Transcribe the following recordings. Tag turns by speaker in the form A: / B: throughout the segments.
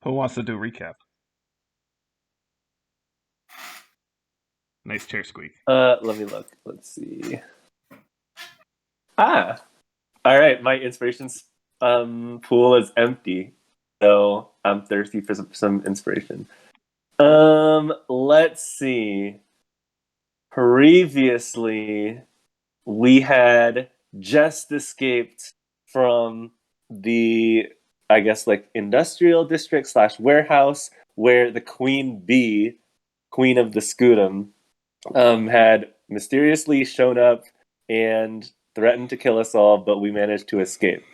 A: Who wants to do recap? Nice chair squeak.
B: Let me look. Let's see. All right. My inspirations pool is empty, so I'm thirsty for some inspiration. Let's see. Previously, we had just escaped from the, I guess, like industrial district / warehouse where the Queen Bee, Queen of the Scutum, had mysteriously shown up and threatened to kill us all, but we managed to escape.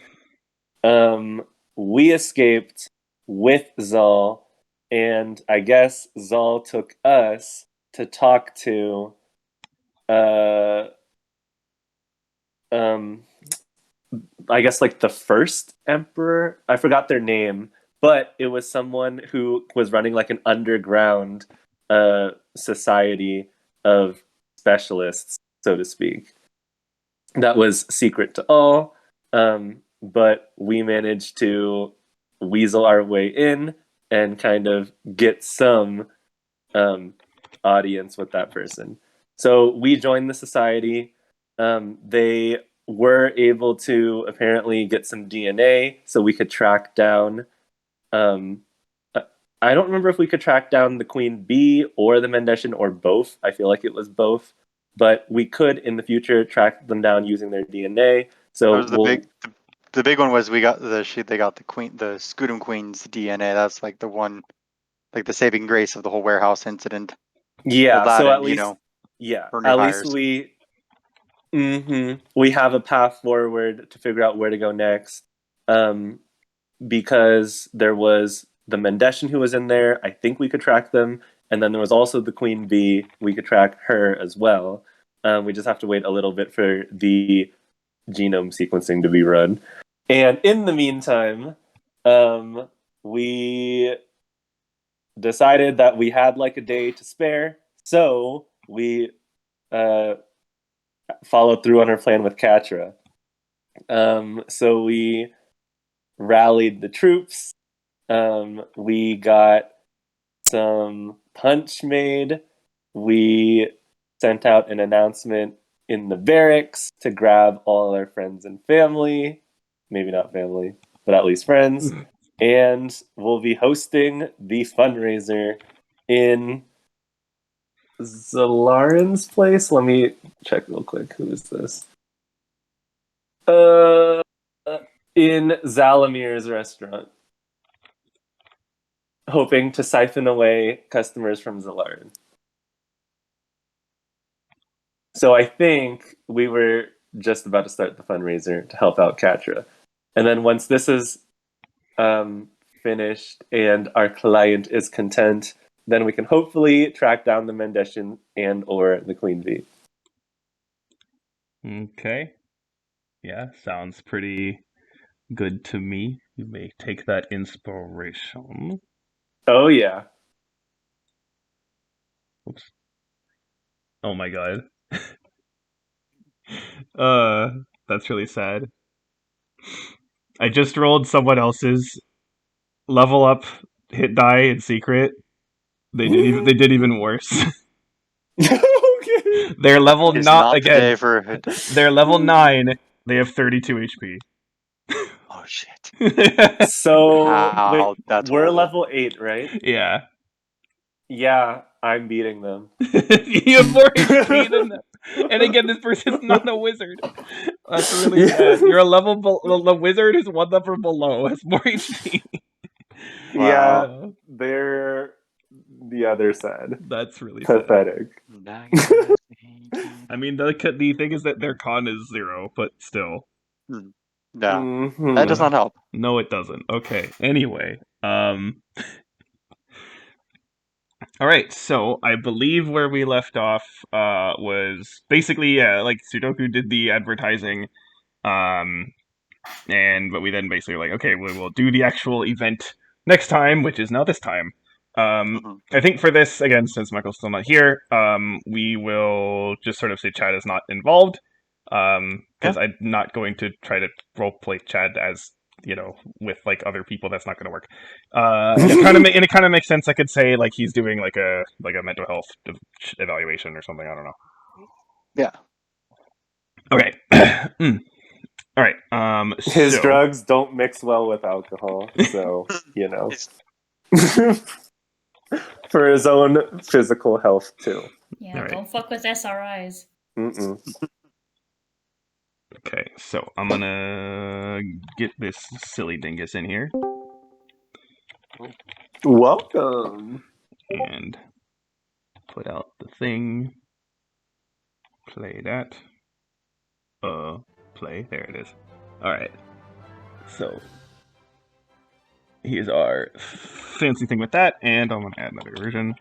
B: We escaped with Zal, and I guess Zal took us to talk to I guess like the first emperor. I forgot their name, but it was someone who was running like an underground society of specialists, so to speak. That was secret to all, but we managed to weasel our way in and kind of get some audience with that person. So we joined the society. They were able to apparently get some DNA so we could track down. I don't remember if we could track down the Queen Bee or the Mendesian or both. I feel like it was both, but we could in the future track them down using their DNA. So
C: the big one was they got the Scutum Queen's DNA. That's like the one, like the saving grace of the whole warehouse incident.
B: Yeah,
C: well,
B: so
C: and,
B: at least
C: for new
B: at
C: hires.
B: least we have a path forward to figure out where to go next. Because there was the Mendesian who was in there. I think we could track them. And then there was also the Queen Bee. We could track her as well. We just have to wait a little bit for the genome sequencing to be run. And in the meantime, we decided that we had like a day to spare. So we followed through on our plan with Katra. So we rallied the troops. We got some punch made. We sent out an announcement in the barracks to grab all our friends and family. Maybe not family, but at least friends. And we'll be hosting the fundraiser in Zalarin's place. Let me check real quick. Who is this? In Zalamir's restaurant. Hoping to siphon away customers from Zalarin. So I think we were just about to start the fundraiser to help out Katra. And then once this is finished and our client is content, then we can hopefully track down the Mendesian and or the Queen Bee.
A: Okay. Yeah, sounds pretty good to me. You may take that inspiration.
B: Oh, yeah.
A: Oops. Oh my god. That's really sad. I just rolled someone else's level up hit die in secret. They did even worse.
B: Okay.
A: They're level They're level 9. They have 32 HP.
C: Oh shit.
B: So
C: Wow, that's
B: we're
C: horrible.
B: level 8, right?
A: Yeah.
B: Yeah, I'm beating them.
A: You have more HP than them. And again, this person's not a wizard. That's really sad. You're a level the wizard is one level below, has more HP.
C: Wow.
B: They're sad.
A: That's really
B: pathetic.
A: Sad. I mean, the thing is that their con is 0, but still.
C: No, that does not help.
A: No, it doesn't. Okay. Anyway, all right, so I believe where we left off was basically like Sudoku did the advertising, but we then basically were like, okay, we'll do the actual event next time, which is now this time. I think for this, again, since Michael's still not here, we will just sort of say Chad is not involved, because I'm not going to try to roleplay Chad as with like other people, that's not going to work. It kind of makes sense. I could say like he's doing like a mental health evaluation or something. I don't know.
C: Yeah.
A: Okay. All right.
B: His drugs don't mix well with alcohol, so for his own physical health too.
D: Yeah,
A: right.
D: Don't fuck with SRIs.
B: Mm-mm.
A: Okay, so I'm gonna get this silly dingus in here.
B: Welcome.
A: And put out the thing. Play that. Play. There it is. Alright. So, here's our fancy thing with that, and I'm gonna add another version.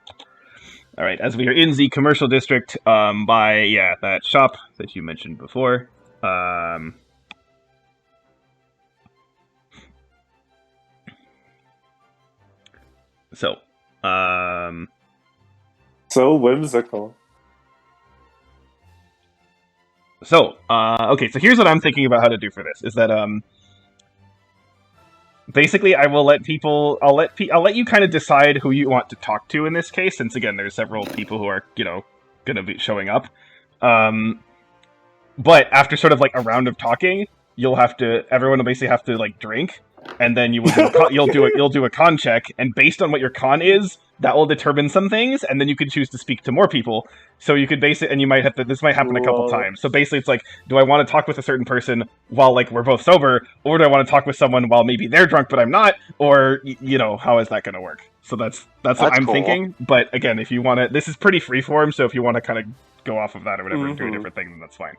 A: Alright, as we are in the commercial district, by, that shop that you mentioned before. So
B: whimsical.
A: Okay, so here's what I'm thinking about how to do for this, is that, basically I will let people, I'll let you kind of decide who you want to talk to in this case, since again, there's several people who are, gonna be showing up. But after sort of like a round of talking, everyone will basically have to like drink, and then you'll do a con check, and based on what your con is, that will determine some things, and then you can choose to speak to more people. So you could and you might have to. This might happen a couple times. So basically, it's like, do I want to talk with a certain person while like we're both sober, or do I want to talk with someone while maybe they're drunk but I'm not, or how is that going to work? So that's what I'm
C: cool.
A: thinking. But again, if you want to, this is pretty freeform. So if you want to kind of go off of that or whatever and do a different thing, then that's fine.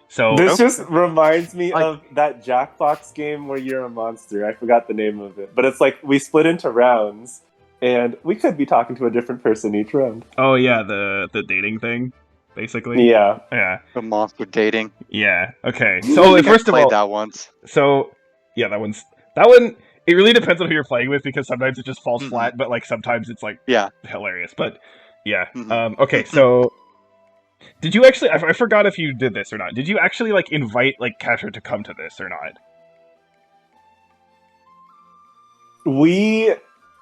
A: So
B: this just reminds me of that Jackbox game where you're a monster. I forgot the name of it, but it's like we split into rounds, and we could be talking to a different person each round.
A: Oh yeah, the dating thing, basically.
B: Yeah.
C: The monster dating.
A: Yeah. Okay. So first of all,
C: that once.
A: So yeah, that one. It really depends on who you're playing with, because sometimes it just falls flat, but like sometimes it's like hilarious. But yeah. Okay. So. Did you actually? I forgot if you did this or not. Did you actually like invite like Catcher to come to this or not?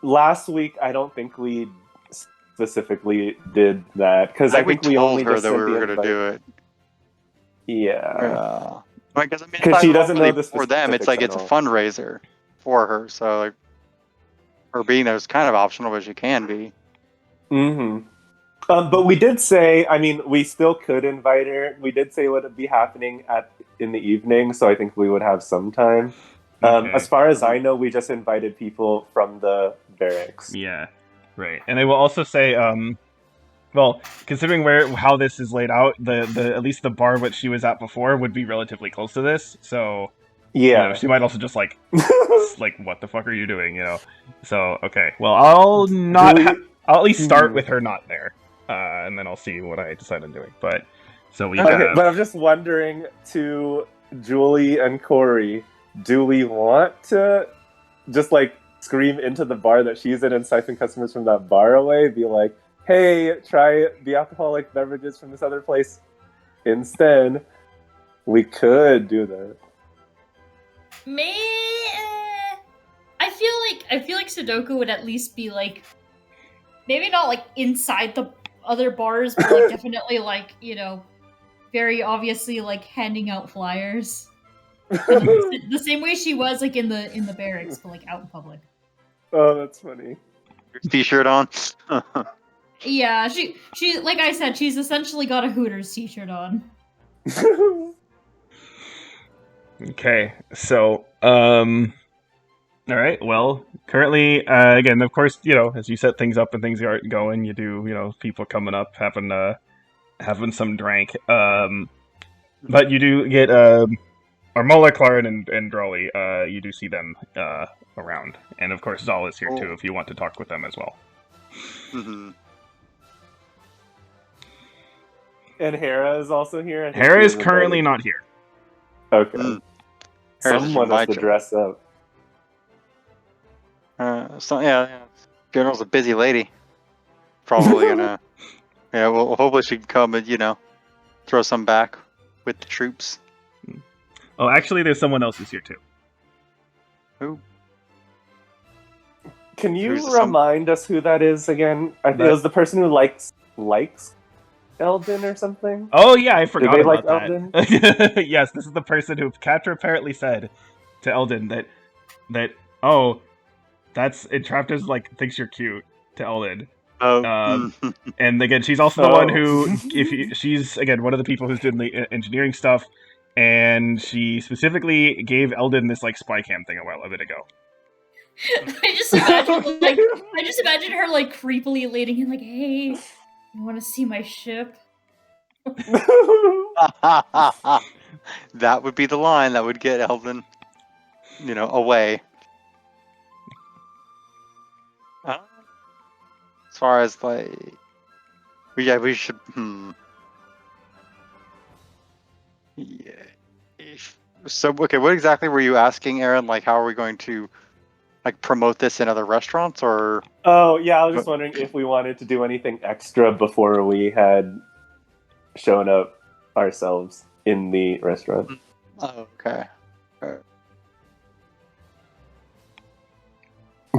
B: Last week, I don't think we specifically did that, because I think we
C: told
B: only
C: her
B: just
C: that
B: sent
C: we were
B: the
C: going to do it.
B: Yeah.
C: Because
B: she doesn't know the
C: for them. It's like it's a
B: all.
C: fundraiser for her, so like her being there is kind of optional, but she can be.
B: Mm-hmm. But we did say, I mean, we still could invite her. We did say it would be happening in the evening, so I think we would have some time.
A: Okay.
B: As far as I know, we just invited people from the barracks.
A: Yeah, right. And I will also say, well, considering how this is laid out, the at least the bar which she was at before would be relatively close to this, so
B: yeah,
A: she might also just like like, what the fuck are you doing? So okay, well, I'll at least start with her not there. And then I'll see what I decide on doing. But so we
B: but I'm just wondering, to Julie and Corey, do we want to just like scream into the bar that she's in and siphon customers from that bar away? Be like, hey, try the alcoholic beverages from this other place instead. We could do that.
D: I feel like Sudoku would at least be like, maybe not like inside the other bars, but like definitely like, very obviously like handing out flyers. The same way she was like in the barracks, but like out in public.
B: Oh, that's funny.
C: T-shirt on.
D: Yeah, she like I said, she's essentially got a Hooters t-shirt on.
A: Okay, so all right. Well, currently, again, of course, as you set things up and things are going, you do, people coming up, having some drink. But you do get Armola, Clarin, and Drolly. You do see them around, and of course, Zal is here too. If you want to talk with them as well.
C: Mm-hmm.
B: And Hera is also here.
A: Hera is currently not here.
B: Okay. Someone has to dress up.
C: General's a busy lady. Probably gonna. Yeah, well, hopefully she can come and throw some back with the troops.
A: Oh, actually, there's someone else who's here too.
C: Who?
E: Can you
C: Who's the some-
E: remind us who that is again? I think it was the person who likes Eldon or something.
A: Oh yeah, I forgot
E: they
A: about
E: like
A: that. Yes, this is the person who Catra apparently said to Eldon that oh, that's Entrapta's like thinks you're cute to Eldon.
C: Oh,
A: And again, she's also the one who, she's again one of the people who's doing the engineering stuff, and she specifically gave Eldon this like spy cam thing a bit ago.
D: I just imagine her like creepily leading him, like, "Hey, you want to see my ship?"
C: that would be the line that would get Eldon, away. As far as like, we should. Yeah. So okay, what exactly were you asking, Aaron? Like, how are we going to like promote this in other restaurants, or?
E: Oh yeah, I was just wondering if we wanted to do anything extra before we had shown up ourselves in the restaurant.
C: Oh, okay.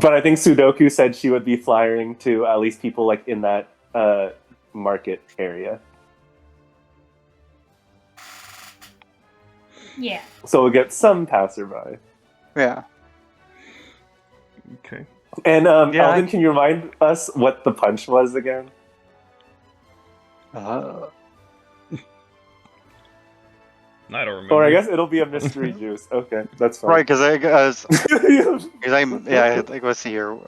E: But I think Sudoku said she would be flyering to at least people like in that market area.
D: Yeah.
E: So we'll get some passerby.
C: Yeah.
A: Okay.
E: And
C: Yeah,
E: Eldon, can you remind us what the punch was again?
A: I don't remember.
E: Or I guess it'll be a mystery juice. Okay, that's fine.
C: Right, because let's see here.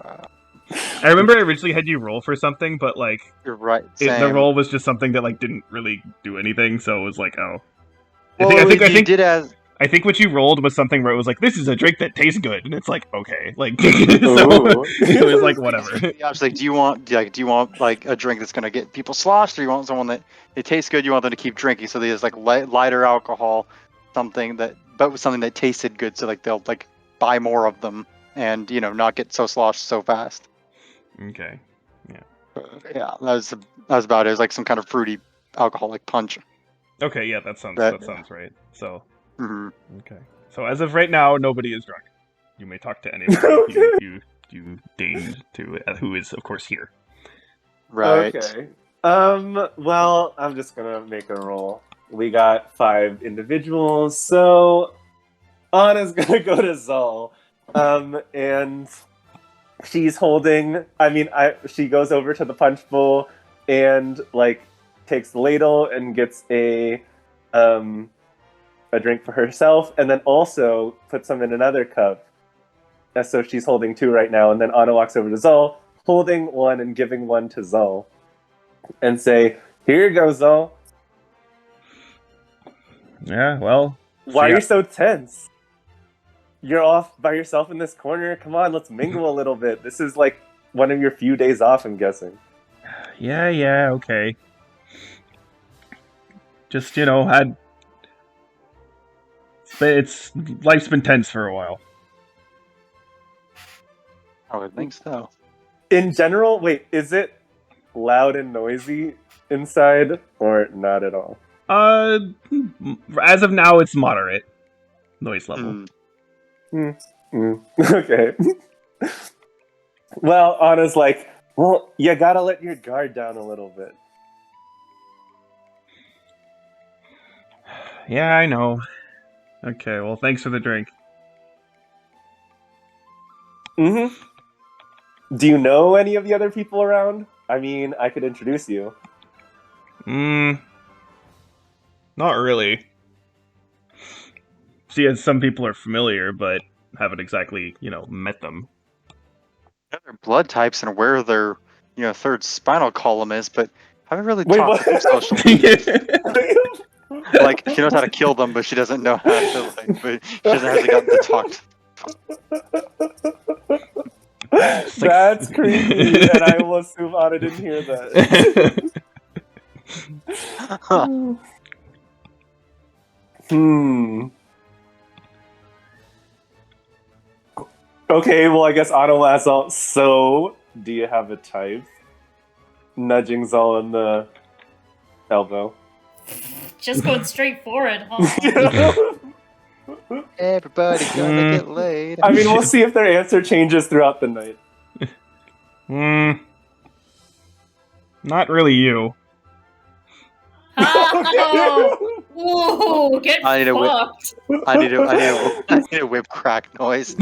A: I remember I originally had you roll for something, but like
C: You're right.
A: the roll was just something that like didn't really do anything, so it was like, oh.
C: Well,
A: I think what you rolled was something where it was like, this is a drink that tastes good, and it's like, okay, like so it was like whatever.
C: Yeah, I was like, do you want like a drink that's gonna get people sloshed, or you want someone that it tastes good? You want them to keep drinking, so there's like lighter alcohol, something that tasted good, so like they'll like buy more of them, and not get so sloshed so fast.
A: Okay. Yeah.
C: Yeah, that was about it. It was like some kind of fruity alcoholic punch.
A: Okay, yeah, that sounds right. So, okay. So as of right now, nobody is drunk. You may talk to anyone you deign to, who is of course here.
C: Right.
E: Okay. Well, I'm just gonna make a roll. We got 5 individuals, so Anna's gonna go to Zol. And she's holding. She goes over to the punch bowl and like takes the ladle and gets a drink for herself, and then also puts some in another cup. And so she's holding 2 right now, and then Anna walks over to Zol, holding one and giving one to Zol, and say, "Here you go, Zol."
A: Yeah, well.
E: Why are you so tense? You're off by yourself in this corner? Come on, let's mingle a little bit. This is like one of your few days off, I'm guessing.
A: Yeah, okay. Just, life's been tense for a while.
C: I would think so.
E: In general, wait, is it loud and noisy inside, or not at all?
A: As of now, it's moderate noise level.
E: Okay. Well, Anna's like, well, you gotta let your guard down a little bit.
A: Yeah, I know. Okay, well, thanks for the drink.
E: Do you know any of the other people around? I mean, I could introduce you.
A: Not really. See, some people are familiar, but haven't exactly, met them.
C: Their blood types and where their, third spinal column is, but haven't really talked to them socially. Like, she knows how to kill them, but she doesn't know how to, but she hasn't gotten to talk to them.
E: That's creepy, and I will assume Anna didn't hear that. Okay, well, I guess Anna will ask Zol, so, do you have a type? Nudging Zol in the elbow.
D: Just going straight for it, huh?
C: Everybody gonna get laid.
E: I mean, we'll see if their answer changes throughout the night.
A: Not really you.
D: Oh, whoa, get
C: I need a whip.
D: fucked.
C: I need a whip crack noise.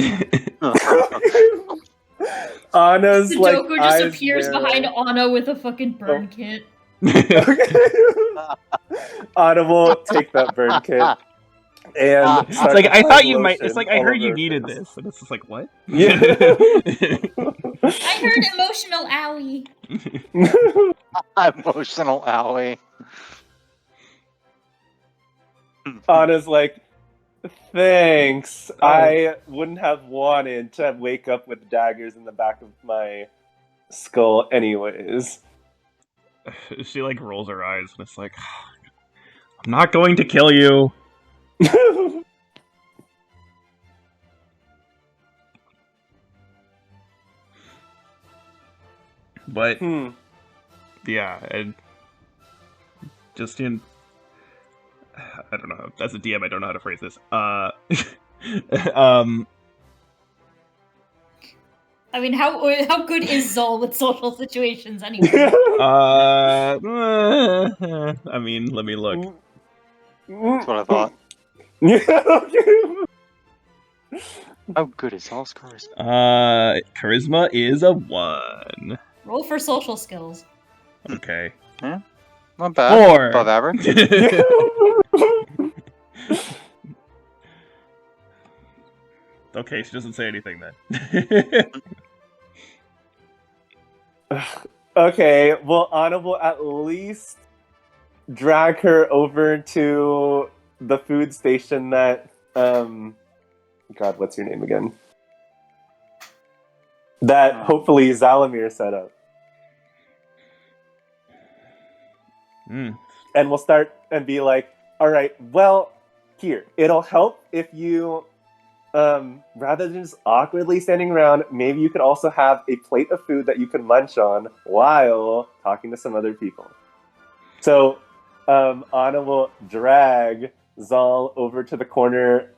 E: Anna's like
D: Sudoku just
E: eyes
D: appears
E: narrow.
D: behind Anna with a fucking burn kit.
E: Anna will take that burn kit. And
A: It's
E: start
A: like
E: to
A: I
E: apply
A: thought you might. It's
E: lotion
A: like I
E: all
A: heard
E: over
A: you
E: her
A: needed
E: face.
A: this, and it's just like what?
E: Yeah.
D: I heard emotional owie.
C: Emotional owie.
E: Anna's like, thanks. I wouldn't have wanted to wake up with daggers in the back of my skull anyways.
A: She like rolls her eyes, and it's like, I'm not going to kill you. But yeah, and just in, I don't know. As a DM, I don't know how to phrase this.
D: I mean, how good is Zol with social situations anyway?
A: I mean, let me look.
C: That's what I thought. How good is Saul's charisma?
A: Charisma is a 1.
D: Roll for social skills.
A: Okay.
C: Not bad.
A: 4.
C: Above average.
A: Okay, she doesn't say anything then.
E: Okay, well, Anna will at least drag her over to the food station that, God, what's your name again? That hopefully Zalamir set up. And we'll start and be like, all right, well, here, it'll help if you, rather than just awkwardly standing around, maybe you could also have a plate of food that you can munch on while talking to some other people. So, Anna will drag Zal over to the corner.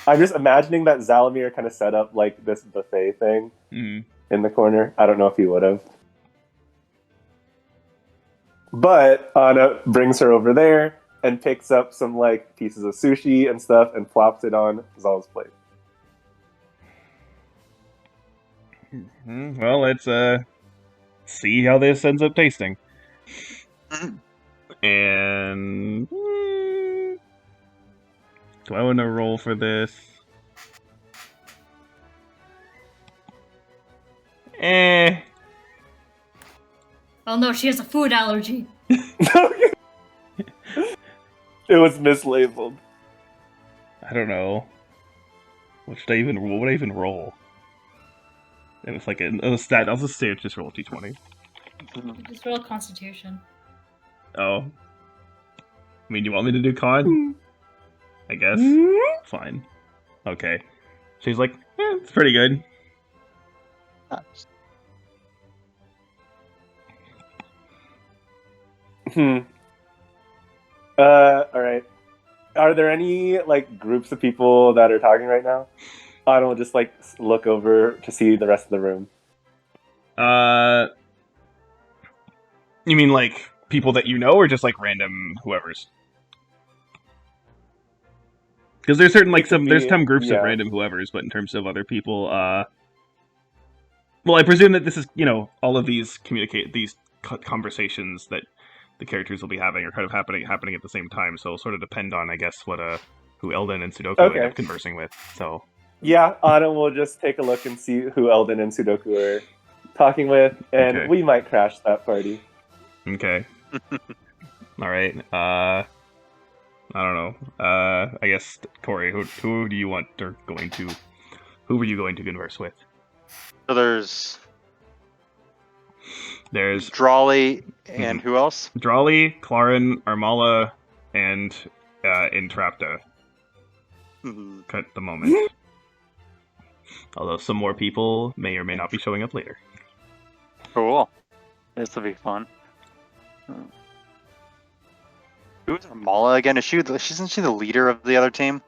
E: I'm just imagining that Zalamir kind of set up like this buffet thing in the corner. I don't know if he would have. But Anna brings her over there and picks up some like pieces of sushi and stuff and plops it on Zal's plate.
A: Well, let's see how this ends up tasting. And do I want to roll for this?
D: Oh no, she has a food allergy.
E: It was mislabeled.
A: I don't know. What would I even roll? It was like a stat. I'll just say it. Just roll a d20.
D: Just roll Constitution.
A: Oh. I mean, you want me to do con? I guess. Fine. Okay. She's like, it's pretty good.
E: Alright. Are there any, like, groups of people that are talking right now? I don't just, like, look over to see the rest of the room.
A: You mean, like, people that you know, or just, like, random whoever's? Because there's certain, like, there's some groups of random whoever's, but in terms of other people, well, I presume that this is, all of these conversations that the characters will be having are kind of happening at the same time, so it'll sort of depend on, I guess, who Eldon and Sudoku end up conversing with, so...
E: Yeah, Anna will just take a look and see who Eldon and Sudoku are talking with, and we might crash that party.
A: Okay. Alright, I don't know. I guess, Corey, who do you want, or who were you going to converse with?
C: So there's
B: Drawley and who else?
A: Drawley, Clarin, Armala, and Intrapta. At the moment. Although some more people may or may not be showing up later.
C: Cool. This will be fun. Who's Armala again? Isn't she the leader of the other team?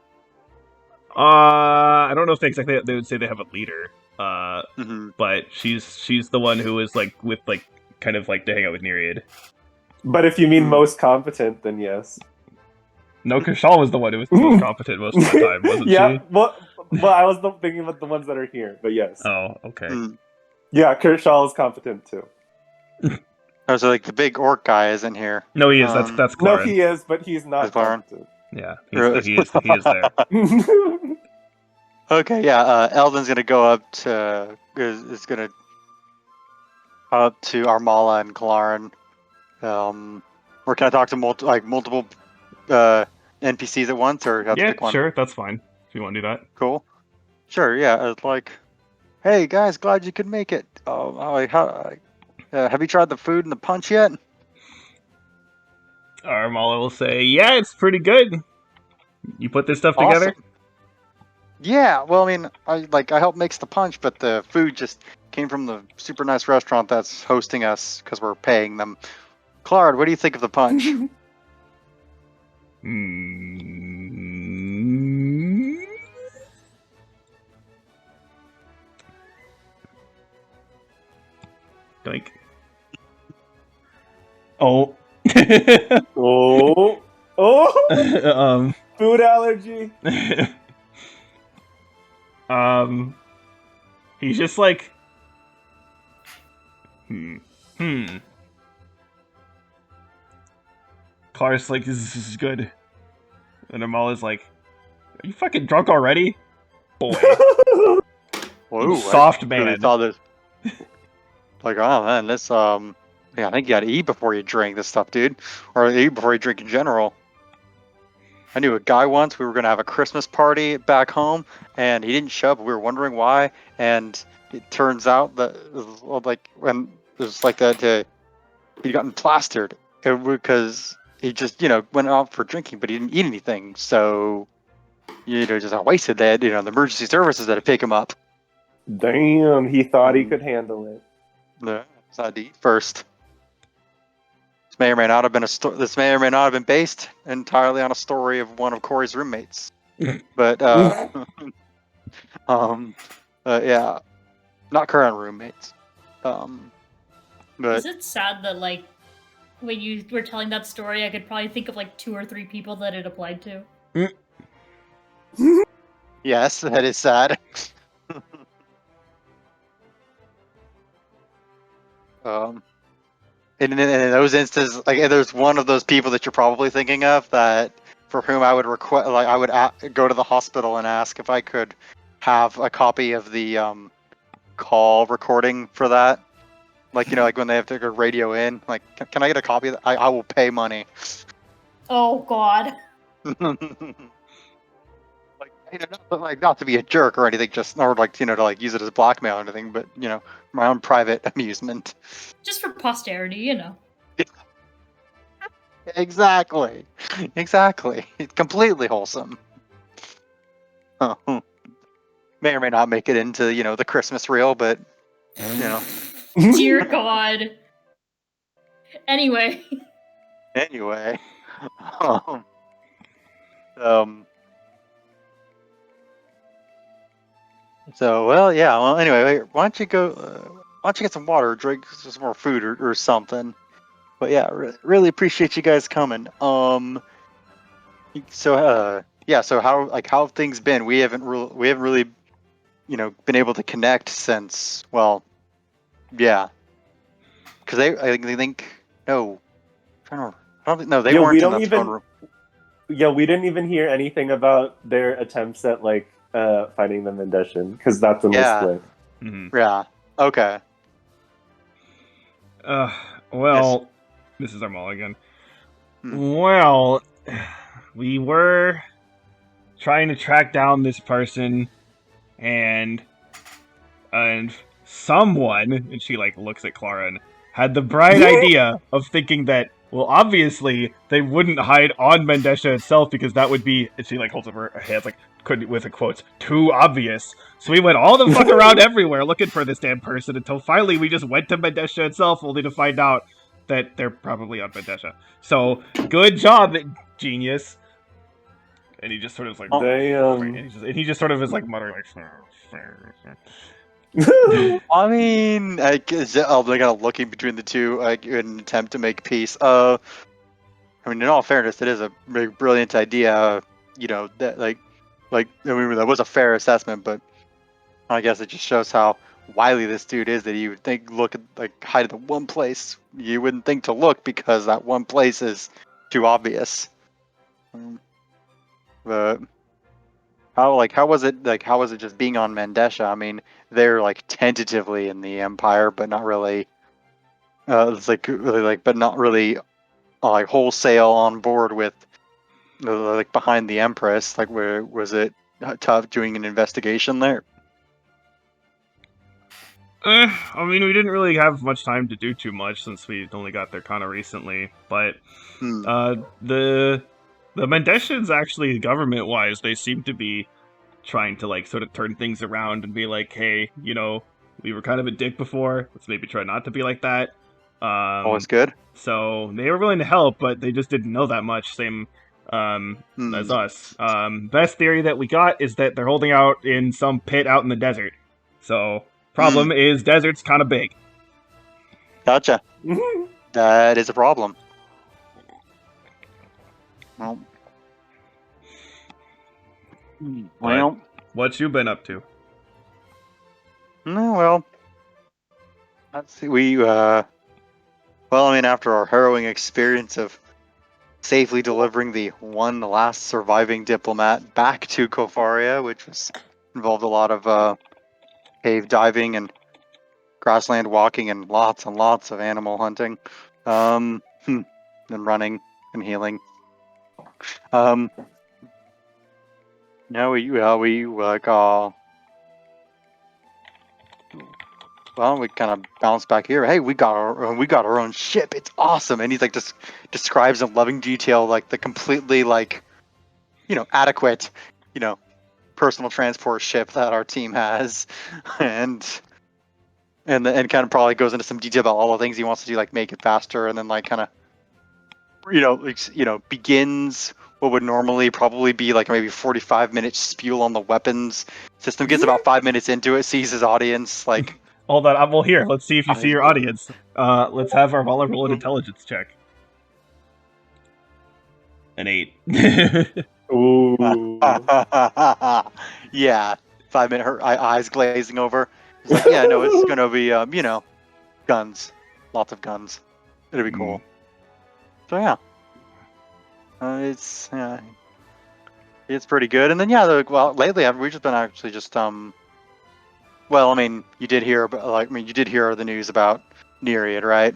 A: I don't know if they would say they have a leader.
C: Mm-hmm.
A: But she's the one who is like with like kind of like to hang out with Nereid.
E: But if you mean most competent, then yes.
A: No, Kashal was the one who was the most competent most of the time, wasn't
E: Yeah,
A: she?
E: well, I was thinking about the ones that are here, but yes.
A: Oh, okay.
C: Mm.
E: Yeah, Kershaw is competent too.
C: Oh, so like the big orc guy isn't here.
A: No, he is. That's
E: No,
A: Claren.
E: he is, but he's not
C: That's Valon?
E: competent.
A: Yeah, he is there.
C: Okay, yeah. Eldon's gonna go up to is gonna up to Armala and Claren. Or can I talk to multiple NPCs at once, or have to
A: Yeah,
C: pick one?
A: sure, that's fine. If you want to do that.
C: Cool. Sure. Yeah. It's like, hey guys, glad you could make it. Have you tried the food and the punch yet?
A: Armala will say, "Yeah, it's pretty good. You put this stuff together."
C: Awesome. Yeah. Well, I mean, I helped mix the punch, but the food just came from the super nice restaurant that's hosting us because we're paying them. Claude, what do you think of the punch?
A: Doink. Oh.
E: Oh! Food allergy.
A: He's just like, Clark's like, this is good. And Amala's like, are you fucking drunk already? Boy.
C: Whoa,
A: Soft
C: I
A: man.
C: really thought this. Like, oh man, this yeah, I think you gotta eat before you drink this stuff, dude, or eat before you drink in general. I knew a guy once. We were gonna have a Christmas party back home, and he didn't show up. We were wondering why, and it turns out that like when it was like that, he'd gotten plastered because he just went out for drinking, but he didn't eat anything, so just wasted that. The emergency services had to pick him up.
E: Damn, he thought he could handle it.
C: Yeah, decided to eat first. This may or may not have been This may or may not have been based entirely on a story of one of Corey's roommates. But yeah, not current roommates. But
D: Is it sad that like when you were telling that story, I could probably think of like 2 or 3 people that it applied to?
C: yes, that is sad. In those instances, like there's one of those people that you're probably thinking of that for whom I would request, like I would go to the hospital and ask if I could have a copy of the call recording for that. Like like when they have to go radio in, like can I get a copy of that? I will pay money.
D: Oh God.
C: Not to be a jerk or anything, just or to like use it as blackmail or anything, but my own private amusement.
D: Just for posterity,
C: Exactly. It's completely wholesome. May or may not make it into the Christmas reel, but
D: Dear God. Anyway.
C: So, well, yeah. Well, anyway, why don't you go? Why don't you get some water, or drink some more food, or something? But yeah, really appreciate you guys coming. So yeah. So how have things been? We haven't really, been able to connect since. Well, yeah. Because I think no. I don't think no. They weren't in the throne room.
E: Yeah, we didn't even hear anything about their attempts at fighting the Mendeshan, because that's in the split.
A: Mm-hmm.
C: Yeah. Okay.
A: Well, this is Armala again.
C: Hmm.
A: Well, we were trying to track down this person, and someone, and she looks at Claren, had the bright idea of thinking that, well, obviously they wouldn't hide on Mendesha itself because that would be, and she holds up her hands with the quotes, too obvious. So we went all the fuck around everywhere looking for this damn person until finally we just went to Mendesha itself, only to find out that they're probably on Mendesha. So good job, genius. And he just sort of is like,
E: Damn.
A: and he just sort of is like muttering like.
C: I mean, I guess they're kind of looking between the two, like in an attempt to make peace. I mean, in all fairness, it is a brilliant idea. You know that, like, I mean, that was a fair assessment, but I guess it just shows how wily this dude is. That you would think look at like hide at the one place you wouldn't think to look because that one place is too obvious. But how was it just being on Mandesha? I mean, they're like tentatively in the Empire, but not really. It's like really like, but not really like wholesale on board with like behind the Empress. Like, where was it tough doing an investigation there?
A: I mean, we didn't really have much time to do too much since we only got there kind of recently. But
C: Hmm.
A: the Mendeshans actually, government-wise, they seem to be trying to like sort of turn things around and be like, hey, you know, we were kind of a dick before. Let's maybe try not to be like that.
C: Always good.
A: So they were willing to help, but they just didn't know that much. Same
C: Hmm.
A: as us. Best theory that we got is that they're holding out in some pit out in the desert. So problem is, desert's kind of big.
C: Gotcha. That is a problem. Well, well,
A: What you been up to?
C: no, well. Let's see. Well, I mean, after our harrowing experience of safely delivering the last surviving diplomat back to Kofaria, which involved a lot of cave diving and grassland walking and lots of animal hunting, and running and healing. Now we like well, we kind of bounce back here. Hey, we got our own ship. It's awesome. And he's like just describes in loving detail like the completely like, you know, adequate, you know, personal transport ship that our team has, and kind of probably goes into some detail about all the things he wants to do, like make it faster, and then like kind of, begins what would normally probably be like maybe 45-minute spiel on the weapons system. Gets about 5 minutes into it, sees his audience like.
A: Hold on, well, here, let's see if you see your audience. Let's have our Valor roll an intelligence check. An 8.
E: Ooh.
C: Yeah, 5 minute, her eyes glazing over. It's like, yeah, no, it's gonna be, guns, lots of guns. It'll be cool. So yeah, it's pretty good. And then lately we've just been actually just well, I mean, you did hear the news about Nereid, right?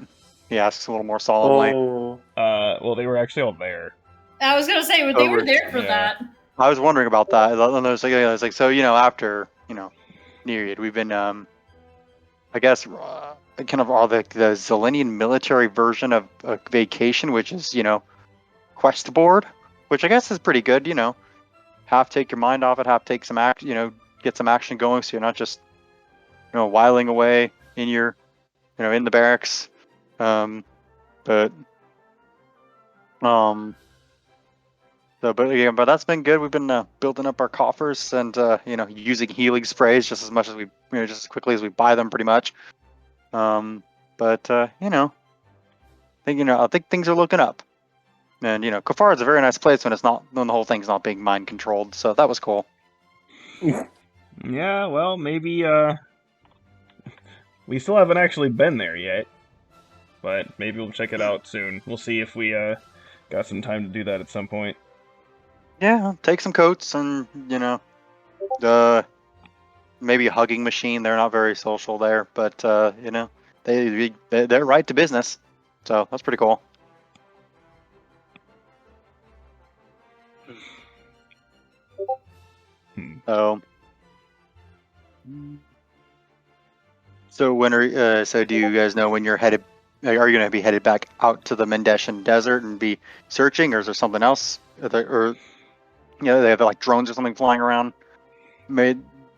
C: He asks a little more solemnly.
E: Oh.
A: Well, they were actually all there.
D: I was gonna say they were there for
A: Yeah.
D: that.
C: I was wondering about that. And I was like, so after Nereid, we've been I guess kind of all the Zelenian military version of a vacation, which is quest board, which I guess is pretty good. Half take your mind off it, half take some get some action going, so you're not just whiling away in your in the barracks. But that's been good. We've been building up our coffers and using healing sprays just as quickly as we buy them, pretty much. I think things are looking up. And Kafar is a very nice place when the whole thing's not being mind controlled. So that was cool.
A: Yeah, well, maybe we still haven't actually been there yet, but maybe we'll check it out soon. We'll see if we got some time to do that at some point.
C: Yeah, take some coats and maybe a hugging machine. They're not very social there, but they're right to business. So that's pretty cool. So when do you guys know when you're headed? Are you going to be headed back out to the Mendeshan Desert and be searching, or is there something else? They have like drones or something flying around,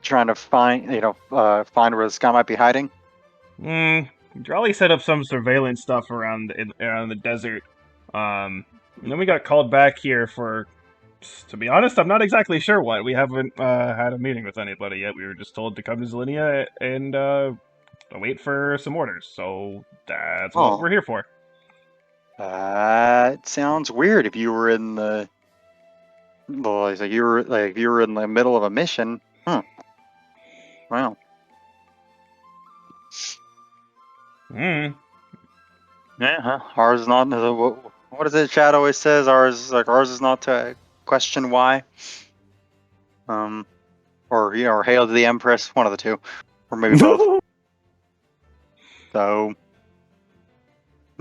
C: trying to find where this guy might be hiding.
A: Drawley set up some surveillance stuff around the desert. And then we got called back here for To be honest, I'm not exactly sure what. We haven't had a meeting with anybody yet. We were just told to come to Zelinia and wait for some orders. So that's what
C: Oh.
A: we're here for.
C: That sounds weird. If you were in the, well, it's like you were in the middle of a mission. Wow.
A: Hmm.
C: Yeah. Huh. Ours is not. What is it? Chad always says ours is not to question why. Or or hail to the Empress. One of the two, or maybe both. So.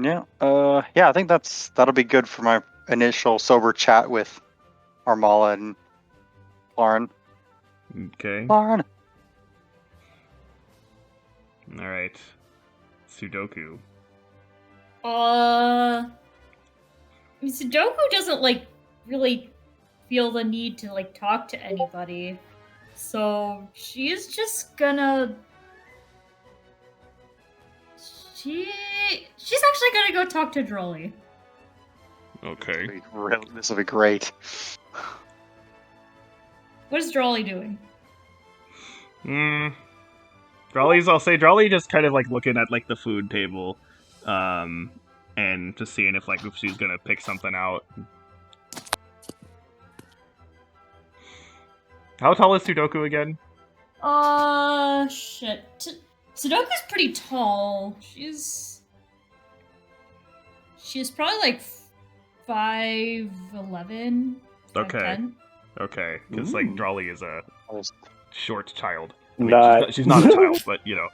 C: Yeah. Yeah. I think that'll be good for my initial sober chat with Armala and Lauren.
A: Okay.
C: Lauren.
A: All right. Sudoku.
D: I mean, Sudoku doesn't like really feel the need to like talk to anybody, so she's just gonna. She's actually gonna go talk to Drolly.
A: Okay.
C: This will be great.
D: What is Drolly doing?
A: I'll say Drawley just kind of like looking at like the food table, and just seeing if she's gonna pick something out. How tall is Sudoku again?
D: Shit. Sudoku's pretty tall. She's probably like 5'11".
A: Okay.
D: 5'10".
A: Okay, because like Drawley is a short child. I mean,
E: Not.
A: she's not a child, but yeah.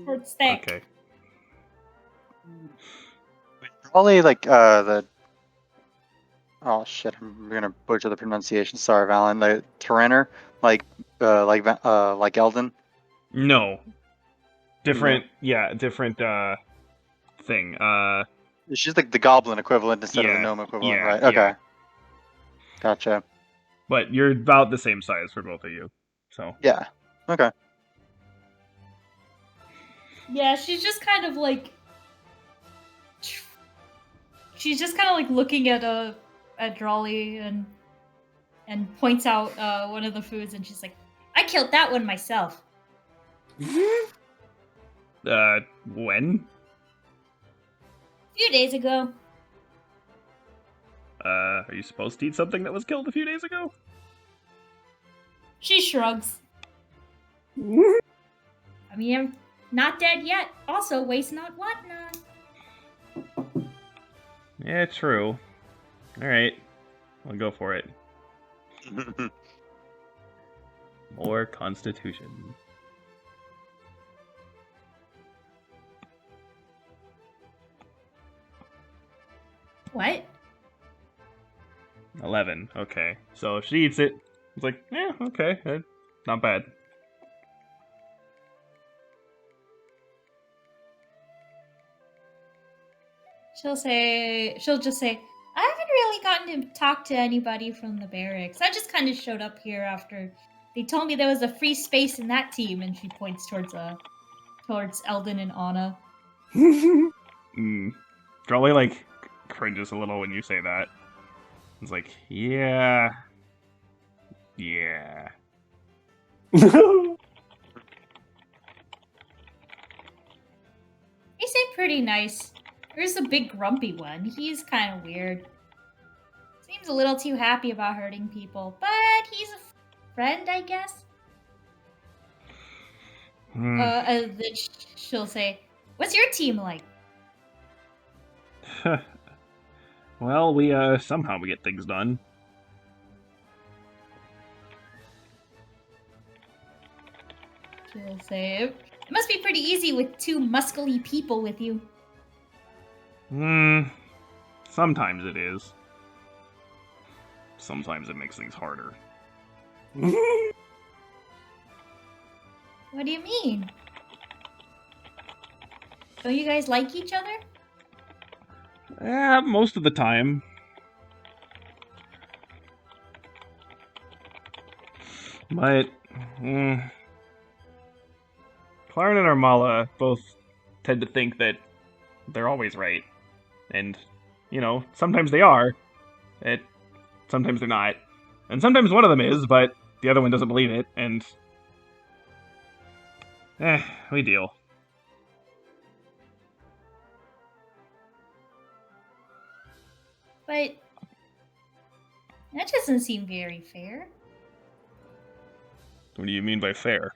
D: Short stack.
A: Okay.
C: Probably like the. Oh shit! I'm gonna butcher the pronunciation. Sorry, Valon. The Tyranner, like Eldon.
A: No. Different. Yeah, different. Thing.
C: She's like the goblin equivalent instead of the
A: Yeah,
C: gnome equivalent,
A: yeah,
C: right?
A: yeah.
C: Okay. Gotcha.
A: But you're about the same size for both of you, so.
C: Yeah. Okay.
D: Yeah, she's just kind of like. She's just kind of like looking at Drawley and points out one of the foods, and she's like, "I killed that one myself."
A: When?
D: A few days ago.
A: Are you supposed to eat something that was killed a few days ago?
D: She shrugs. I mean, I'm not dead yet. Also, waste not, want not.
A: Yeah, true. Alright. I'll go for it. More Constitution.
D: What?
A: 11. Okay. So if she eats it, it's like, yeah, okay. Not bad.
D: She'll just say, I haven't really gotten to talk to anybody from the barracks. I just kind of showed up here after they told me there was a free space in that team, and she points towards Eldon and Anna.
A: Drawley, like, cringes a little when you say that. It's like, yeah. Yeah.
D: They seem pretty nice. There's a big grumpy one. He's kind of weird. Seems a little too happy about hurting people, but he's a friend, I guess. Then she'll say, "What's your team like?"
A: Well, we somehow we get things done.
D: She'll say, "It must be pretty easy with two muscly people with you."
A: Sometimes it is. Sometimes it makes things harder.
D: What do you mean? Don't you guys like each other?
A: Yeah, most of the time. But, Clarn and Armala both tend to think that they're always right. And, sometimes they are. At sometimes they're not. And sometimes one of them is, but the other one doesn't believe it, and... we deal.
D: But that doesn't seem very fair.
A: What do you mean by fair?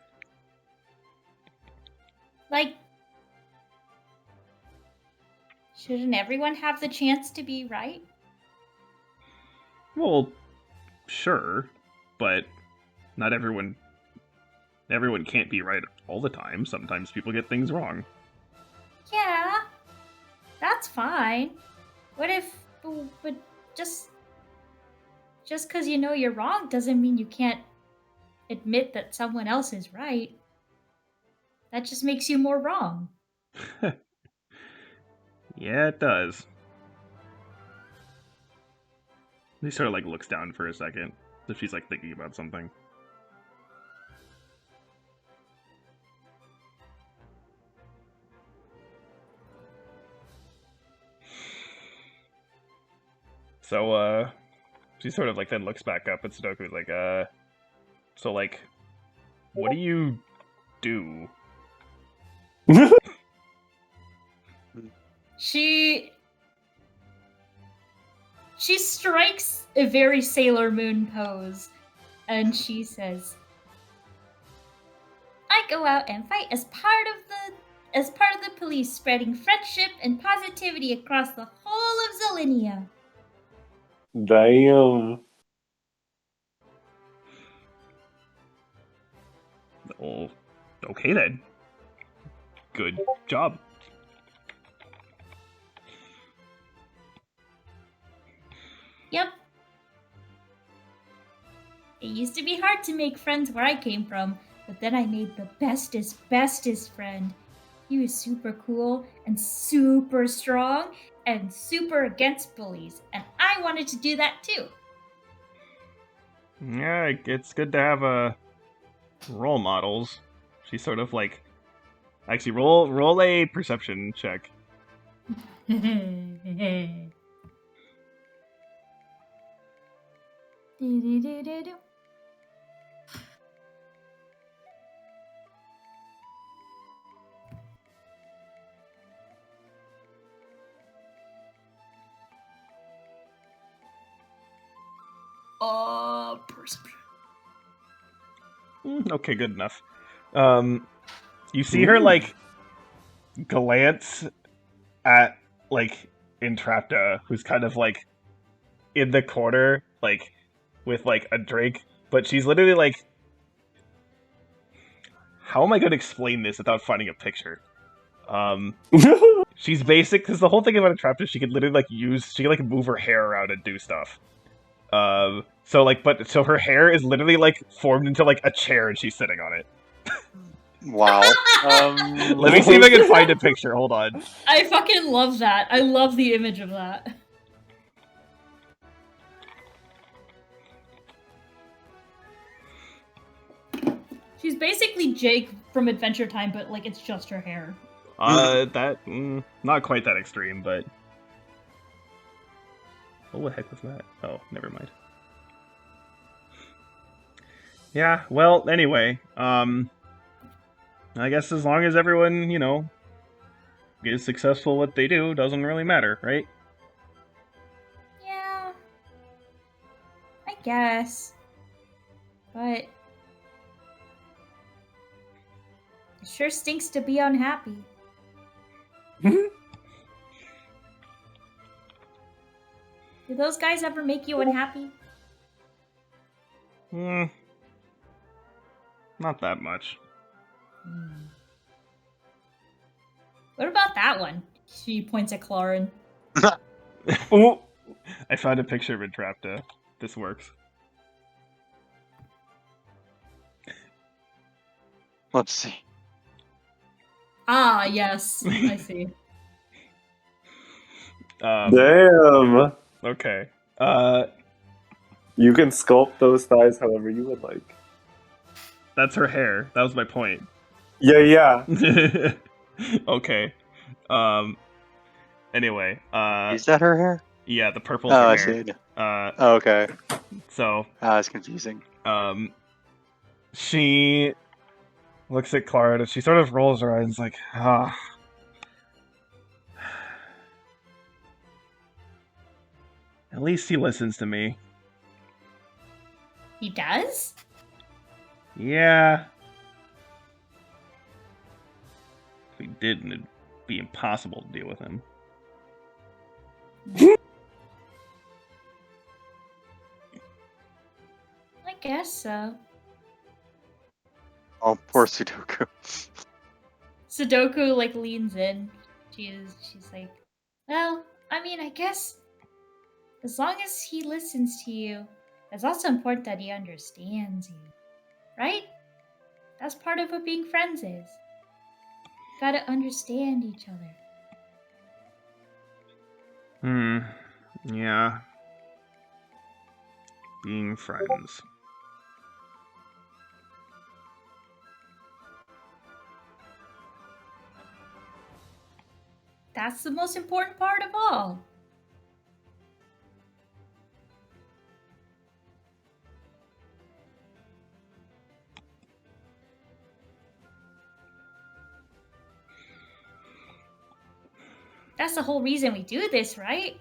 D: Like, shouldn't everyone have the chance to be right?
A: Well, sure, but not everyone can't be right all the time. Sometimes people get things wrong.
D: Yeah, that's fine. What if, but just because you know you're wrong doesn't mean you can't admit that someone else is right. That just makes you more wrong.
A: Yeah, it does. He sort of like looks down for a second, as if she's like thinking about something. So, she sort of like then looks back up at Sudoku, like, so like, what do you do?
D: She strikes a very Sailor Moon pose, and she says, "I go out and fight as part of the police, spreading friendship and positivity across the whole of Zelinia."
E: Damn.
A: Oh, okay then. Good job.
D: Yep. It used to be hard to make friends where I came from, but then I made the bestest friend. He was super cool and super strong and super against bullies, and I wanted to do that too.
A: Yeah, it's good to have role models. She's sort of like, actually roll a perception check.
D: Do-do-do-do-do. Perception.
A: Okay, good enough. You see her like glance at like Entrapta, who's kind of like in the corner, like with like a drink, but she's literally like, how am I going to explain this without finding a picture? She's basic because the whole thing about Entrapta is she could literally like move her hair around and do stuff. So her hair is literally like formed into like a chair and she's sitting on it.
C: Wow.
A: Let me see if I can find a picture. Hold on.
D: I fucking love that. I love the image of that. She's basically Jake from Adventure Time, but like it's just her hair.
A: Not quite that extreme, but what the heck was that? Oh, never mind. Yeah, well, anyway, I guess as long as everyone, is successful what they do, doesn't really matter, right?
D: Yeah. I guess. But it sure stinks to be unhappy. Do those guys ever make you unhappy?
A: Not that much.
D: What about that one? She points at Clarin.
A: I found a picture of Entrapta. This works.
C: Let's see.
D: Ah, yes. I see.
E: Damn.
A: Okay.
E: You can sculpt those thighs however you would like.
A: That's her hair. That was my point.
E: Yeah.
A: Okay. Anyway,
C: Is that her hair?
A: Yeah, the purple
C: Oh, I
A: hair.
C: see.
A: Uh,
C: Oh, okay.
A: so
C: That's confusing.
A: she looks at Clara and she sort of rolls her eyes and is like, ah. At least he listens to me.
D: He does?
A: Yeah. If he didn't, it'd be impossible to deal with him.
D: I guess so.
C: Oh, poor Sudoku.
D: Sudoku like leans in. She's like, well, I mean, I guess as long as he listens to you, it's also important that he understands you, right? That's part of what being friends is. Gotta understand each other.
A: Yeah. Being friends.
D: That's the most important part of all. That's the whole reason we do this, right?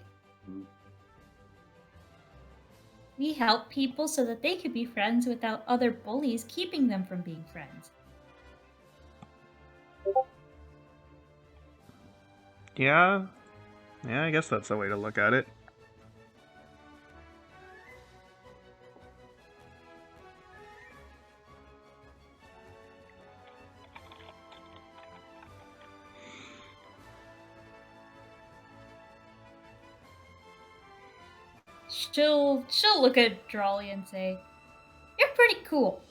D: We help people so that they could be friends without other bullies keeping them from being friends.
A: Yeah. Yeah, I guess that's the way to look at it.
D: She'll look at Drawley and say, "You're pretty cool."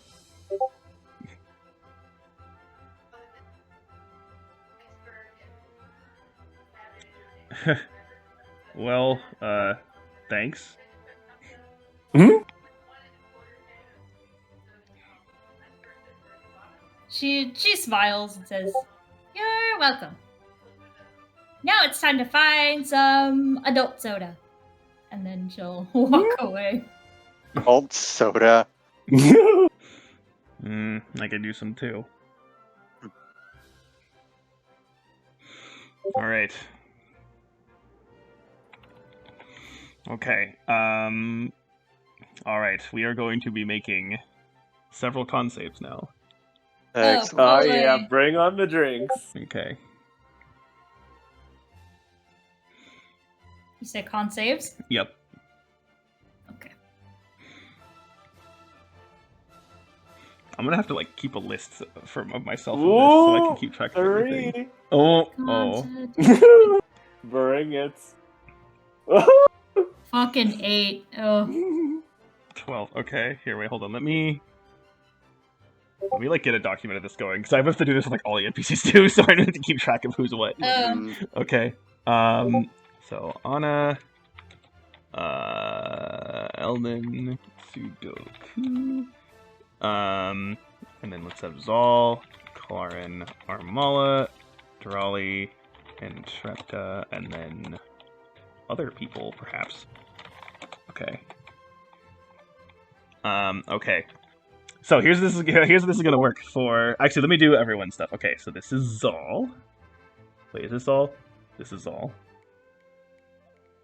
A: Well, thanks.
D: She smiles and says, "You're welcome. Now it's time to find some adult soda." And then she'll walk away.
C: Alt soda.
A: I could do some too. Alright. Okay. Alright, we are going to be making several con saves now.
C: Excellent.
E: Oh
D: boy.
E: yeah, bring on the drinks.
A: Okay.
D: You said con saves?
A: Yep.
D: Okay.
A: I'm gonna have to like keep a list of myself in this so I can keep track of everything.
E: 3.
A: Oh.
D: Con
E: Bring it.
D: Fucking 8. Oh.
A: 12. Okay, here, wait, hold on. Let me like get a document of this going because I have to do this with like all the NPCs too, so I need to keep track of who's what. Okay. So Anna, Eldon, Sudoku, and then let's have Zal, Clarin, Armala, Drawley, and Trepta, and then other people perhaps. Okay. Okay. So here's this is gonna work for. Actually, let me do everyone's stuff. Okay, so this is Zal. Wait, is this Zal? This is Zal.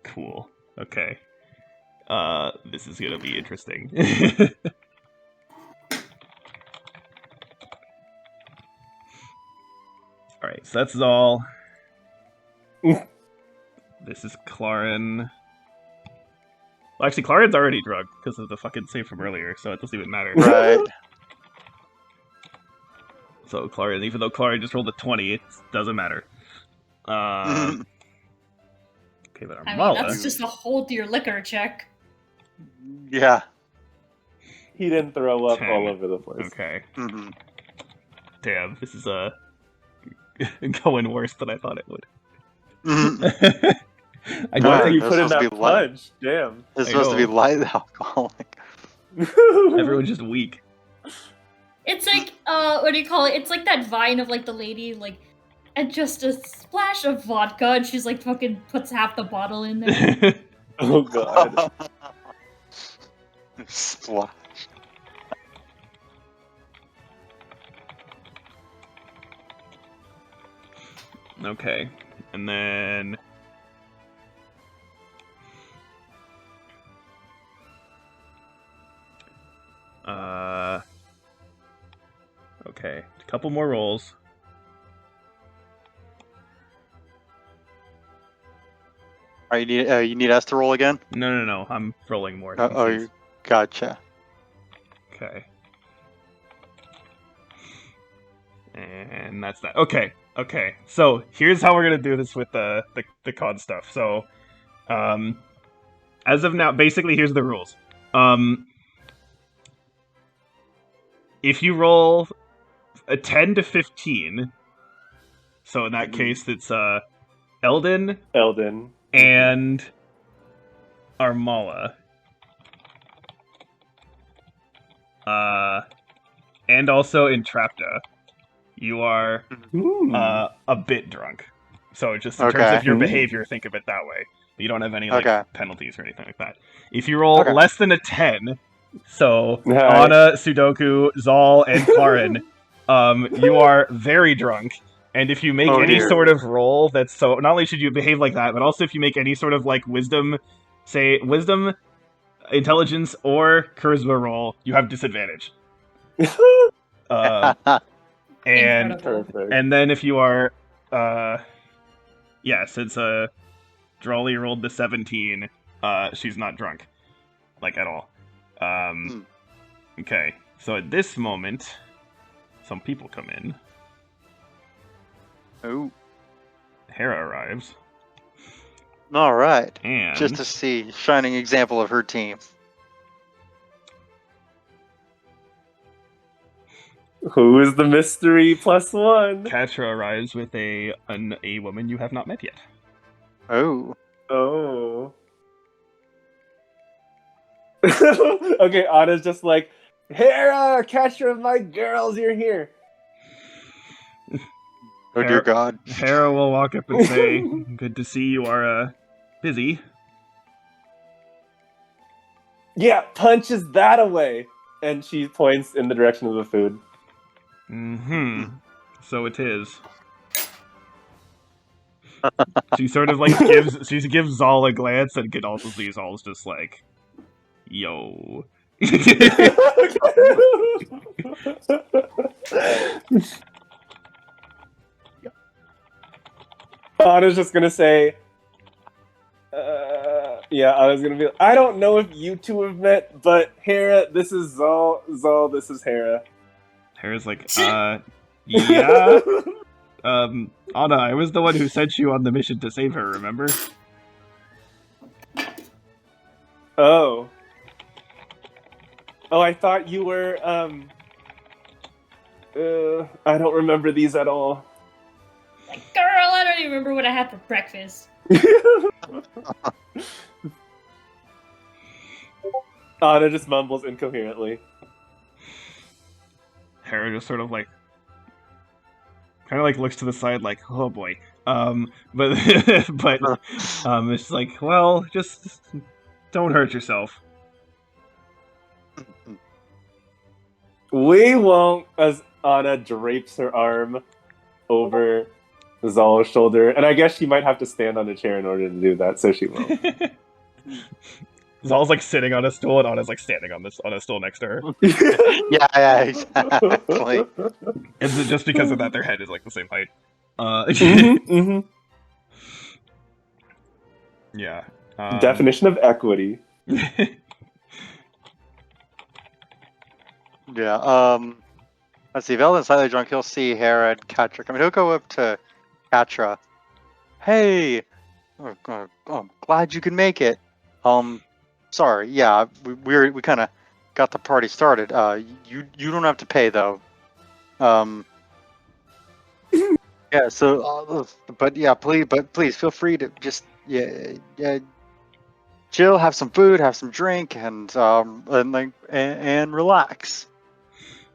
A: Cool. Okay. This is gonna be interesting. Alright, so that's Zal. This is Clarin. Well, actually, Clarin's already drugged because of the fucking save from earlier, so it doesn't even matter.
C: Right.
A: So Clarin, even though Clarin just rolled a 20, it doesn't matter. Okay, but
D: I
A: Armala.
D: mean, that's just a hold your liquor check.
C: Yeah.
E: He didn't throw up
A: 10.
E: all over the place.
A: Okay.
C: Mhm.
A: Damn, this is going worse than I thought it would.
C: Mhm.
A: I
E: What
A: know
E: did you
C: that's
E: put in
C: supposed to
E: that
C: be light.
E: punch? Damn.
C: It's
A: I
C: supposed to be
A: know.
C: light alcoholic.
A: everyone's just weak.
D: It's like, what do you call it? It's like that vine of like the lady, like, and just a splash of vodka, and she's like fucking puts half the bottle in there.
E: Oh god.
C: Splash.
A: Okay, and then okay, a couple more rolls.
C: All right, you need us to roll again?
A: No, I'm rolling more.
C: Oh, gotcha.
A: Okay. And that's that. Okay. So here's how we're gonna do this with the COD stuff. So, as of now, basically here's the rules. If you roll a 10 to 15, so in that case it's Eldon and Armala. And also Entrapta. You are a bit drunk. So just in terms of your behavior, think of it that way. You don't have any penalties or anything like that. If you roll less than a 10, so Anna, Sudoku, Zal, and Karin, you are very drunk. And if you make any sort of roll that's so, not only should you behave like that, but also if you make any sort of like wisdom, intelligence, or charisma roll, you have disadvantage. And
D: Incredible.
A: and then if you are, since Drawley rolled the 17, she's not drunk, like at all. Okay, so at this moment, some people come in.
C: Oh.
A: Hera arrives.
C: All right.
A: And
C: just to see shining example of her team.
E: Who is the mystery +1?
A: Katra arrives with a woman you have not met yet.
C: Oh.
E: Oh. Okay, Anna's just like, Hera, Katra, my girls, you're here.
C: Oh dear God.
A: Hera will walk up and say, "Good to see you are busy."
E: Yeah, punches that away. And she points in the direction of the food.
A: So it is. She sort of like gives Zal a glance, and can also see Zal's just like, yo.
E: Anna's just gonna say, I was gonna be like, I don't know if you two have met, but Hera, this is Zal. Zal, this is Hera.
A: Hera's like, yeah. Anna, I was the one who sent you on the mission to save her, remember?
E: Oh, I thought you were, I don't remember these at all.
D: Like, girl, I don't even remember what I had for breakfast.
E: Anna just mumbles incoherently.
A: Hera just sort of like, kind of like looks to the side like, oh boy. But it's like, well, just don't hurt yourself.
E: We won't, as Anna drapes her arm over Zal's shoulder, and I guess she might have to stand on a chair in order to do that, so she won't.
A: Zal's like sitting on a stool, and Anna's like standing on a stool next to her.
C: Yeah, exactly.
A: And just because of that, their head is like the same height. Yeah.
E: Definition of equity.
C: Yeah. Let's see. Valon's slightly drunk. He'll see Hera and Katra. I mean, he'll go up to Katra. Hey, I'm glad you can make it. Sorry. Yeah, we kind of got the party started. You don't have to pay though. Yeah. So, please feel free to just chill, have some food, have some drink, and relax.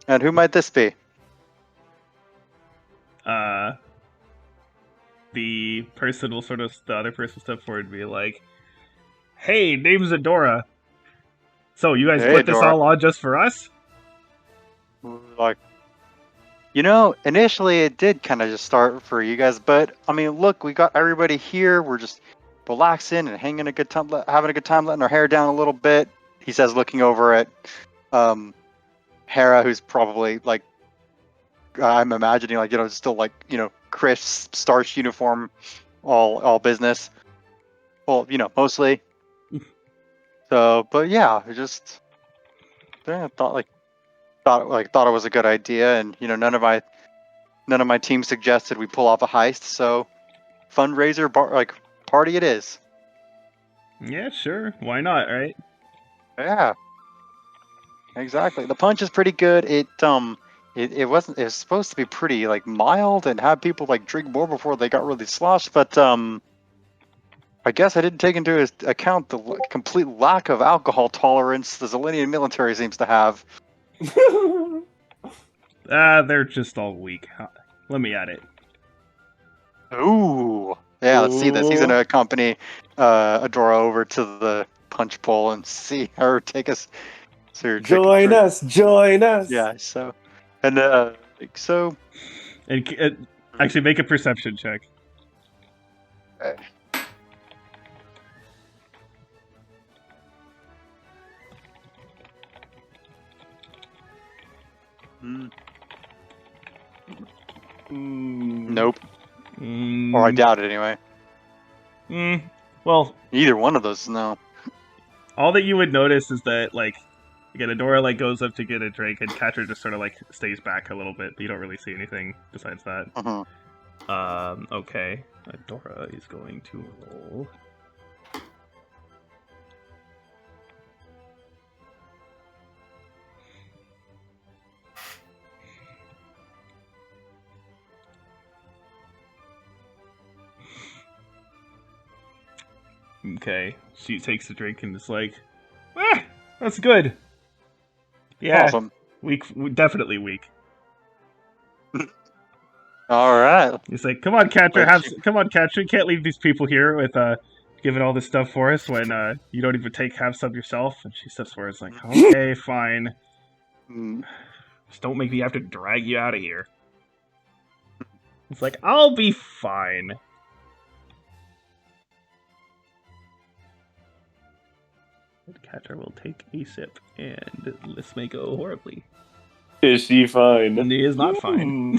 C: And who might this be?
A: The other person will step forward and be like, Hey, name's Adora. So, you guys
C: Hey,
A: put this
C: Adora.
A: all on just for us?
C: Like, initially it did kind of just start for you guys, but I mean, look, we got everybody here. We're just relaxing and hanging a good time, having a good time, letting our hair down a little bit. He says, looking over at Hera, who's probably like, I'm imagining like, still like, crisp starch uniform, all business. Well, mostly. So, but yeah, I thought it was a good idea, and none of my team suggested we pull off a heist, so fundraiser party it is.
A: Yeah, sure. Why not, right?
C: Yeah, exactly. The punch is pretty good. It was supposed to be pretty like mild and have people like drink more before they got really sloshed, but I guess I didn't take into account the complete lack of alcohol tolerance the Zelenian military seems to have.
A: They're just all weak. Let me at it.
C: Ooh. Yeah, let's see this. He's
E: Ooh.
C: gonna accompany Adora over to the punch bowl and see her take us.
E: Join us, join us.
C: Yeah. So, and so.
A: And actually, make a perception check.
C: Nope.
A: Mm,
C: Or I doubt it anyway.
A: well,
C: Either one of those, no.
A: all that you would notice is that, like, again, Adora, like, goes up to get a drink, and Catcher just sort of, like, stays back a little bit, but you don't really see anything besides that. Okay. Adora is going to roll. Okay. She takes the drink and is like, that's good. Yeah.
C: Awesome.
A: Weak. Definitely weak.
C: All right.
A: He's like, come on, Catcher,
C: Wait,
A: come on, Catcher, you can't leave these people here with giving all this stuff for us when you don't even have some yourself. And she steps forward, it's like, okay, fine. Just don't make me have to drag you out of here. It's like, I'll be fine. Catcher will take a sip, and this may go horribly.
E: Is she fine?
A: And he is not fine.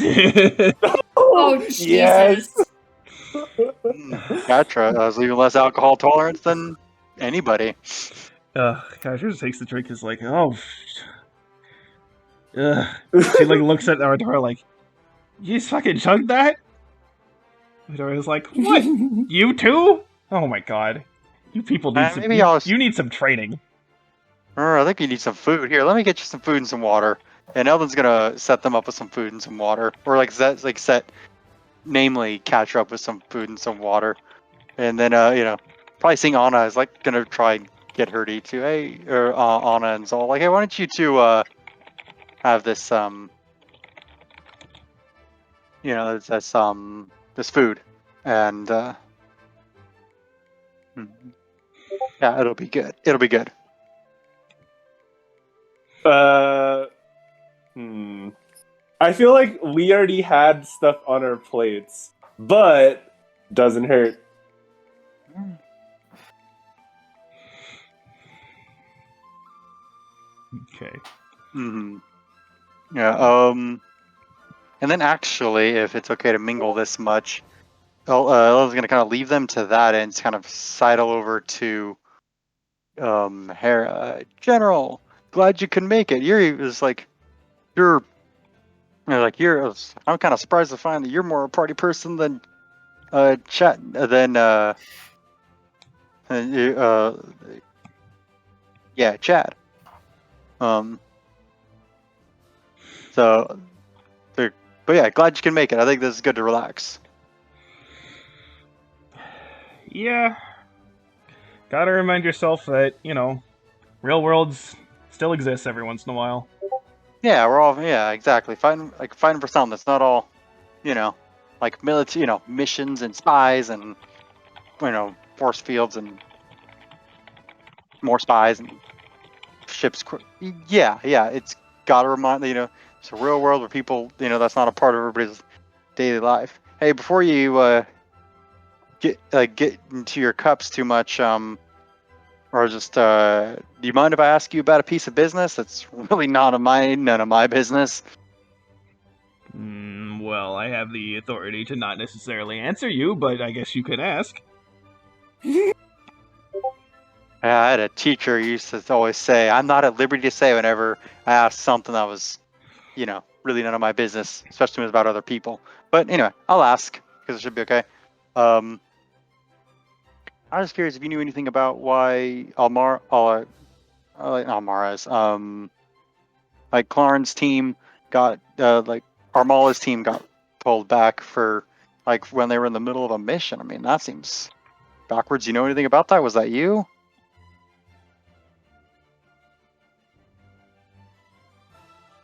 D: Oh, Jesus.
E: Yes.
C: Gotcha. I was leaving less alcohol tolerance than anybody.
A: Catcher just takes the drink, is like, oh. She like looks at Ardora like, you just fucking chugged that? Ardora's like, what? You too? Oh my god. You people need some. You need some training.
C: I think you need some food. Here, let me get you some food and some water. And Eldon's gonna set them up with some food and some water, or namely catch her up with some food and some water, and then probably seeing Anna is like gonna try and get her to eat too. Hey, or Anna and Zol, like, hey, why don't you two have this this food, and yeah, it'll be good. It'll be good.
E: I feel like we already had stuff on our plates, but doesn't hurt.
A: Okay.
C: Yeah. And then actually, if it's okay to mingle this much, Ella's gonna kind of leave them to that and kind of sidle over to Hera. General, glad you can make it. I'm kind of surprised to find that you're more a party person than Chad Chad. But yeah, glad you can make it. I think this is good to relax.
A: Yeah. Gotta remind yourself that, real worlds still exists every once in a while.
C: Yeah, we're all exactly fighting for something that's not all, like military, missions and spies and force fields and more spies and ships. Yeah, it's got to remind it's a real world where people that's not a part of everybody's daily life. Hey, before you get into your cups too much, or just do you mind if I ask you about a piece of business that's really none of my business?
A: Well, I have the authority to not necessarily answer you, but I guess you could ask.
C: Yeah, I had a teacher who used to always say, "I'm not at liberty to say" whenever I asked something that was, really none of my business, especially when it's about other people. But anyway, I'll ask because it should be okay. I was curious if you knew anything about why Almara's, like Clarn's team got, Armala's team got pulled back for, like, when they were in the middle of a mission. I mean, that seems backwards. You know anything about that? Was that you?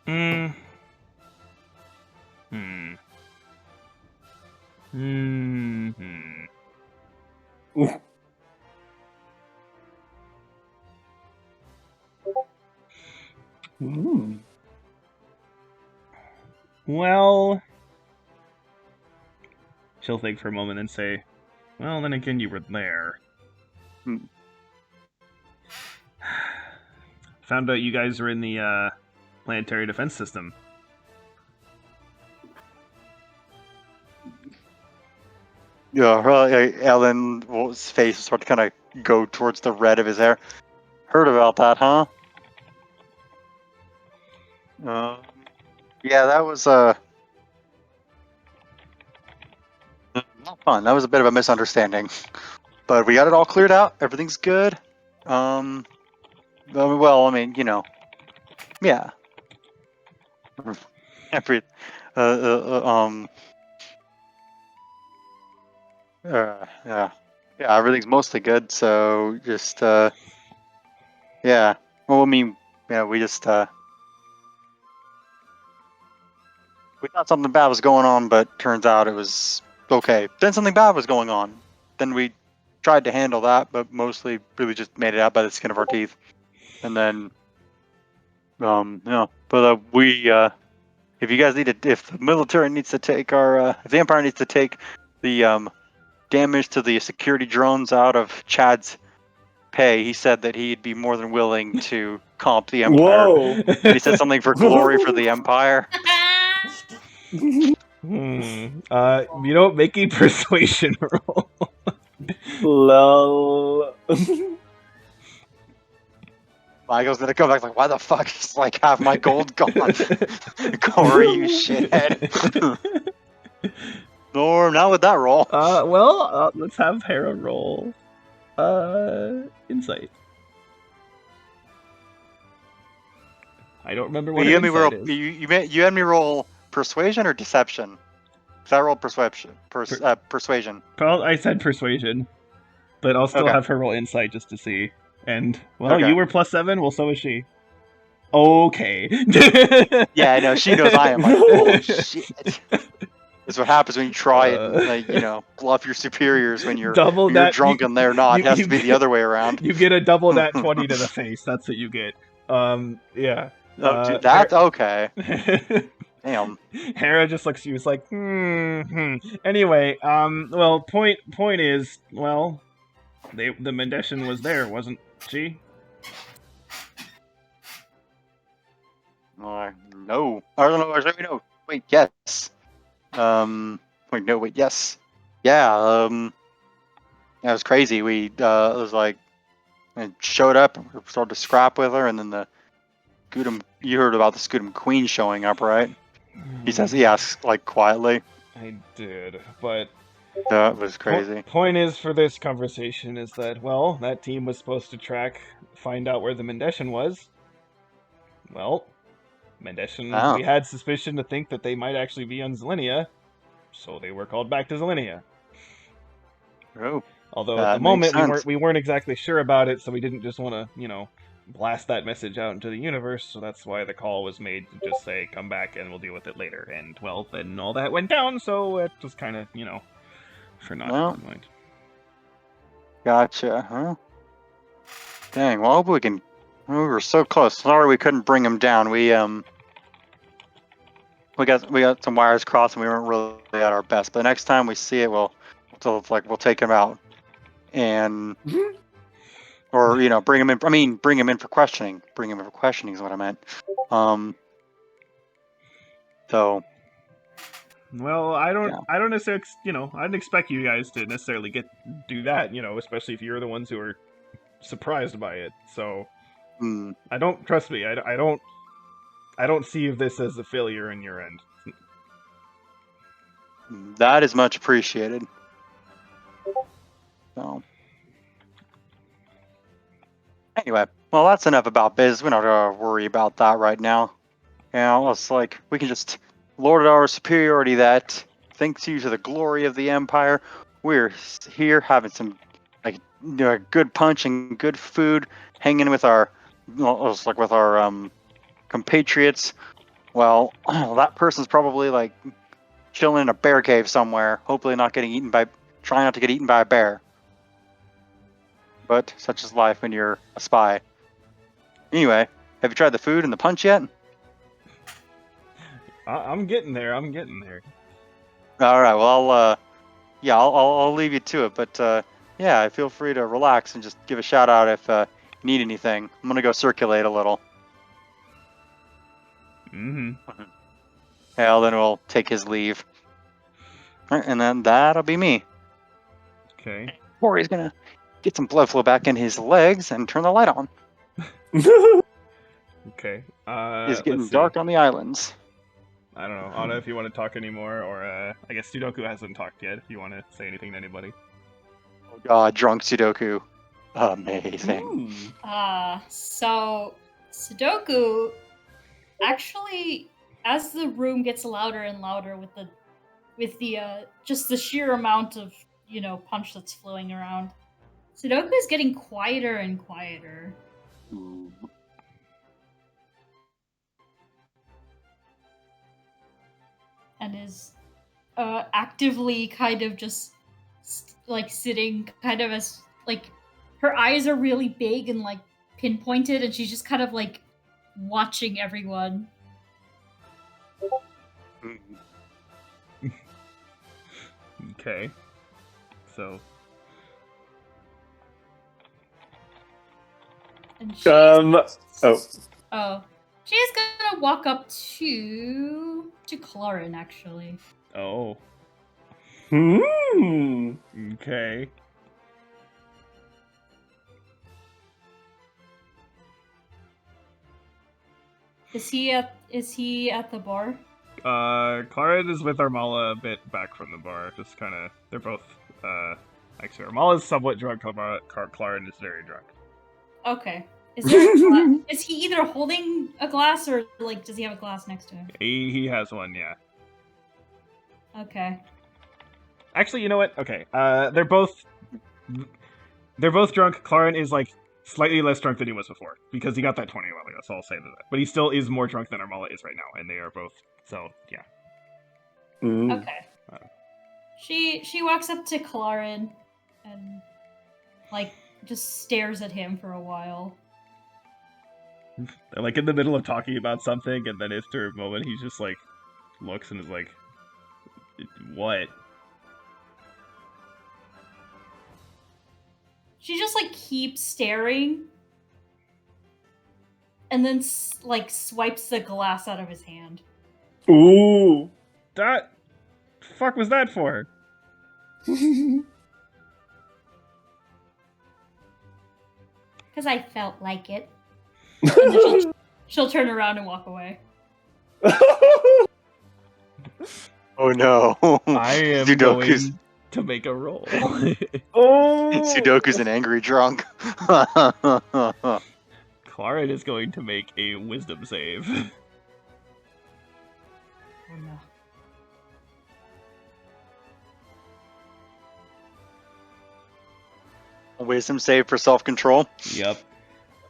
A: Hmm. Well, she'll think for a moment and say, well, then again, you were there. Found out you guys were in the planetary defense system.
C: Yeah, Ellen's face started to kind of go towards the red of his hair. Heard about that, huh? Yeah, that was not fun. That was a bit of a misunderstanding, but we got it all cleared out. Everything's good. Well, I mean, yeah. Every, yeah, everything's mostly good. So just, yeah. Well, I mean, we just, we thought something bad was going on, but turns out it was okay. Then something bad was going on. Then we tried to handle that, but mostly really just made it out by the skin of our teeth. And then, but we, if you guys if the military needs to take if the Empire needs to take the damage to the security drones out of Chad's pay, he said that he'd be more than willing to comp the Empire.
E: Whoa!
C: And he said something for glory for the Empire.
A: Make a persuasion roll.
E: Lol.
C: Michael's gonna come back like, why the fuck is like half my gold gone? Corey, you shithead. Norm, not with that roll.
A: Let's have Hera roll. Insight. I don't remember what
C: you had
A: insight
C: me
A: is.
C: roll. You had me roll persuasion or deception. Because I rolled persuasion. Persuasion.
A: Well, I said persuasion, but I'll still have her roll insight just to see. And you were +7. Well, so is she. Okay.
C: Yeah, I know. She knows I am. Like, holy shit. That's what happens when you try and bluff your superiors when you're drunk and they're not. It has to be the other way around.
A: You get a double that 20 to the face. That's what you get. Yeah.
C: Oh, dude, that okay. Damn.
A: Hera just looks at you. It's like, Anyway, point is, the Mendeshan was there, wasn't she?
C: No. I don't know. Actually, no. Wait, yes. Wait, no, wait, yes. Yeah, that was crazy. We, it was like, I showed up and we started to scrap with her, and then the Scudam, you heard about the Scudam Queen showing up, right? He says, he asks, like, quietly.
A: I did, but...
C: That was crazy.
A: Point is, for this conversation, is that, that team was supposed to find out where the Mendeshan was. Well, Mendeshan, we had suspicion to think that they might actually be on Zelenia, so they were called back to Zelenia.
C: Oh.
A: Although at the moment we weren't exactly sure about it, so we didn't just want to, blast that message out into the universe, so that's why the call was made to just say, come back and we'll deal with it later. And, then all that went down, so it was kind of, for not in mind.
C: Gotcha, huh? Dang. Well, I hope we can. We were so close. Sorry we couldn't bring him down. We got some wires crossed and we weren't really at our best. But next time we see it, we'll take him out and or bring him in. I mean, bring him in for questioning. Bring him in for questioning is what I meant. So.
A: Well, I don't necessarily, I didn't expect you guys to necessarily do that, especially if you're the ones who are surprised by it. So, I don't trust me. I don't see this as a failure in your end.
C: That is much appreciated. So, anyway, well, that's enough about biz. We don't have to worry about that right now. It's like we can just lord our superiority that, thanks to the glory of the Empire, we're here having some good punch and good food, hanging with our compatriots. Well, that person's probably chilling in a bear cave somewhere, hopefully trying not to get eaten by a bear. But such is life when you're a spy. Anyway, have you tried the food and the punch yet?
A: I'm getting there. All
C: right. Well, I'll leave you to it. But feel free to relax and just give a shout out if you need anything. I'm gonna go circulate a little.
A: Mm-hmm.
C: Well, then we'll take his leave. Right, and then that'll be me.
A: Okay.
C: Corey's gonna get some blood flow back in his legs and turn the light on.
A: Okay.
C: It's getting dark on the islands.
A: I don't know. I don't know if you want to talk anymore, or I guess Sudoku hasn't talked yet. If you want to say anything to anybody.
C: Oh God, drunk Sudoku. Amazing.
D: So Sudoku actually, as the room gets louder and louder with the just the sheer amount of punch that's flowing around, Sudoku is getting quieter and quieter.
C: Ooh.
D: And is actively kind of just sitting kind of as her eyes are really big and pinpointed, and she's just kind of watching everyone.
A: Okay. So.
D: And she's, she's gonna walk up to Clarin, actually.
A: Oh. Okay.
D: Is he at the bar?
A: Clarin is with Armala a bit back from the bar. Just kind of, they're both, actually, Armala's somewhat drunk, Clarin is very drunk.
D: Okay. Is there is he either holding a glass or does he have a glass next to him?
A: He has one, yeah.
D: Okay.
A: Actually, you know what? Okay. They're both drunk. Clarin is slightly less drunk than he was before because he got that 20 a while ago. So I'll say that. But he still is more drunk than Armala is right now, and they are both. So yeah.
D: Okay. She walks up to Clarin and just stares at him for a while.
A: They're in the middle of talking about something, and then after a moment, he just looks and is like, "What?"
D: She just keeps staring, and then swipes the glass out of his hand.
E: Ooh,
A: that fuck was that for?
D: Because I felt like it. And then she'll turn around and walk away.
C: Oh no!
A: I am going to make a roll.
C: Sudoku's an angry drunk.
A: Clarin is going to make a wisdom save.
D: Oh no.
C: A wisdom save for self-control.
A: Yep.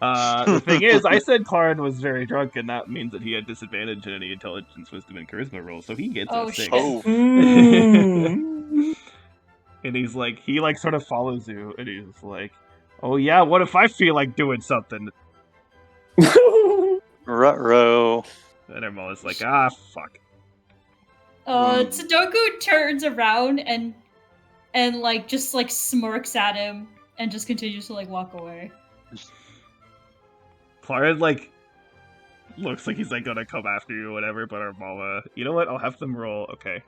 A: The thing is, I said Clarin was very drunk, and that means that he had disadvantage in any intelligence, wisdom, and charisma rolls, so he gets a 6.
D: Shit.
C: Oh.
A: And he's he sort of follows you, and he's like, Oh yeah, what if I feel like doing something?
C: Ruh-roh.
A: And Armola's like, ah, fuck.
D: Sudoku turns around and like just like smirks at him and just continues to like walk away.
A: Clara like looks like he's like gonna come after you or whatever, but Armola, you know what? I'll have them roll. Okay,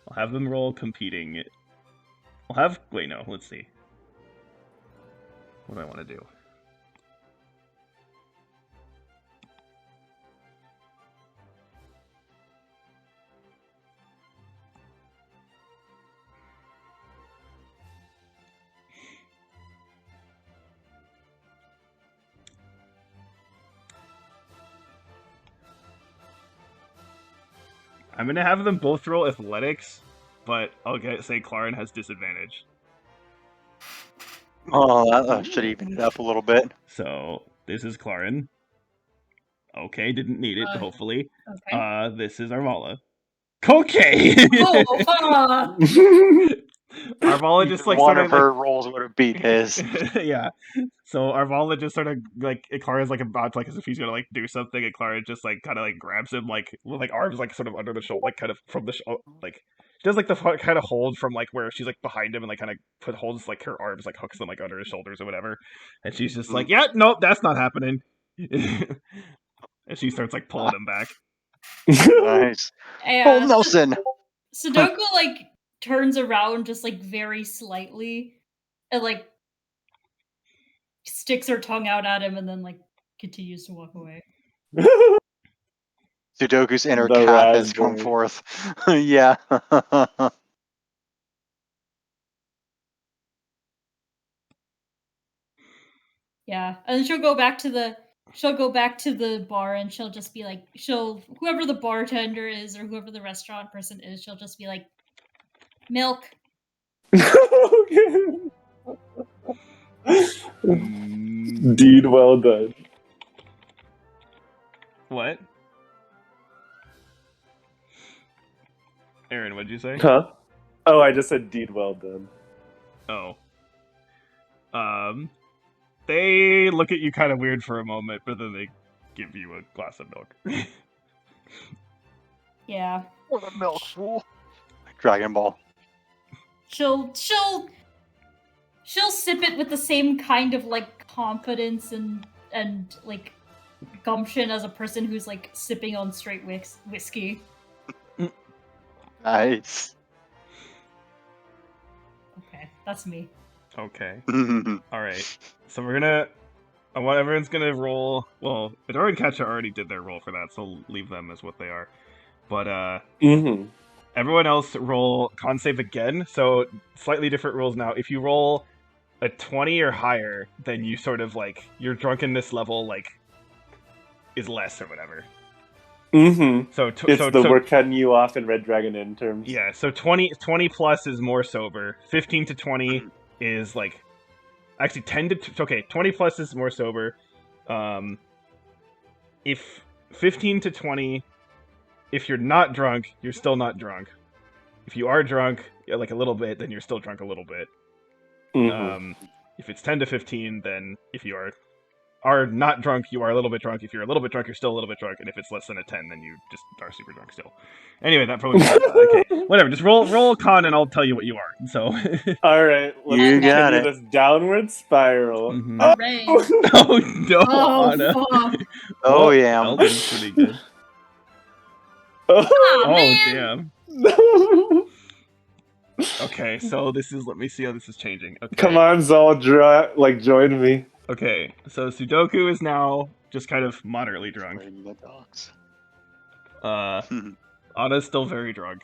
A: I'll have them roll competing. Wait, no, let's see. What do I want to do? I'm gonna have them both roll athletics, but I'll say Clarin has disadvantage.
C: Oh, that should even it up a little bit.
A: So this is Clarin. Okay, didn't need it, hopefully.
D: Okay.
A: This is Armala. Okay!
D: Oh,
A: Armala just like
C: one
A: sort
C: of
A: of
C: her
A: like...
C: rolls would have beat his.
A: Yeah. So Armala just sort of like Clara's like about to like as if he's gonna like do something, and Clara just like kind of like grabs him like with like arms like sort of under the shoulder, like kind of from the like she does like the kind of hold from like where she's like behind him and like kind of holds like her arms like hooks them like under his shoulders or whatever, and she's just like, yeah, nope, that's not happening. And she starts like pulling him back.
C: Nice. Oh, Nelson.
D: Sudoku like turns around just like very slightly and like sticks her tongue out at him and then like continues to walk away.
C: Sudoku's inner
E: The
C: cat has
E: raspberry.
C: come forth. Yeah.
D: Yeah, and then she'll go back to the bar and she'll just be like, whoever the bartender is or whoever the restaurant person is, she'll just be like, milk.
E: Deed well done.
A: What? Aaron, what'd you say?
E: Huh? Oh, I just said deed well done.
A: Oh. They look at you kind of weird for a moment, but then they give you a glass of milk.
D: Yeah.
C: What a milk fool. Dragon Ball.
D: She'll sip it with the same kind of like confidence and like gumption as a person who's like sipping on straight whiskey.
C: Nice.
D: Okay, that's me.
A: Okay. Alright. So we're gonna... everyone's gonna roll... Well, Adora and Katja already did their roll for that, so leave them as what they are. But, everyone else roll con save again, so slightly different rules now. If you roll a 20 or higher, then you sort of, like, your drunkenness level, like, is less or whatever. So
E: we're cutting you off in Red Dragon Inn terms.
A: Yeah, so 20 plus is more sober. 15 to 20 is, like... Actually, 10 to... Okay, 20 plus is more sober. If 15 to 20... If you're not drunk, you're still not drunk. If you are drunk, like a little bit, then you're still drunk a little bit. If it's 10 to 15, then if you are not drunk, you are a little bit drunk. If you're a little bit drunk, you're still a little bit drunk. And if it's less than a 10, then you just are super drunk still. Anyway, that probably... okay, whatever. Just roll con and I'll tell you what you are. So...
E: Alright, let's
C: You got
E: continue
C: it.
E: this downward spiral.
D: Hooray.
A: Oh, no,
D: Oh,
A: Anna.
D: fuck.
C: Oh, yeah.
A: Eldon's pretty good.
D: Oh,
A: Oh,
D: man.
A: damn. Okay, so this is... Let me see how this is changing. Okay.
E: Come on, Zol, join me.
A: Okay, so Sudoku is now just kind of moderately drunk.
C: The dogs.
A: Anna's still very drunk.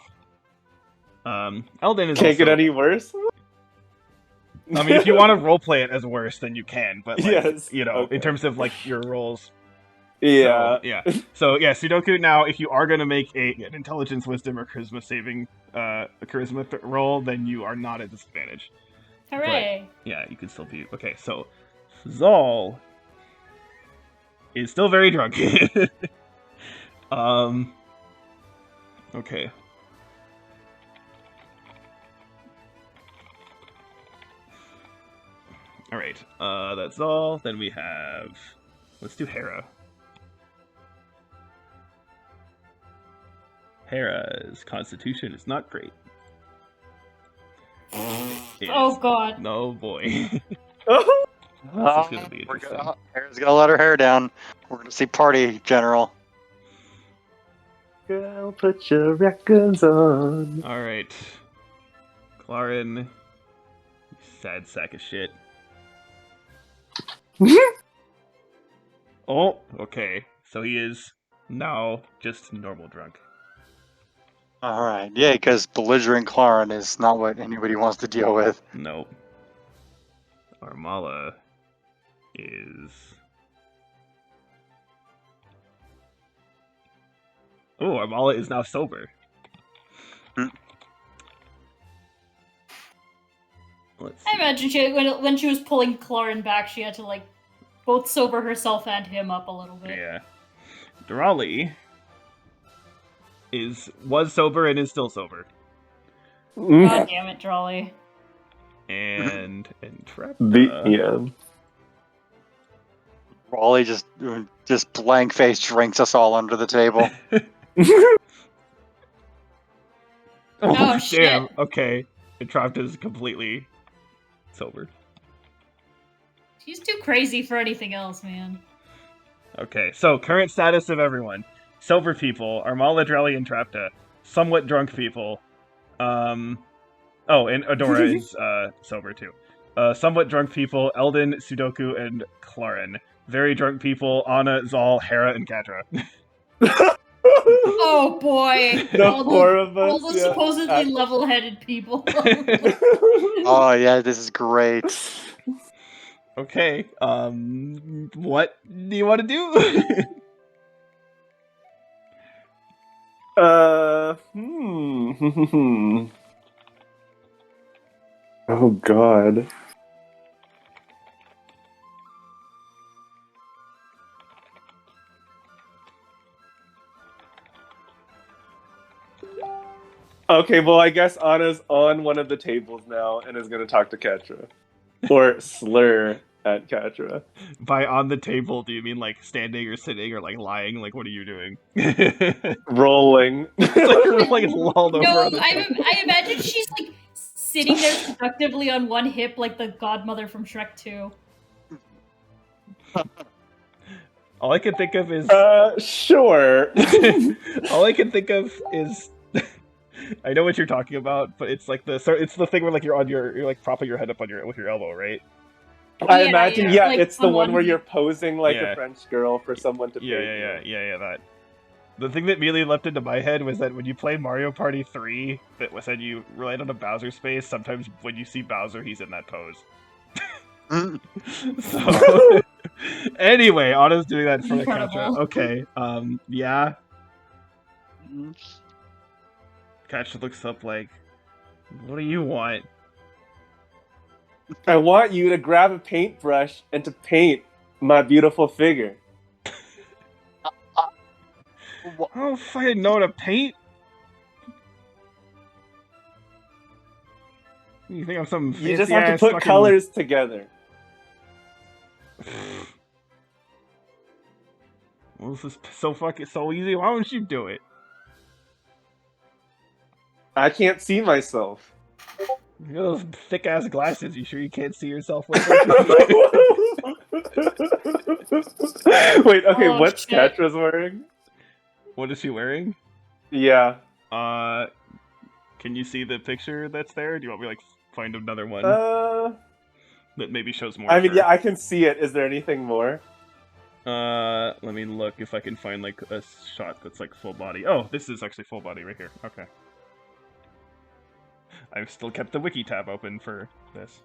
A: Eldon is
E: Can't
A: also...
E: get any worse?
A: I mean, if you want to roleplay it as worse, then you can, but, like,
E: Yes,
A: you know,
E: okay.
A: in terms of, like, your roles...
E: Yeah.
A: So, Sudoku, now, if you are going to make an intelligence, wisdom, or charisma saving, a charisma roll, then you are not at disadvantage.
D: Hooray.
A: But, yeah, you can still be... Okay, so, Zol is still very drunk. Okay. right. That's all. Then we have. Let's do Hera. Hera's constitution is not great.
D: Oh god.
A: No boy.
E: Oh,
A: This is gonna be interesting.
C: Hera's gonna let her hair down. We're gonna see party general.
E: girl, put your records on.
A: All right, Clarin, you sad sack of shit. Oh, okay. So he is now just normal drunk.
C: All right, yeah, because belligerent Clarin is not what anybody wants to deal with.
A: Nope. Armala is. Oh, Armala is now sober.
C: Hmm.
A: Let's
D: I
A: see.
D: imagine when she was pulling Clarin back, she had to like both sober herself and him up a little bit.
A: Yeah. Durali was sober and is still sober.
D: God damn it, Drawley.
A: And Trapta.
E: Yeah.
C: Raleigh just blank face drinks us all under the table.
D: Oh, shit.
A: Damn. Okay. And Trapta is completely sober.
D: She's too crazy for anything else, man.
A: Okay, so current status of everyone. Sober people, Armala, Drelly, and Trapta. Somewhat drunk people. Oh, and Adora is sober too. Somewhat drunk people, Eldon, Sudoku, and Clarin. Very drunk people, Anna, Zal, Hera, and Katra.
D: Oh boy.
E: The
D: all
E: four of us.
D: all the
E: yeah.
D: supposedly level-headed people.
C: Oh yeah, this is great.
A: Okay, what do you want to do?
E: Oh god. Okay, well, I guess Anna's on one of the tables now and is gonna talk to Katra. Or slur at Katra.
A: By on the table, do you mean like standing or sitting or like lying? Like, what are you doing?
E: Rolling.
A: You're like lolled over
D: No,
A: on the table.
D: I imagine she's like sitting there seductively on one hip like the godmother from Shrek 2.
A: All I can think of is
E: Sure.
A: all I can think of is I know what you're talking about, but it's like it's the thing where like you're like propping your head up on with your elbow, right?
E: I
D: Yeah,
E: imagine,
D: yeah,
E: yeah,
D: like,
E: it's the
D: on
E: one where
D: one-
E: you're posing like
A: Yeah.
E: a French girl for someone to
A: Yeah,
E: pay.
A: yeah, that. The thing that immediately leapt into my head was that when you play Mario Party 3, that said you relied on a Bowser space, sometimes when you see Bowser, he's in that pose. So, anyway, Anna's doing that for the
D: Incredible.
A: Katra. Okay, yeah. Katra looks up like, what do you want?
E: I want you to grab a paintbrush and to paint my beautiful figure.
A: I don't fucking know how to paint. You think I'm some fancy
E: You just have to
A: ass
E: put
A: fucking...
E: colors together.
A: Well, this is so easy. Why don't you do it?
E: I can't see myself.
A: You got those thick ass glasses. You sure you can't see yourself with
E: Wait,
A: them?
E: okay,
D: Oh,
E: what's
D: shit.
E: Katra's wearing?
A: What is she wearing?
E: Yeah.
A: Can you see the picture that's there? Do you want me to, like, find another one that maybe shows more?
E: I mean,
A: of her?
E: yeah, I can see it. Is there anything more?
A: Let me look if I can find, like, a shot that's, like, full body. Oh, this is actually full body right here. Okay. I've still kept the wiki tab open for this.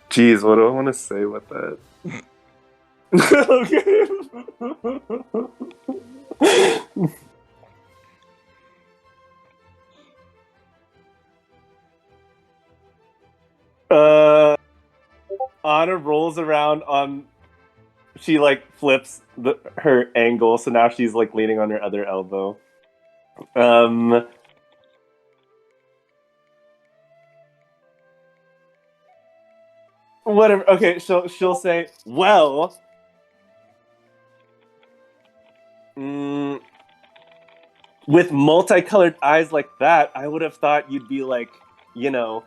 E: Jeez, what do I want to say with that? Okay. Anna rolls around on. She like flips her angle, so now she's like leaning on her other elbow. Whatever. Okay, she'll say, "Well, with multicolored eyes like that, I would have thought you'd be like, you know,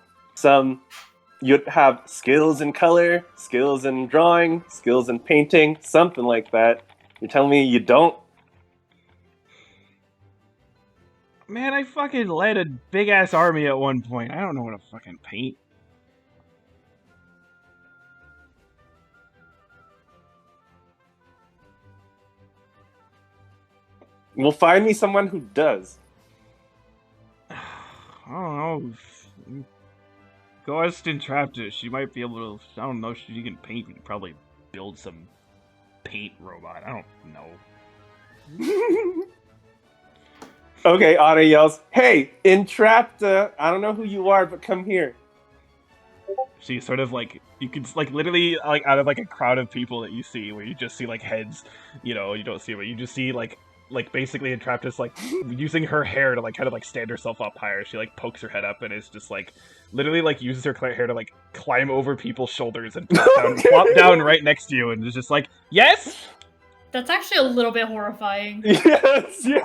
E: you'd have skills in color, skills in drawing, skills in painting, something like that. You're telling me you don't?"
A: Man, I fucking led a big ass army at one point. I don't know how to fucking paint.
E: Well, find me someone who does.
A: I don't know. Go ask Chapter. She might be able to. I don't know. She can paint. We could probably build some paint robot. I don't know.
E: Okay, Anna yells, "Hey, Entrapta! I don't know who you are, but come here."
A: She sort of like you can like literally like out of like a crowd of people that you see where you just see like heads, you know, you don't see, but you just see like basically Entrapped is like using her hair to like kind of like stand herself up higher. She like pokes her head up and is just like literally like uses her hair to like climb over people's shoulders and plop down right next to you and is just like, yes.
D: That's actually a little bit horrifying.
E: Yes, yeah.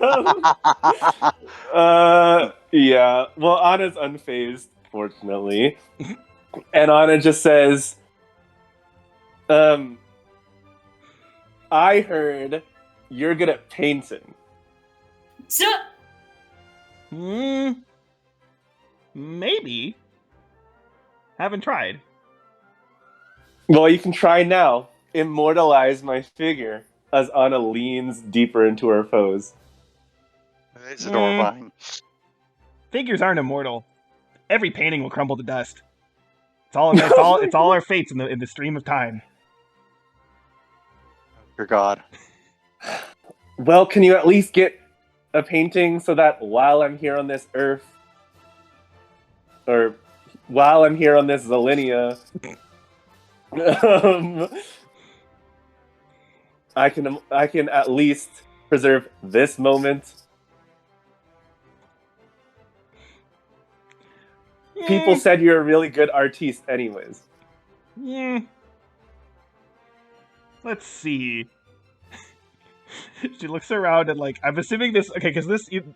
E: Yeah. Well, Anna's unfazed, fortunately. And Anna just says, I heard you're good at painting.
D: So,
A: Maybe. Haven't tried.
E: Well, you can try now. Immortalize my figure. As Anna leans deeper into her pose.
C: It's horrifying.
A: Figures aren't immortal. Every painting will crumble to dust. It's all our fates in the stream of time.
C: Your God.
E: Well, can you at least get a painting so that while I'm here on this earth, or while I'm here on this Zelinia, I can at least preserve this moment. People said you're a really good artiste anyways.
A: Yeah. Let's see. She looks around and like, I'm assuming this, okay, because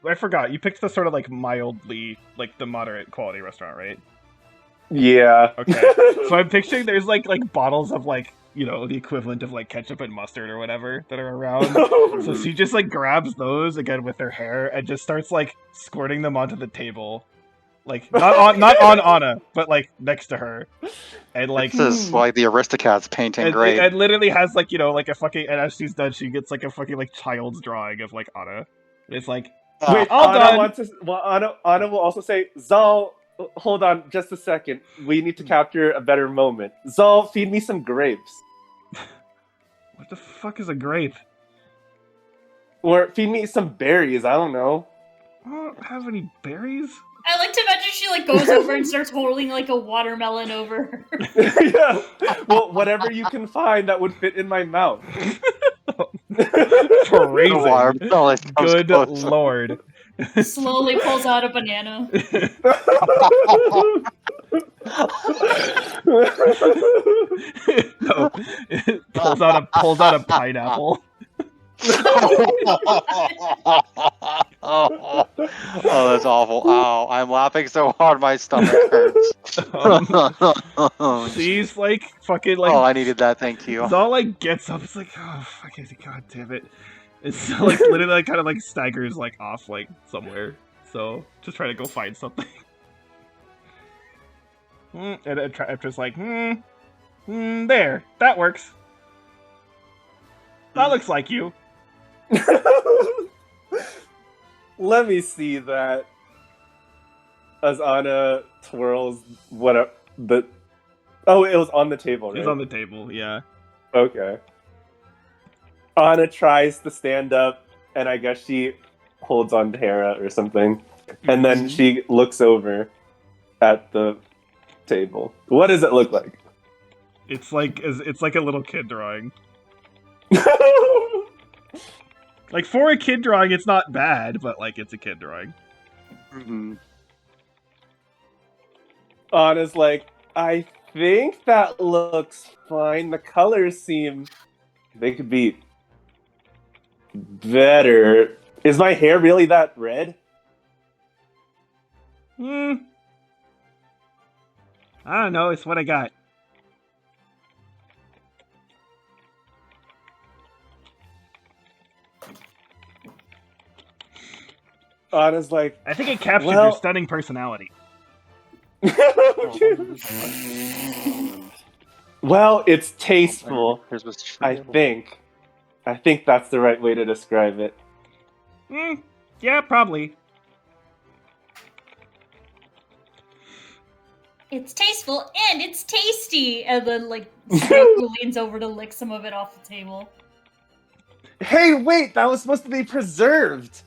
A: I forgot, you picked the sort of like mildly, like the moderate quality restaurant, right?
E: Yeah.
A: Okay. So I'm picturing there's like bottles of like, you know, the equivalent of like ketchup and mustard or whatever that are around. So she just like grabs those again with her hair and just starts like squirting them onto the table. Like not on Anna, but like next to her. And like
C: This is like the Aristocats painting,
A: and,
C: great.
A: and literally has like, you know, like a fucking, and as she's done she gets like a fucking like child's drawing of like Anna. And it's like,
E: wait,
A: all
E: Anna
A: done.
E: Anna will also say, Zal, hold on just a second. We need to capture a better moment. Zal, feed me some grapes.
A: What the fuck is a grape?
E: Or feed me some berries, I don't know.
A: I don't have any berries.
D: I like to imagine she like goes over and starts holding like a watermelon over her.
E: Yeah. Well, whatever you can find that would fit in my mouth.
A: Crazy. Good lord.
D: Slowly pulls out a banana.
A: No. Pulls out a pineapple.
C: Oh, that's awful. Ow, I'm laughing so hard my stomach hurts.
A: She's like fucking like,
C: oh, I needed that, thank you.
A: Zal like gets up, it's like, oh fuck it, god damn it. It's like literally like kind of like staggers like off like somewhere. So just try to go find something. And I'm just like, there, that works. That looks like you.
E: Let me see that. As Anna twirls what the. Oh, it was on the table, right?
A: It's on the table, yeah.
E: Okay. Anna tries to stand up, and I guess she holds on to Hera or something. And then she looks over at the table. What does it look like?
A: It's like a little kid drawing. Like for a kid drawing, it's not bad, but like it's a kid drawing.
C: Mhm.
E: Anna's like, I think that looks fine. The colors seem they could be better. Is my hair really that red?
A: I don't know. It's what I got.
E: Anna's like,
A: I think it captured
E: Well-
A: your stunning personality.
E: well, it's tasteful.
C: Here's what's
E: I think that's the right way to describe it.
A: Yeah, probably.
D: It's tasteful and it's tasty. And then like Sudoku leans over to lick some of it off the table.
E: Hey, wait, that was supposed to be preserved.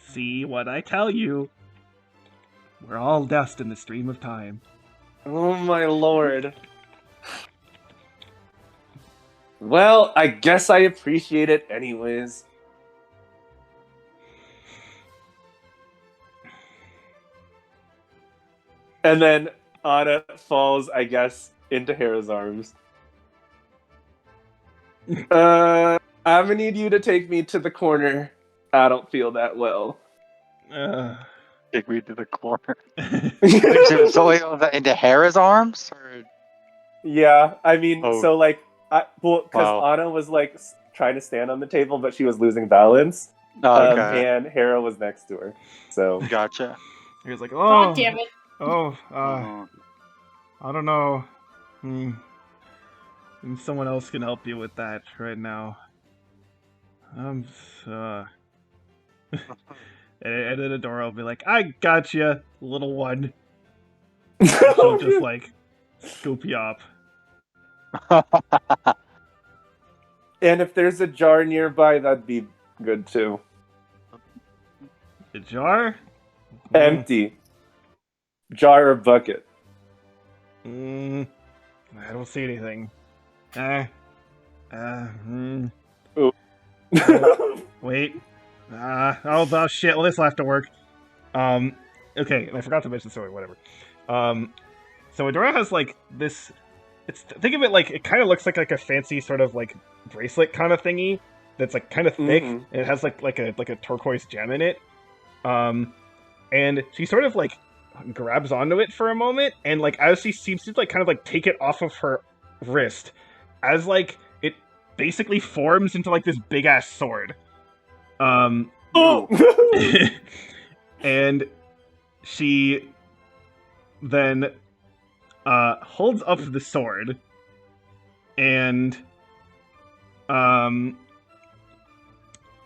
A: See what I tell you. We're all dust in the stream of time.
E: Oh my lord. Well, I guess I appreciate it anyways. And then Anna falls, I guess, into Hera's arms. I'm gonna need you to take me to the corner. I don't feel that well.
C: Take me to the corner. So wait, was that into Hera's arms? Or...
E: Yeah, I mean,
C: Oh.
E: so like, because
C: Wow.
E: Anna was like trying to stand on the table, but she was losing balance,
C: Oh, okay.
E: and Hera was next to her. So
C: Gotcha.
A: He was like,
D: God damn it.
C: Mhm.
A: I don't know. Someone else can help you with that right now. And then Adora will be like, I gotcha, little one. She'll just like scoop you up.
E: and if there's a jar nearby, that'd be good too.
A: The jar?
E: Empty. Jar or bucket.
A: I don't see anything. Wait. Oh shit. Well, this will have to work. Okay, and I forgot to mention. Sorry, whatever. So Adora has like this. Think of it like it kind of looks like a fancy sort of like bracelet kind of thingy that's like kind of thick.
E: Mhm.
A: And it has like a turquoise gem in it. And she sort of like grabs onto it for a moment, and like as she seems to like kind of like take it off of her wrist, as like it basically forms into like this big ass sword.
E: Oh!
A: And she then holds up the sword and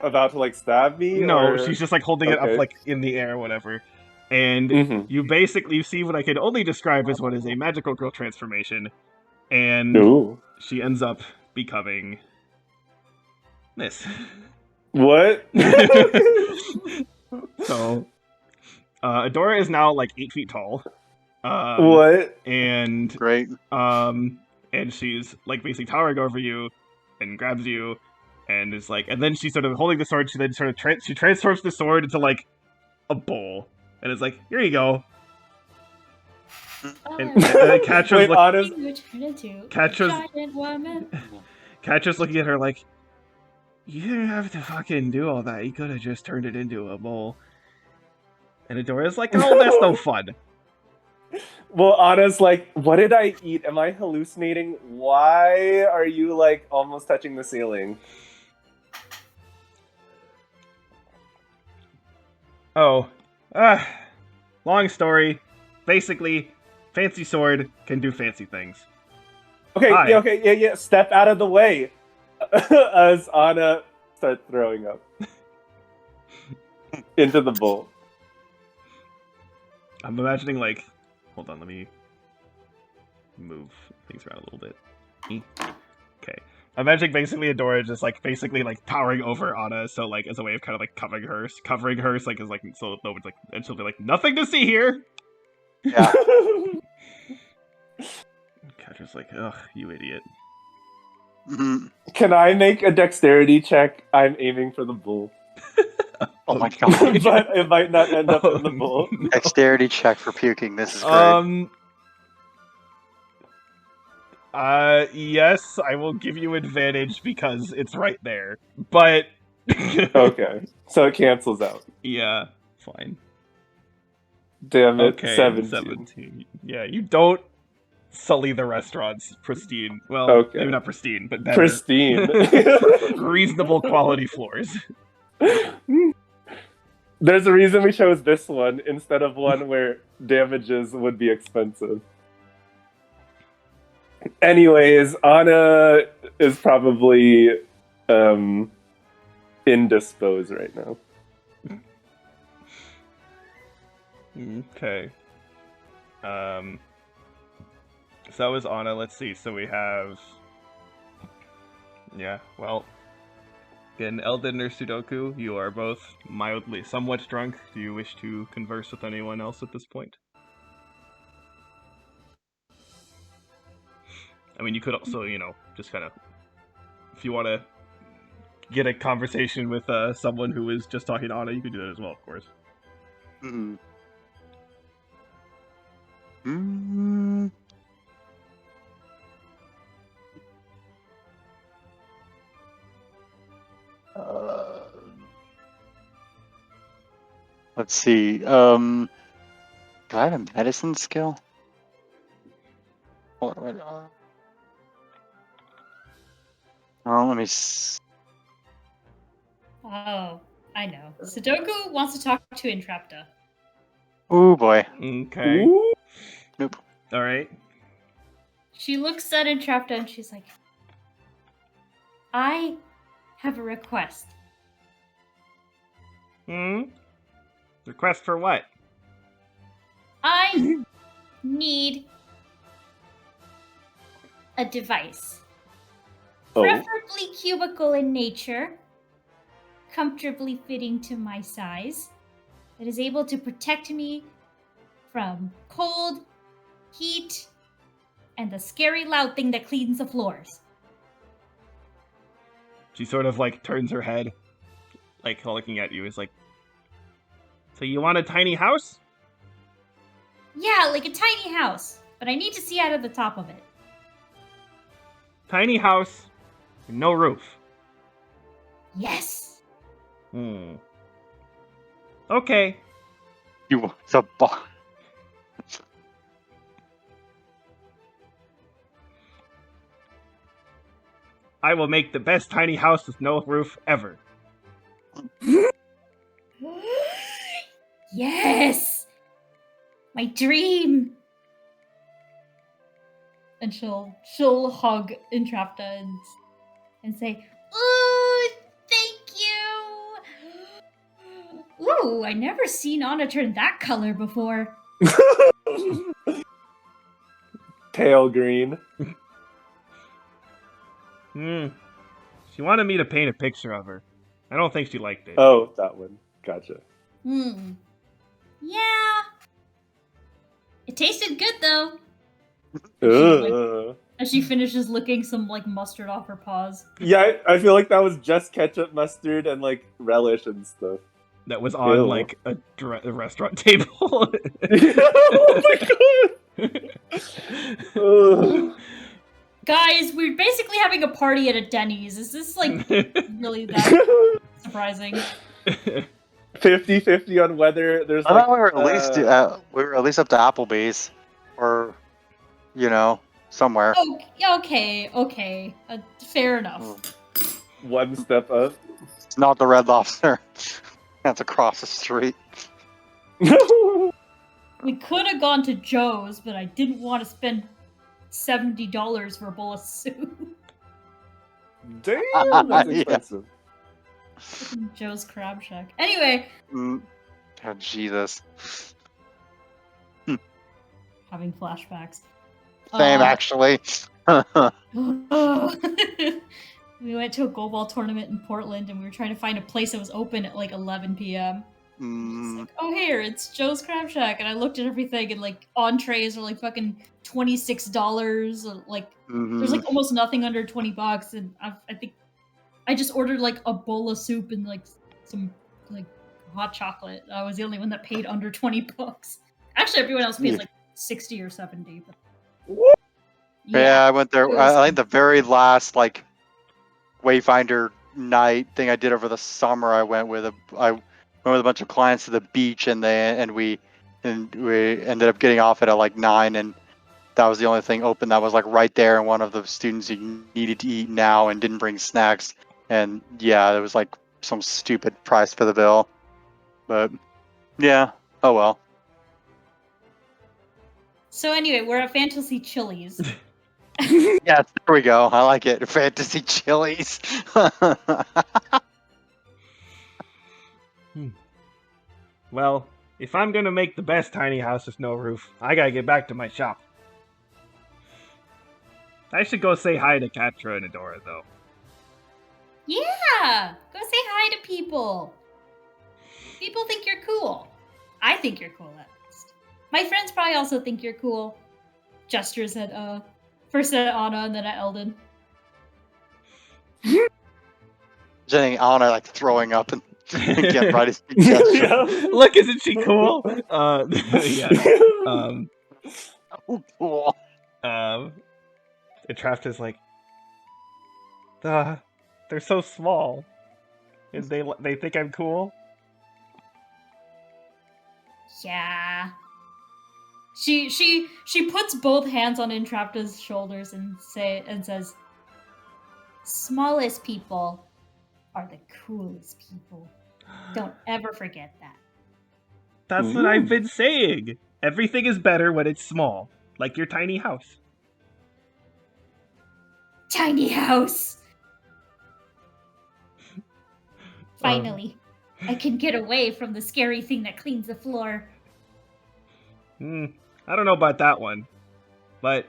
E: About to like stab me?
A: no,
E: or...
A: she's just like holding it up
E: Okay.
A: like in the air, whatever. And
E: Mhm.
A: you basically see what I could only describe as what is a magical girl transformation, and
E: Ooh.
A: she ends up becoming this.
E: What?
A: So, Adora is now like 8 feet tall.
E: What?
A: And
C: Great.
A: and she's like basically towering over you, and grabs you, and is like, and then she's sort of holding the sword. She then sort of she transforms the sword into like a bowl, and it's like, here you go. And Catra's
E: Wait,
A: look,
E: honest.
A: Catra's
D: Giant woman.
A: Catra's looking at her like, you didn't have to fucking do all that. You could have just turned it into a bowl. And Adora's like, oh, that's no fun.
E: Well, Anna's like, what did I eat? Am I hallucinating? Why are you like almost touching the ceiling?
A: Oh, long story. Basically, fancy sword can do fancy things.
E: Okay,
A: Hi.
E: yeah, okay, yeah. Step out of the way. As Anna starts throwing up into the bowl.
A: I'm imagining like, hold on, let me move things around a little bit. Okay. I'm imagining basically Adora just like basically like towering over Anna, so like as a way of kind of like covering her, so like as like so nobody's like, and she'll be like, nothing to see here.
C: Yeah.
A: Catra's like, ugh, you idiot.
C: Mhm.
E: Can I make a dexterity check? I'm aiming for the bull.
C: Oh my
A: Okay.
C: god.
E: But it might not end up in the bull.
A: no.
C: Dexterity check for puking. This is great.
A: Yes, I will give you advantage because it's right there. But
E: Okay. So it cancels out.
A: yeah, fine.
E: Damn it.
A: Okay,
E: 17.
A: 17. Yeah, you don't sully the restaurant's pristine. Well,
E: Okay.
A: maybe not pristine, but better.
E: Pristine.
A: Reasonable quality floors.
E: There's a reason we chose this one instead of one where damages would be expensive. Anyways, Anna is probably indisposed right now.
A: Okay. So that was Anna. Let's see. So we have. Yeah, well. Again, Eldin or Sudoku, you are both mildly, somewhat drunk. Do you wish to converse with anyone else at this point? I mean, you could also, just kind of, if you want to get a conversation with someone who is just talking to Anna, you could do that as well, of course.
C: Mhm. Mm. Let's see. Do I have a medicine skill? Hold on, wait, let me.
D: Oh, I know. Sudoku wants to talk to Entrapta.
C: Oh boy.
A: Okay.
E: Ooh.
C: Nope.
A: Alright.
D: She looks at Entrapta and she's like, I have a request.
A: Request for what?
D: I need a device.
E: Oh.
D: Preferably cubicle in nature, comfortably fitting to my size, that is able to protect me from cold, heat, and the scary loud thing that cleans the floors.
A: She sort of, turns her head, looking at you, is like, so you want a tiny house?
D: Yeah, like a tiny house, but I need to see out of the top of it.
A: Tiny house, no roof.
D: Yes.
A: Okay.
C: You want the box?
A: I will make the best tiny house with no roof ever.
D: Yes! My dream! And she'll hug Entrapta and say, ooh, thank you! Ooh, I never seen Anna turn that color before.
E: Pale green.
A: She wanted me to paint a picture of her. I don't think she liked it.
E: Oh, that one. Gotcha.
D: Yeah. It tasted good though.
E: Ugh.
D: As she finishes licking some mustard off her paws.
E: Yeah, I feel like that was just ketchup, mustard, and relish and stuff.
A: That was on
E: Ew.
A: a restaurant table.
E: Oh my god! Ugh.
D: Guys, we're basically having a party at a Denny's. Is this really that surprising?
E: 50-50 on whether there's
C: I thought we were at least up to Applebee's, or somewhere.
D: Oh, okay. Fair enough.
E: one step up.
C: It's not the Red Lobster. That's across the street.
D: We could have gone to Joe's, but I didn't want to spend $70 for a bowl of soup.
E: Damn, that's
C: Yeah.
E: expensive.
D: Joe's Crab Shack. Anyway,
C: Oh, Jesus.
D: having flashbacks.
C: Same, actually.
D: We went to a goalball tournament in Portland, and we were trying to find a place that was open at 11 p.m.
C: Mm,
D: Oh, here, it's Joe's Crab Shack. And I looked at everything, and like entrees are like fucking $26. Like, there's
C: mhm.
D: like almost nothing under $20. And I think I just ordered like a bowl of soup and like some like hot chocolate. I was the only one that paid under $20. Actually, everyone else pays like 60 or 70. But
C: Yeah, I went there.
D: it was
C: I think the very last like Wayfinder night thing I did over the summer, I went with a bunch of clients to the beach, and we ended up getting off at like 9, and that was the only thing open that was like right there. And one of the students who needed to eat now and didn't bring snacks, and yeah, there was like some stupid price for the bill, but yeah, oh well.
D: So anyway, we're at Fantasy Chili's.
C: Yes, there we go. I like it. Fantasy chilies.
A: Well, if I'm gonna make the best tiny house with no roof, I gotta get back to my shop. I should go say hi to Katra and Adora, though.
D: Yeah! Go say hi to people. People think you're cool. I think you're cool at least. My friends probably also think you're cool. Gestures at first at Anna and then at Eldon.
C: Jenny Anna like throwing up and getting right as she gets
E: Yeah.
A: Look, isn't she cool? Yeah.
C: so cool.
A: And Traft is like, they're so small. And they think I'm cool?
D: Yeah. She puts both hands on Entrapta's shoulders and says, "Smallest people are the coolest people. Don't ever forget that."
A: That's what I've been saying. Everything is better when it's small. Like your tiny house.
D: Tiny house. Finally, I can get away from the scary thing that cleans the floor.
A: I don't know about that one. But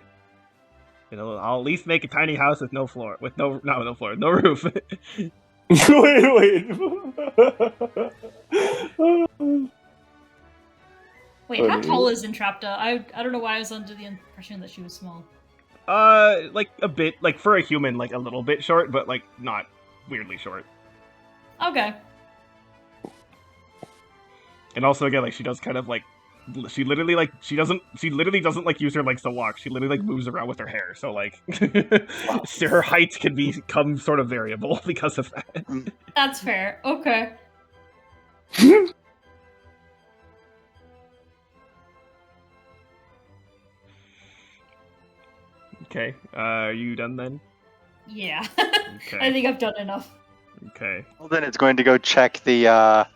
A: I'll at least make a tiny house with no floor. With no floor, no roof.
E: Wait.
D: Wait, how tall is Entrapta? I don't know why I was under the impression that she was small.
A: Like a bit, like for a human, like a little bit short, but like not weirdly short.
D: Okay.
A: And also again, like she does kind of like, she literally doesn't like use her legs to walk. She literally like moves around with her hair. So like, so her height can become sort of variable because of that.
D: That's fair. Okay.
A: Okay, are you done then?
D: Yeah.
A: Okay.
D: I think I've done enough.
A: Okay.
C: Well, then it's going to go check the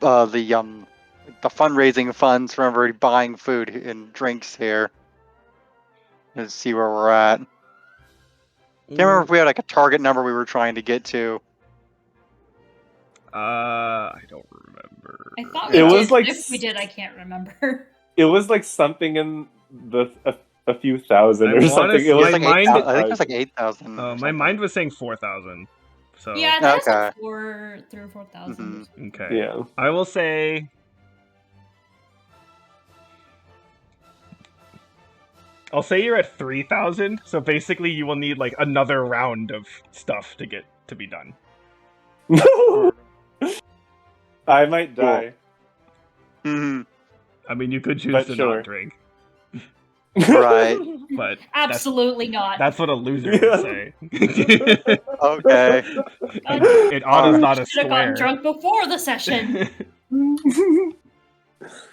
C: fundraising funds for everybody buying food and drinks here. Let's see where we're at. Can't remember if we had like a target number we were trying to get to.
A: I don't remember.
D: I thought we
E: It
D: did.
E: was like
D: If we did, I can't remember.
E: It was like something in a few thousand
A: I
E: or
A: wanna
E: something.
A: say-
E: It was
A: my
C: Like
A: mind-
C: 8,000 I think it was like 8,000.
A: My mind was saying 4,000. So
D: Yeah, that's
C: Okay.
D: like 3,000 or 4,000.
A: okay.
E: Yeah.
A: I will say. I'll say you're at 3,000. So basically, you will need like another round of stuff to get to be done.
E: I might die.
C: Mhm.
A: I mean, you could choose
E: But
A: to
E: sure.
A: not drink,
C: Right.
A: but
D: Absolutely not.
A: that's what a loser
E: Yeah.
A: would say.
C: Okay.
A: It honors not a
D: Should have gotten
A: swear.
D: drunk before the session.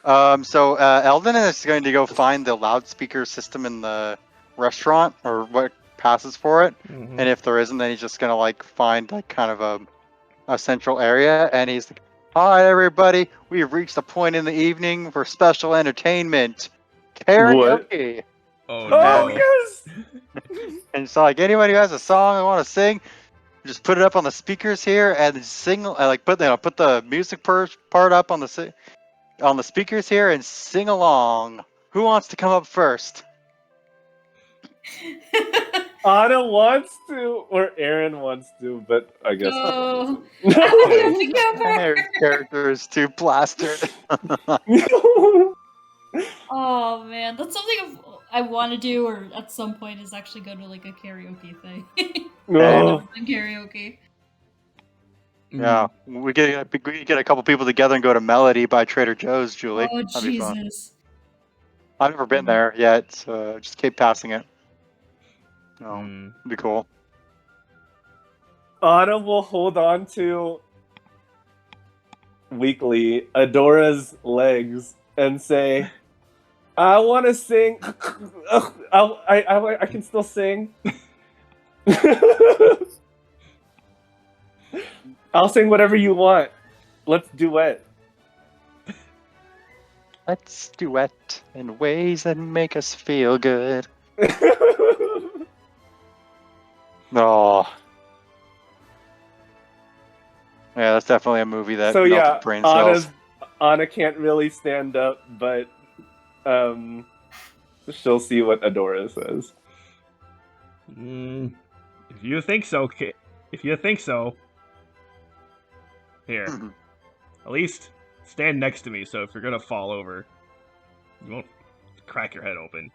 C: So Eldon is going to go find the loudspeaker system in the restaurant, or what passes for it.
A: Mhm.
C: And if there isn't, then he's just gonna like find like kind of a central area, and he's like, "Hi everybody, we have reached the point in the evening for special entertainment, karaoke."
A: Oh,
E: Oh
A: no.
E: yes!
C: And so like anybody who has a song they want to sing, just put it up on the speakers here and sing. Like put the music part up on the speakers here and sing along. Who wants to come up first?
E: Anna wants to, or Aaron wants to, but I guess.
D: No.
E: No.
C: Her character is too plastered.
D: Oh man, that's something I want to do, or at some point is actually go to like a karaoke thing.
E: No.
D: Karaoke.
C: Yeah, we get a couple people together and go to Melody by Trader Joe's, Julie.
D: Oh
C: That'd be fun.
D: Jesus.
C: I've never been there yet, so just keep passing it. Oh,
A: Mm.
C: it'd be cool.
E: Anna will hold on to weekly Adora's legs and say, "I want to sing. I can still sing. I'll sing whatever you want. Let's duet."
C: Let's duet in ways that make us feel good. Oh. Yeah, that's definitely a movie that
E: So
C: melted
E: yeah,
C: brain cells.
E: Anna can't really stand up, but she'll see what Adora says.
A: If you think so, here. At least stand next to me, so if you're gonna fall over, you won't crack your head open.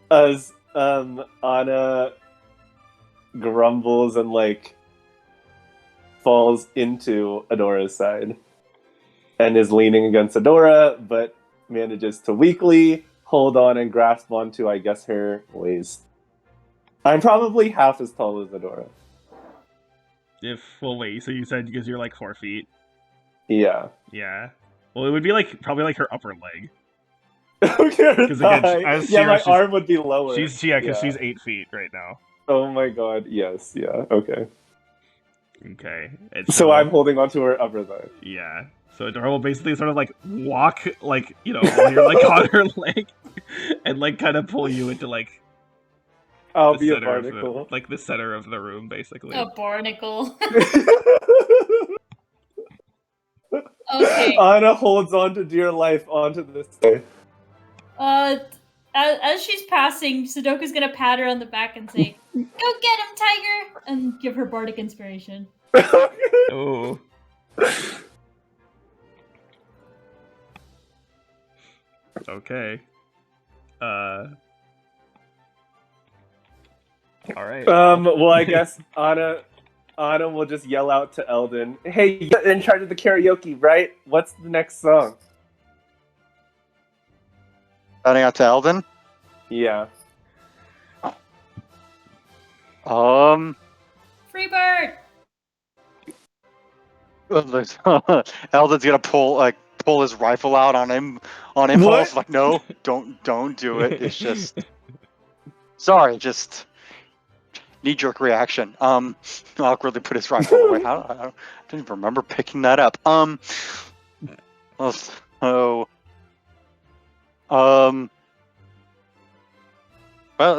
E: As Anna grumbles and like falls into Adora's side and is leaning against Adora, but manages to weakly hold on and grasp onto, I guess, her waist. I'm probably half as tall as Adora.
A: Well, wait, so you said because you're like 4 feet?
E: Yeah.
A: Yeah. Well, it would be like probably like her upper leg.
E: Okay,
A: Because again, as
E: yeah, my
A: she's-
E: arm would be lower.
A: She's 8 feet right now.
E: Oh my god, yes, yeah, okay.
A: Okay. And
E: So I'm holding onto her upper thigh.
A: Yeah. So Adora will basically sort of like walk, like, you know, while you're like on her leg, and like kind of pull you into like
E: I'll
A: the
E: be a
A: center of
E: barnacle.
A: the center of the room, basically.
D: A barnacle. Okay.
E: Anna holds on to dear life onto this thing.
D: As she's passing, Sudoku's gonna pat her on the back and say, "Go get him, Tiger!" and give her bardic inspiration.
A: Oh. Okay. All right.
E: Well, I guess Anna will just yell out to Eldon, "Hey, you're in charge of the karaoke, right? What's the next song?"
C: Shouting out to Eldon.
E: Yeah.
D: Free bird.
C: Eldon's gonna pull his rifle out on impulse. Like, no, don't do it. It's just sorry, just knee-jerk reaction. Awkwardly put his rifle away. I don't even remember picking that up. Well,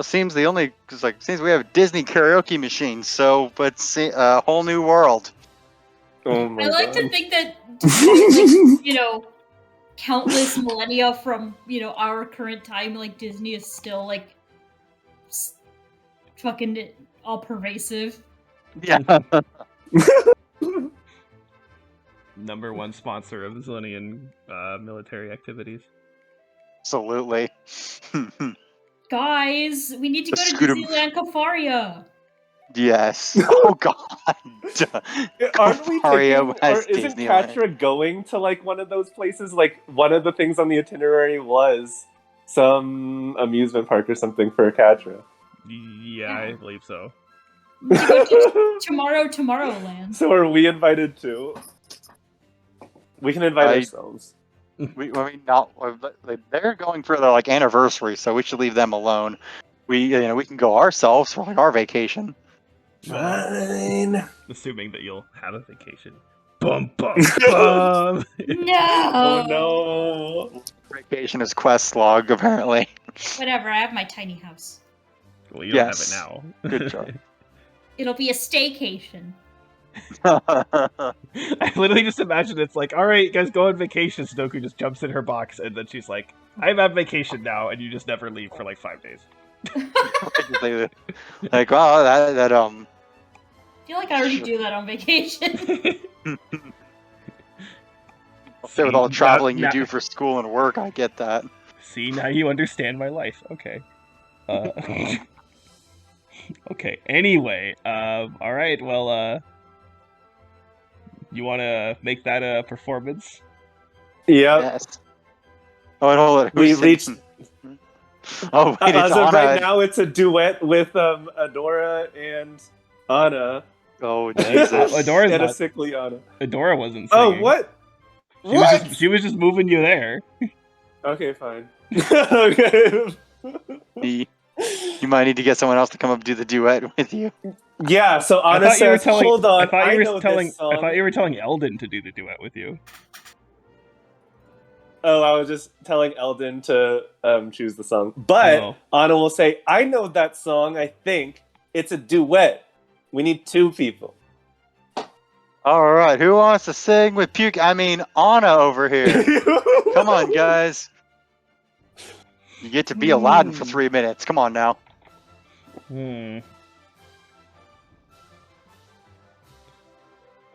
C: it seems we have Disney karaoke machines, so let's see a whole new world.
E: Oh my
D: I like
E: god.
D: to think that, like, you know, countless millennia from, you know, our current time, like, Disney is still, like, fucking all pervasive.
C: Yeah.
A: Number one sponsor of Zillion military activities.
C: Absolutely.
D: Guys, we need to go to
C: Scooter-
D: Disneyland Kafaria.
C: Yes. Oh God.
E: Aren't we
C: Kafaria
E: taking,
C: has
E: or isn't
C: Disneyland.
E: Katra going to like one of those places? Like one of the things on the itinerary was some amusement park or something for Katra.
A: Yeah, I believe so.
D: We need to go to Tomorrowland.
E: So are we invited too? We can invite
C: I-
E: ourselves.
C: They're going for their like anniversary, so we should leave them alone. We can go ourselves for like our vacation.
E: Fine.
A: Assuming that you'll have a vacation. Bum bum bum.
D: No.
E: Oh no.
C: Vacation is quest log apparently.
D: Whatever, I have my tiny house.
A: Well, you don't
C: Yes.
A: have it now.
C: Good job.
D: It'll be a staycation.
A: I literally just imagine it's like, all right, you guys go on vacation. Sudoku just jumps in her box, and then she's like, I'm on vacation now, and you just never leave for like 5 days.
C: Like, wow, that
D: I feel like I already do that on vacation.
C: with all the traveling
A: now-
C: you do for school and work, I get that.
A: See, now you understand my life. Okay. Okay. Anyway, all right. Well, you want to make that a performance?
E: Yep.
C: Yes. Oh, and hold on.
E: We
C: Who's
E: reached.
C: singing? Oh, wait, it's
E: As of right
C: Anna.
E: now, it's a duet with Adora and Anna.
C: Oh, Jesus.
A: Adora's
E: And a
A: not.
E: sickly Anna.
A: Adora wasn't
E: Oh,
A: singing.
E: what?
A: She was just moving you there.
E: Okay, fine. Okay.
C: You might need to get someone else to come up and do the duet with you.
E: Yeah, so
A: I
E: Anna
A: thought you were
E: says,
A: telling.
E: hold on,
A: I thought you
E: know
A: were telling.
E: this song.
A: I thought you were telling Eldon to do the duet with you.
E: Oh, I was just telling Eldon to choose the song. But
A: Oh.
E: Anna will say, I know that song, I think. It's a duet. We need 2 people.
C: All right, who wants to sing with Puke? I mean, Anna over here. Come on, guys. You get to be Aladdin for 3 minutes. Come on now.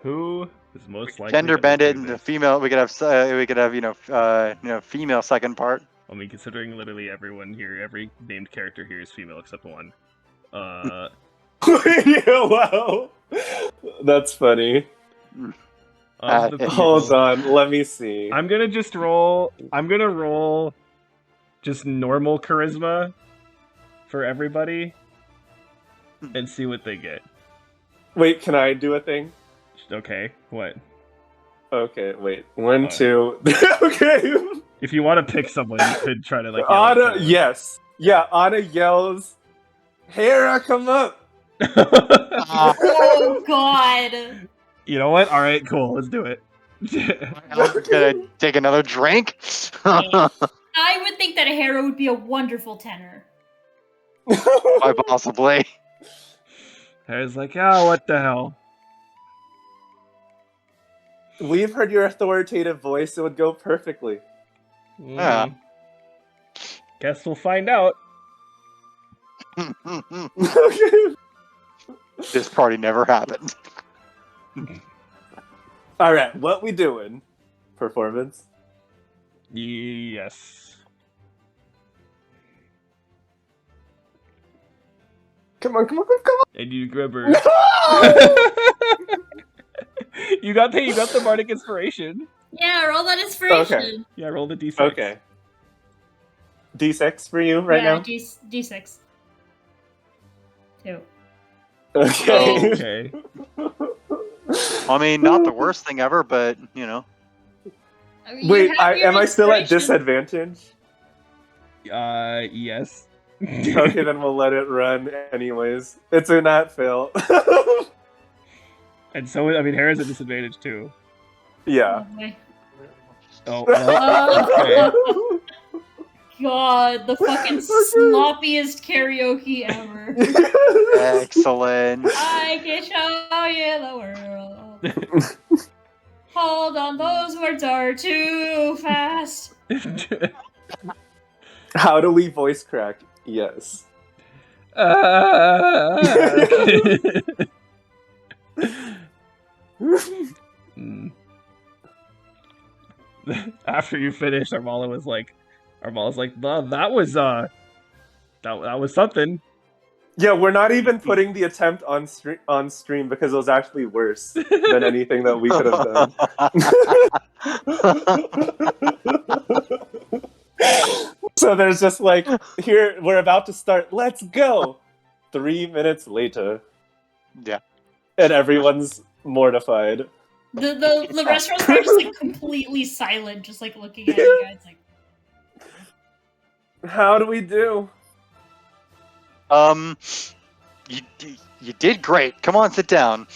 A: Who is most likely
C: Gender
A: to
C: bend it
A: do
C: into
A: this?
C: female. We could have female second part.
A: I mean, considering literally everyone here, every named character here is female except one.
E: Yeah, wow. That's funny.
A: Of the
E: Hold
A: people,
E: on, let me see.
A: I'm gonna just roll. I'm gonna roll just normal charisma for everybody and see what they get.
E: Wait, can I do a thing?
A: Okay, what?
E: Okay, wait. 1,
A: What?
E: 2. Okay.
A: If you want to pick someone, you could try to like. yell at
E: Anna,
A: someone.
E: yes. Yeah, Anna yells, Hera, come up!
D: Oh God!
A: You know what? All right, cool. Let's do it.
C: I'm gonna take another drink.
D: I would think that a Hera would be a wonderful tenor.
C: Quite possibly.
A: Harry's like, oh, what the hell?
E: We've heard your authoritative voice, it would go perfectly.
C: Yeah.
A: Guess we'll find out.
C: This party never happened.
E: Alright, what we doing? Performance?
A: Yes.
E: Come on.
A: And you grab her. you got the bardic inspiration.
D: Yeah, roll that inspiration.
E: Okay.
A: Yeah, roll the d6.
E: Okay. D6 for you right
D: yeah,
E: now?
D: D6. 2.
E: Okay.
A: Okay.
C: I mean, not the worst thing ever, but you know.
D: I mean,
E: Wait,
D: you have your
E: am I still at
D: inspiration.
E: disadvantage?
A: Yes.
E: Okay, then we'll let it run anyways. It's a nat fail.
A: And so, I mean, Hera's at disadvantage too.
E: Yeah.
D: Oh, boy.
A: Oh, well, okay.
D: God, the fucking sloppiest karaoke ever.
C: Excellent.
D: I can show you the world. Hold on, those words are too fast.
E: How do we voice crack? Yes.
A: After you finish, Armala was like, that was something.
E: Yeah, we're not even putting the attempt on stream because it was actually worse than anything that we could have done. So there's just like, here, we're about to start, let's go! 3 minutes later.
C: Yeah.
E: And everyone's mortified.
D: The restaurants are just like completely silent, just like looking at you guys like.
E: How do we do?
C: You did great. Come on, sit down.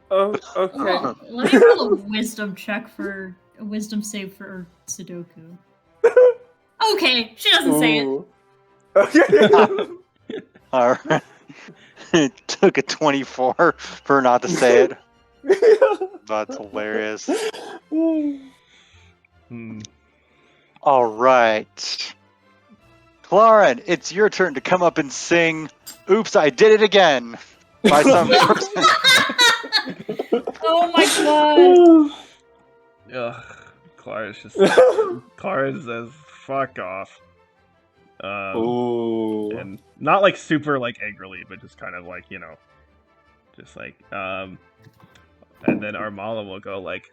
E: Oh, okay.
D: Oh, let me roll a wisdom check for a wisdom save for Sudoku. Okay, she doesn't say it.
E: Ooh. Okay.
C: All right. It took a 24 for not to say it. That's hilarious. All right. Claren, it's your turn to come up and sing Oops, I Did It Again by some person.
D: Oh my god.
A: Ugh, Clara says, "Fuck off."
E: Ooh.
A: And not like super like angrily, but just kind of like just like and then Armala will go like,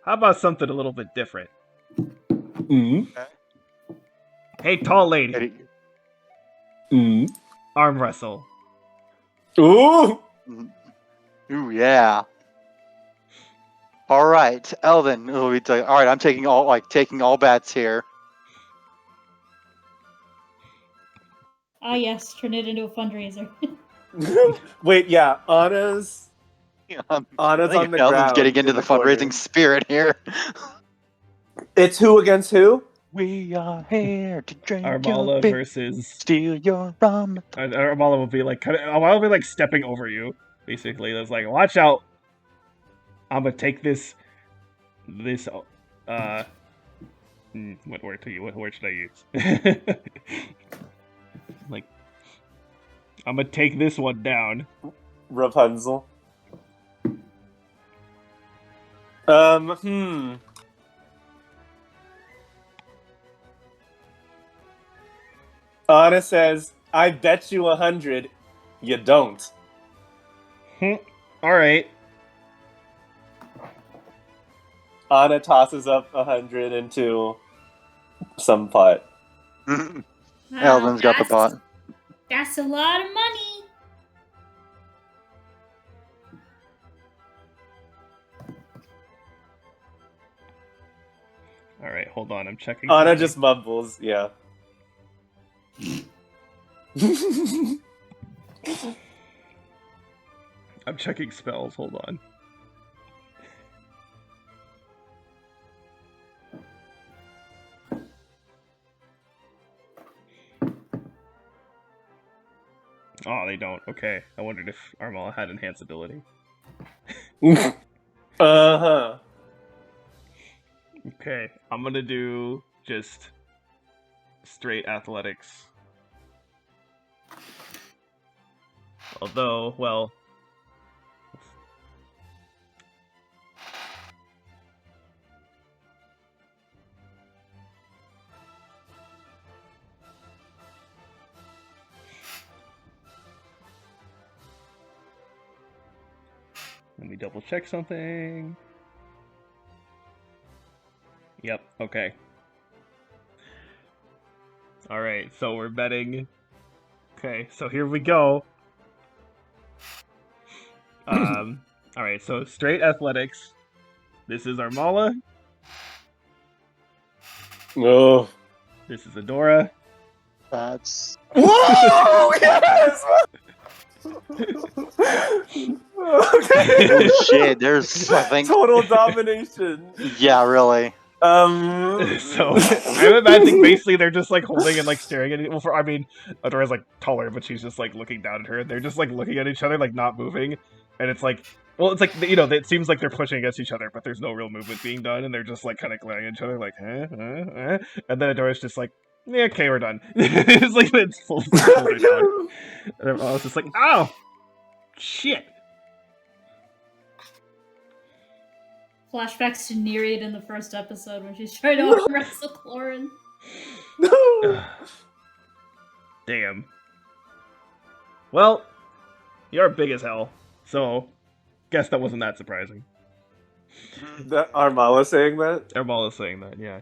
A: how about something a little bit different?
E: Mm.
A: Hey, tall lady,
E: Mm.
A: arm wrestle.
E: Ooh.
C: Ooh, yeah. All right, Elvin. All right, I'm taking all bats here.
D: Ah yes, turn it into a fundraiser.
E: Wait, yeah, Anna's
C: I
E: on
C: think
E: the
C: Elvin's
E: ground.
C: getting into
E: in
C: the
E: corner.
C: fundraising spirit here.
E: It's who against who?
C: We are here to drink
A: Armala
C: your beer,
A: versus
C: steal your rum.
A: Armala will be like Armala will be like stepping over you, basically. That's like, watch out. I'm gonna take this what word should I use? Like, I'm gonna take this one down.
E: Rapunzel. Anna says, I bet you 100 you don't.
A: Alright.
E: Anna tosses up 100 into some pot.
C: Elvin's got the pot.
D: That's a lot of money.
A: Alright, hold on, I'm checking.
E: Anna
A: something.
E: just mumbles, yeah.
A: I'm checking spells, hold on. Oh, they don't. Okay. I wondered if Armala had enhanced ability.
E: Uh-huh.
A: Okay, I'm gonna do just straight athletics. Although, well... Let me double check something. Yep, okay. Alright, so we're betting. Okay, so here we go. Alright, so straight athletics. This is Armala.
E: Oh.
A: This is Adora.
C: That's
E: Whoa! Yes! Okay.
C: oh shit. There's I think
E: Total domination.
C: yeah, really.
A: So I'm imagining basically they're just like holding and like staring at it. Well, I mean, Adora's like taller, but she's just like looking down at her, and they're just like looking at each other, like not moving. And it's like, well, it's like it seems like they're pushing against each other, but there's no real movement being done, and they're just like kind of glaring at each other, like, and then Adora's just like, yeah, okay, we're done. It's like it's full her down, and I was just like, oh, shit.
D: Flashbacks to Nereid in the first episode when she's trying to wrestle Clorin.
E: No.
A: Damn. Well, you're big as hell, so guess that wasn't that surprising.
E: That Armala saying that?
A: Armala's saying that, yeah.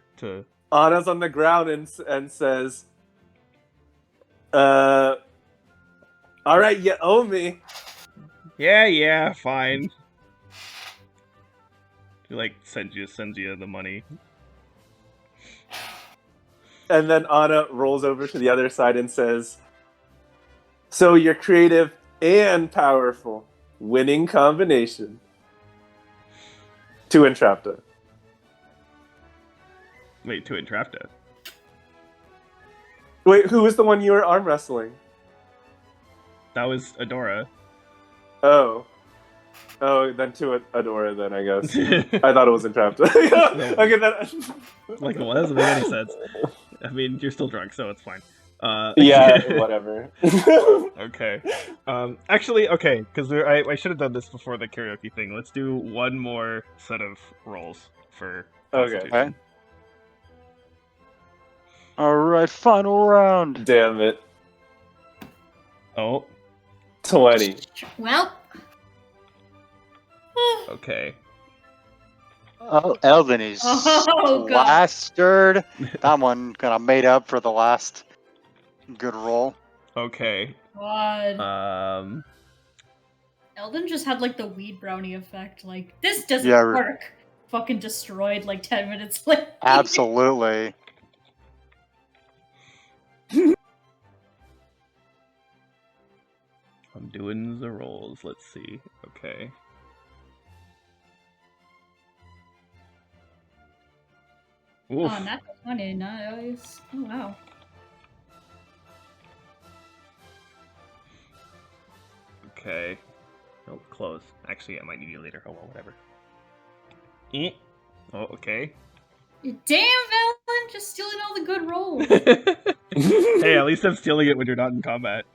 E: Anna's on the ground and says, all right, you owe me.
A: Yeah, fine. She like sends you the money.
E: And then Anna rolls over to the other side and says, so you're creative and powerful. Winning combination. To Entrapta.
A: Wait, to Entrapta.
E: Wait, who was the one you were arm wrestling?
A: That was Adora.
E: Oh. Oh, then to Adora, then I guess. I thought it was entrapped. Okay, then.
A: Like, well, that doesn't make any sense. I mean, you're still drunk, so it's fine.
E: Yeah, whatever.
A: Okay. Actually, okay, because I should have done this before the karaoke thing. Let's do one more set of rolls for
E: Okay.
A: Constitution.
C: All right, final round.
E: Damn it.
A: Oh,
E: 20.
D: Well.
A: okay.
C: Oh, Elden is
D: Oh, God.
C: plastered. That one kind of made up for the last good roll.
A: Okay.
D: God.
A: Uh,
D: Eldon just had like the weed brownie effect. Like, this doesn't
C: Yeah.
D: work. Fucking destroyed like 10 minutes later.
C: Absolutely.
A: I'm doing the rolls. Let's see. Okay. Oof.
D: Oh, not 20. Nice. Oh, wow.
A: Okay. Oh, close. Actually, I might need you later. Oh well, whatever. Eh. Oh, okay.
D: Damn, Valon! Just stealing all the good rolls.
A: Hey, at least I'm stealing it when you're not in combat.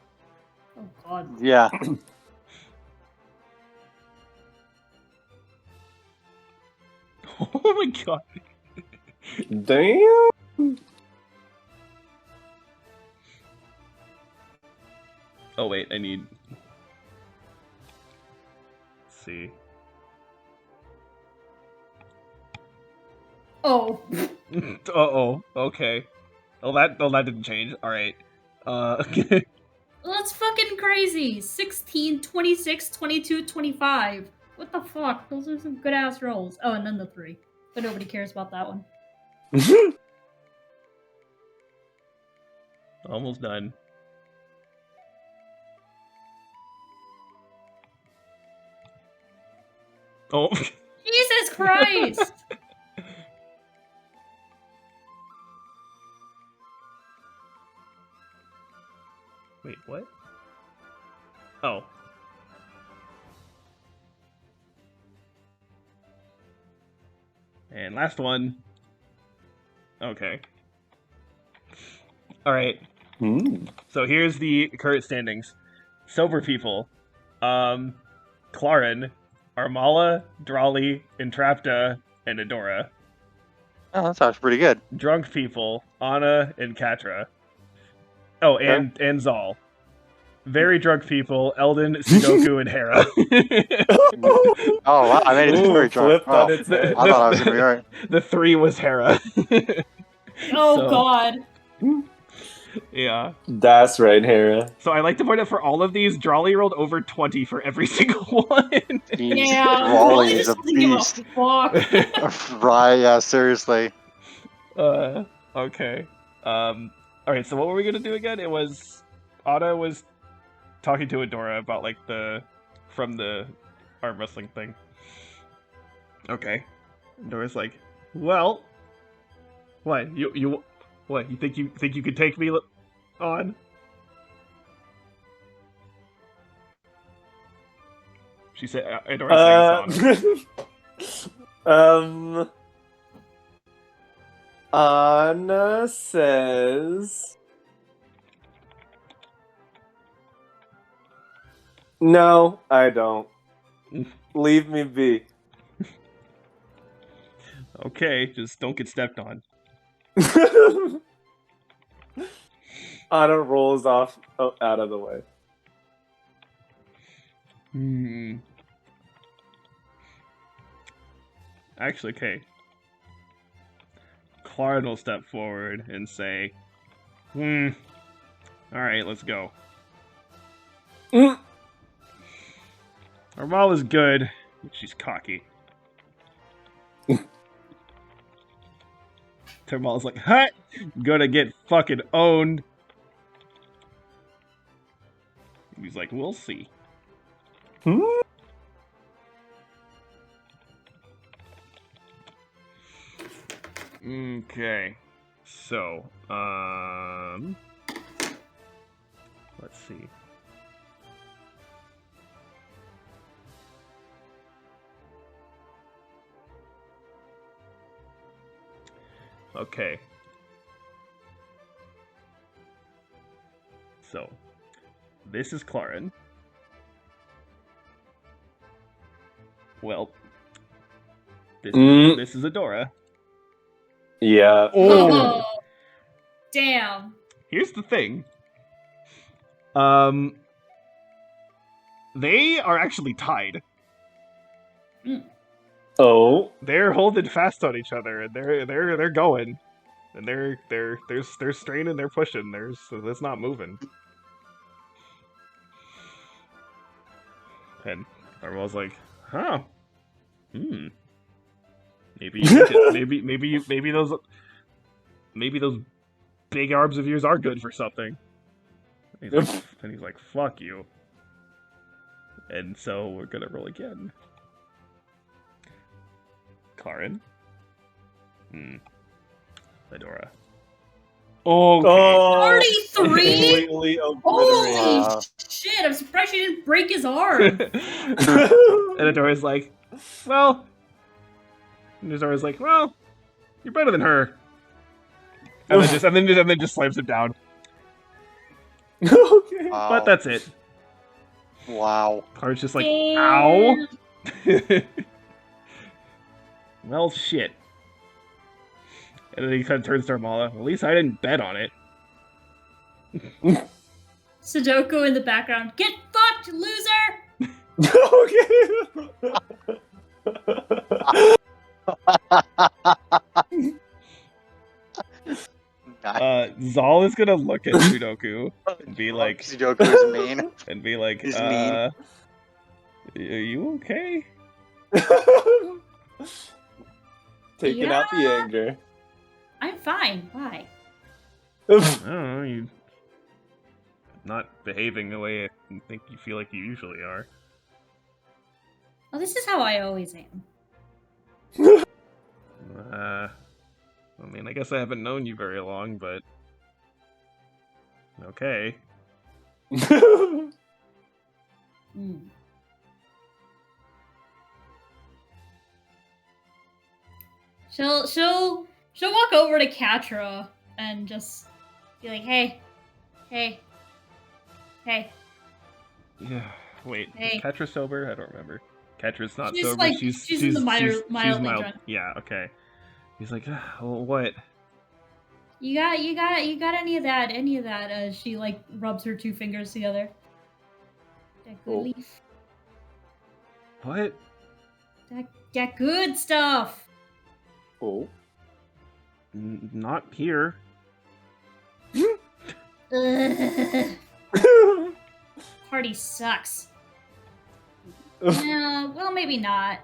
D: Oh, God.
C: Yeah.
A: Oh my god.
E: Damn.
A: Oh wait, I need. Let's see.
D: Oh.
A: Uh-oh. Okay. Well, that didn't change. All right.
D: That's fucking crazy. 16, 26, 22, 25. What the fuck? Those are some good ass rolls. Oh, and then the 3. But nobody cares about that one.
A: Almost done. Oh.
D: Jesus Christ!
A: Wait, what? Oh. And last one. Okay. Alright. So here's the current standings. Sober people. Clarin, Armala, Drawley, Entrapta, and Adora.
C: Oh, that sounds pretty good.
A: Drunk people, Anna and Katra. Oh, and Zal. Very drunk people, Eldon, Sudoku, and Hera.
C: Oh, wow. I made it
E: Ooh,
C: very drunk.
E: flipped on
C: Wow.
E: its head.
C: I thought I was going to be right.
A: The 3 was Hera.
D: Oh,
A: So-
D: God.
A: Yeah.
E: That's right, Hera.
A: So I like to point out for all of these, Drawley rolled over 20 for every single one.
C: Jeez,
D: Yeah,
C: Raleigh
D: just
C: is a
D: doesn't give
C: beast.
D: fuck.
C: Right, yeah, seriously.
A: Okay. Alright, so what were we gonna do again? It was... Anna was talking to Adora about, like, from the arm wrestling thing. Okay. Adora's like, well... What? What? You think you could take me on? She said, Adora saying
E: Anna says... No, I don't. Leave me be.
A: Okay, just don't get stepped on.
E: Anna rolls off out of the way.
A: Actually, okay. Clarin will step forward and say, alright, let's go. Armal is good, but she's cocky. Termal's like, huh? Gonna get fucking owned. He's like, we'll see. Okay. So, let's see. Okay. So, this is Clarin. Well, this is Adora.
E: Yeah.
D: Oh, damn.
A: Here's the thing. They are actually tied.
E: Oh.
A: They're holding fast on each other, and they're going, and they're straining, they're pushing. It's not moving. And Narwhal's like, huh? Maybe those big arms of yours are good for something. And he's like, fuck you. And so we're gonna roll again. Clarin. Adora. Okay.
D: 33?
E: Completely
D: Holy
E: obliterated.
D: shit, I'm surprised she didn't break his arm.
A: And Adora's like, well... And Adora's like, well, you're better than her. And then just slams him down.
E: Okay.
C: Wow.
A: But that's it.
C: Wow.
A: Clarin's just like,
D: Damn.
A: ow! Well, shit. And then he kind of turns to Armala. At least I didn't bet on it.
D: Sudoku in the background. Get fucked, loser! Zal is gonna look at Sudoku and be like,
C: Sudoku is mean.
A: and be like,
C: He's mean.
A: are you okay?
E: Taking out the anger.
D: I'm fine. Why?
A: I don't know, you're not behaving the way I think you feel like you usually are.
D: Well, this is how I always am.
A: I mean, I guess I haven't known you very long, but... Okay.
D: She'll walk over to Katra and just be like, hey.
A: Yeah, wait,
D: Hey.
A: is Katra sober? I don't remember. Katra's not
D: She's
A: sober.
D: like- she's in the mildly
A: mild.
D: drunk.
A: Yeah, okay. He's like, well, what?
D: You got any of that? She like rubs her two fingers together. That good leaf.
A: What?
D: That good stuff.
E: Oh.
A: Not here.
D: Ugh. Party sucks. No, well, maybe not,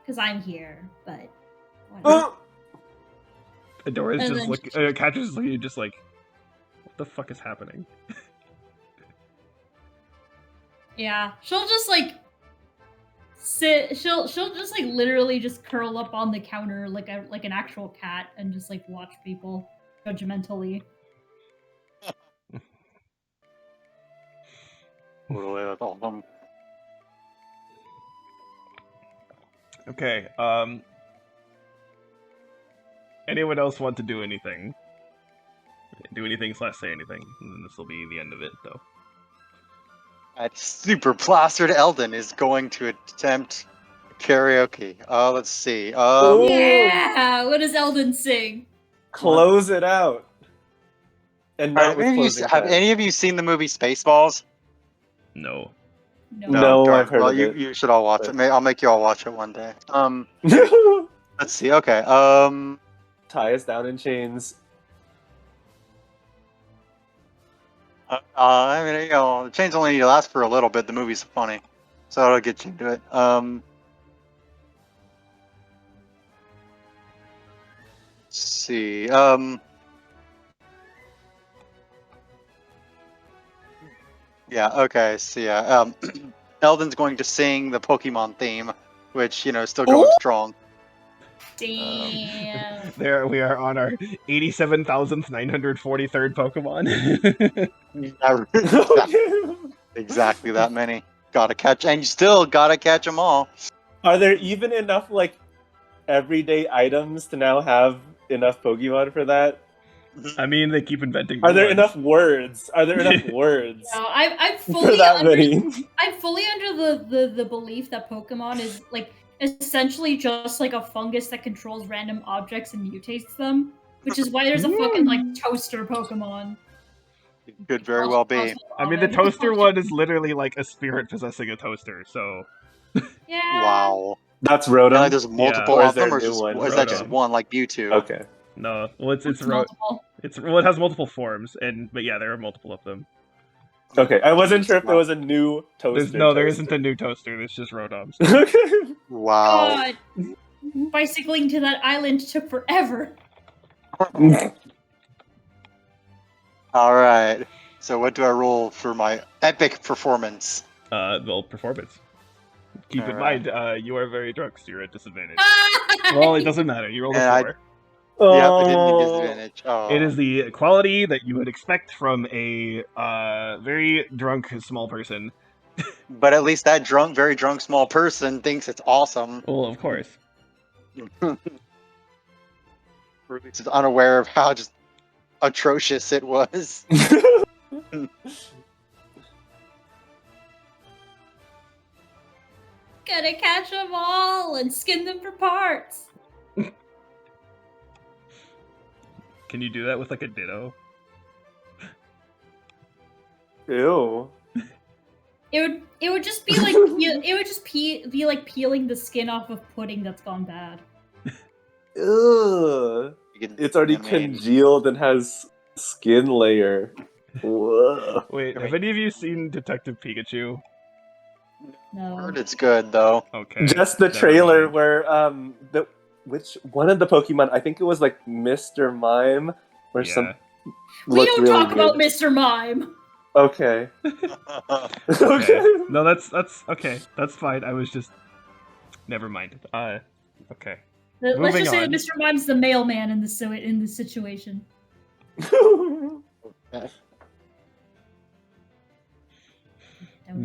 D: because I'm here, but whatever.
A: Adora's
D: And
A: just
D: then
A: looking. Katra's looking, just like, what the fuck is happening?
D: Yeah, she'll just like sit. She'll just like literally just curl up on the counter like an actual cat and just like watch people judgmentally.
C: Totally, that's awesome.
A: Okay, anyone else want to do anything? Do anything / say anything, and then this will be the end of it, though.
C: That super plastered Eldon is going to attempt karaoke. Let's see.
D: Yeah, what does Eldon sing?
E: Close it out. And not with closing
C: Have
E: time.
C: any of you seen the movie Spaceballs?
A: No.
E: No,
C: darn.
E: I've heard
C: well,
E: of it.
C: you should all watch it. I'll make you all watch it one day. Let's see. Okay.
E: Tie us down in chains.
C: I mean, the chains only need to last for a little bit. The movie's funny, so it'll get you into it. Let's see. Yeah. Okay. So yeah. Eldon's going to sing the Pokemon theme, which is still going strong.
D: Damn.
A: There we are on our 87,943rd Pokemon.
C: Exactly that many. Gotta catch, and you still gotta catch them all.
E: Are there even enough like everyday items to now have enough Pokemon for that?
A: I mean, they keep inventing.
E: Are
A: new
E: there
A: ones.
E: enough words? Are there enough words
D: No, I'm
E: for
D: fully
E: that
D: under,
E: many?
D: I'm fully under the belief that Pokemon is like essentially just like a fungus that controls random objects and mutates them, which is why there's a fucking like toaster Pokemon.
C: Could very well be.
A: I mean, the toaster one is literally like a spirit possessing a toaster. So
D: Yeah.
C: Wow.
E: That's
C: And
E: Rotom?
C: like there's multiple
E: Or is
C: of them,
E: there
C: or
E: a new
C: just,
E: one?
C: is that just
A: Rotom.
C: one like Mewtwo?
E: Okay.
A: no, well, it's
D: multiple.
A: it has multiple forms, but yeah, there are multiple of them.
E: Okay, I wasn't sure if there was a new toaster.
A: There isn't a new toaster. There's just Rotoms.
E: Okay.
C: Wow.
D: God, bicycling to that island took forever.
C: All right. So what do I roll for my epic performance?
A: Well, performance. Keep in
C: Alright.
A: mind, you are very drunk, so you're at disadvantage. Well, it doesn't matter. You rolled
C: And
A: a
C: I-
A: 4.
C: Yep, I didn't
E: Oh.
C: need disadvantage. Oh.
A: It is the quality that you would expect from a very drunk small person.
C: But at least that very drunk small person thinks it's awesome.
A: Well, of course.
C: Or at least is unaware of how just atrocious it was.
D: Gonna catch them all and skin them for parts.
A: Can you do that with like a Ditto?
E: Ew.
D: It would just be like it would just be like peeling the skin off of pudding that's gone bad.
E: Ugh. It's already
C: I mean,
E: congealed and has skin layer. Whoa.
A: Wait, have any of you seen Detective Pikachu?
D: No.
C: heard it's good though.
A: Okay.
E: Just the
A: never
E: trailer
A: mind.
E: where which one of the Pokemon, I think it was like Mr. Mime or
A: Yeah.
E: some
D: We
E: looked
D: don't
E: really
D: talk about
E: good.
D: Mr. Mime.
E: Okay.
A: Okay.
E: Okay.
A: No, that's okay. That's fine. I was just. Never mind. Okay.
D: Let's
A: Moving
D: just say
A: on.
D: that Mr. Mime's the mailman in this situation. That was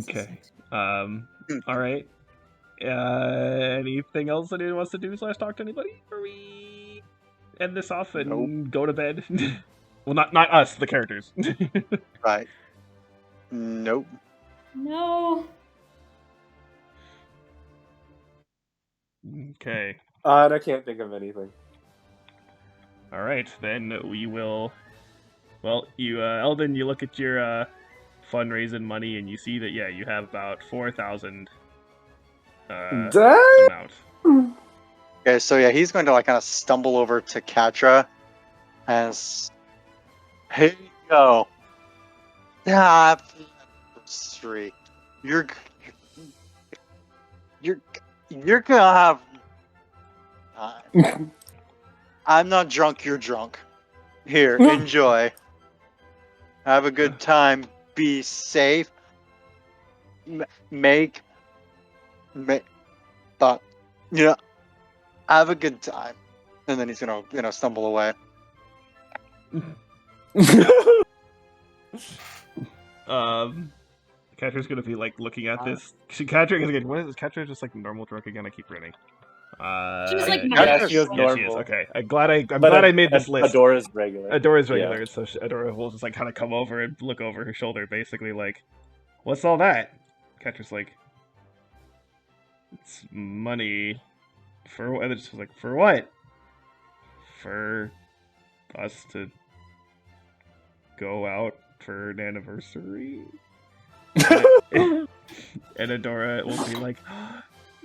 D: so
A: Okay.
D: sexy.
A: All right. Anything else anyone wants to do / talk to anybody? Or we end this off and go to bed? Well, not us, the characters.
C: Right. Nope.
D: No.
A: Okay.
E: I can't think of anything.
A: All right, then we will. Well, you, Eldon, you look at your fundraising money and you see that you have about 4,000
E: Dang!
A: amount.
C: Okay, so yeah, he's going to like kind of stumble over to Katra as, here you go. Happy anniversary. You're gonna have time. I'm not drunk, you're drunk. Here, enjoy. Have a good time. Be safe. Make thought. Have a good time. And then he's gonna, stumble away.
A: Catra's gonna be like looking at this. Catra is again. What is this? Catra just like normal drunk again? I keep running.
D: She was like
C: Yeah,
D: my
E: she was
A: Yeah,
E: normal.
A: she is. Okay, I'm glad I
E: But
A: made this list.
E: Adora's regular.
A: Adora's regular, so Adora will just like kind of come over and look over her shoulder, basically like, "What's all that?" Catra's like, "It's money for what?" And it's just like, "For what?" For us to go out for an anniversary. And Adora will be like,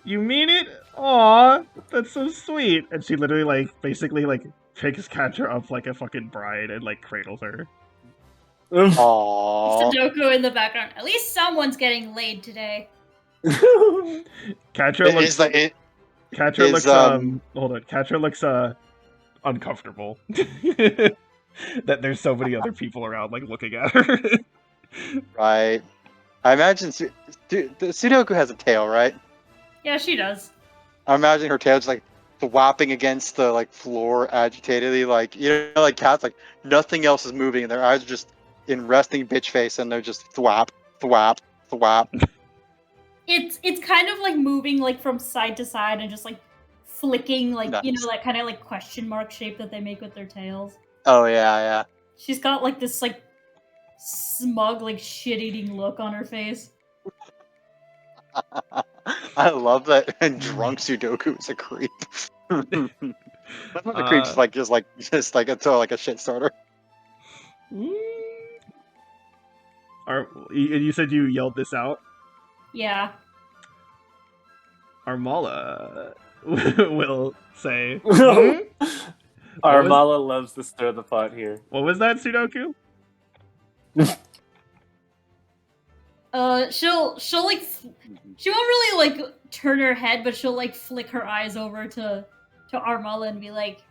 A: "You mean it? Aw, that's so sweet." And she literally like basically like picks Catra up like a fucking bride and like cradles her.
C: Aww.
D: Sudoku in the background. At least someone's getting laid today.
A: Catra looks
C: It's like it.
A: Catra
C: is,
A: looks hold on. Catra looks uncomfortable. That there's so many other people around like looking at her.
C: Right. I imagine the Sudoku has a tail, right?
D: Yeah, she does.
C: I imagine her tail just like thwapping against the like floor agitatedly, like like cats, like nothing else is moving, and their eyes are just in resting bitch face, and they're just thwap, thwap, thwap.
D: It's kind of like moving like from side to side and just like flicking, like, you know,
C: Nice.
D: that kind of like question mark shape that they make with their tails.
C: Oh yeah,
D: She's got like this like smug, like shit-eating look on her face.
C: yeah. I love that. And drunk Sudoku is a creep. That's what the creep's like, just a shit starter.
A: And you said you yelled this out?
D: Yeah.
A: Armala will say,
E: Armala loves to stir the pot here.
A: what was that, Sudoku?
D: She'll like she won't really like turn her head, but she'll like flick her eyes over to Armala and be like,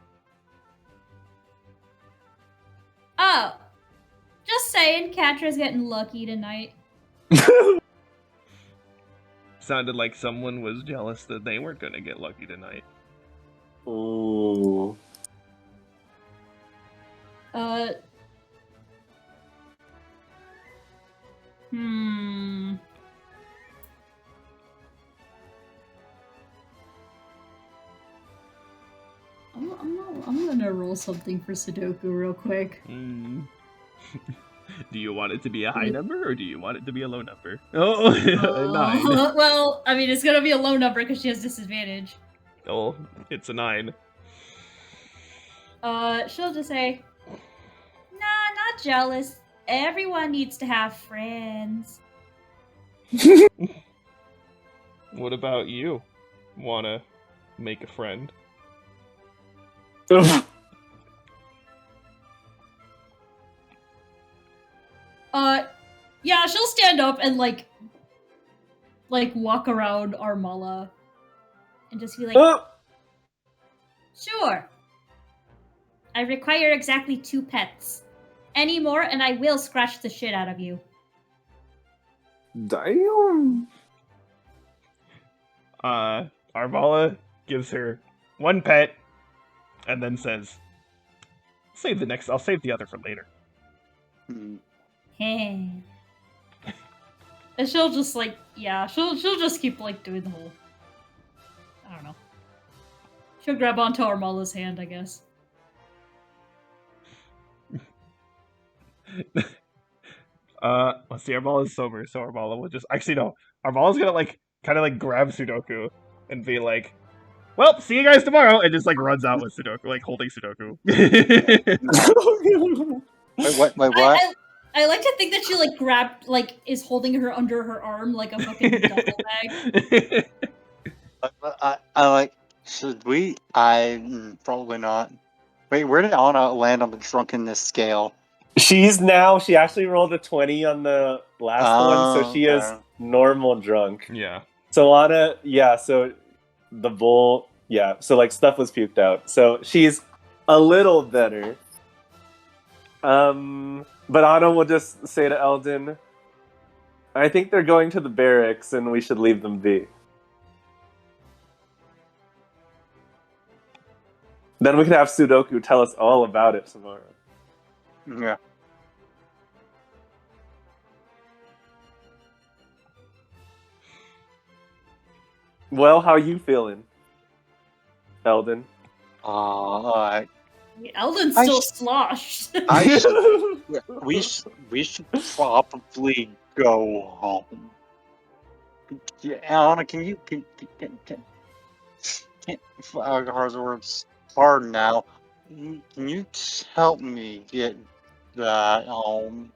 D: "Oh, just saying, Catra's getting lucky tonight."
A: Sounded like someone was jealous that they weren't gonna get lucky tonight.
E: Ooh.
D: Hmm. I'm gonna roll something for Sudoku real quick.
A: Do you want it to be a high number or do you want it to be a low number? Oh, a 9.
D: Well, I mean, it's gonna be a low number because she has disadvantage.
A: Oh, it's a 9.
D: She'll just say, "Nah, not jealous. Everyone needs to have friends."
A: What about you? Wanna make a friend?
D: Yeah, she'll stand up and like walk around Armala and just be like, "Sure. I require exactly 2 pets. Any more and I will scratch the shit out of you."
E: Damn.
A: Armala gives her 1 pet and then says, I'll save the other for later.
D: Hey. And she'll just like, yeah, she'll just keep like doing the whole, I don't know. She'll grab onto Armala's hand, I guess.
A: Let's see, Armala's sober, so Armala will just actually no. Armala's gonna like kind of like grab Sudoku and be like, "Well, see you guys tomorrow," and just like runs out with Sudoku, like holding Sudoku.
C: Wait, what?
D: I like to think that she like grabbed, like is holding her under her arm like a fucking duffel bag.
C: I like. Should we? Probably not. Wait, where did Anna land on the drunkenness scale?
E: She actually rolled a 20 on the last one, so she is normal drunk.
A: Yeah.
E: So Anna, so the bowl, so like stuff was puked out. So she's a little better. But Anna will just say to Eldon, "I think they're going to the barracks and we should leave them be." Then we can have Sudoku tell us all about it tomorrow.
C: Yeah.
E: Well, how you feeling, Eldon?
D: Eldon's still sloshed.
C: We should probably go home. Yeah, Anna, can it's hard now. Can you help me get that home?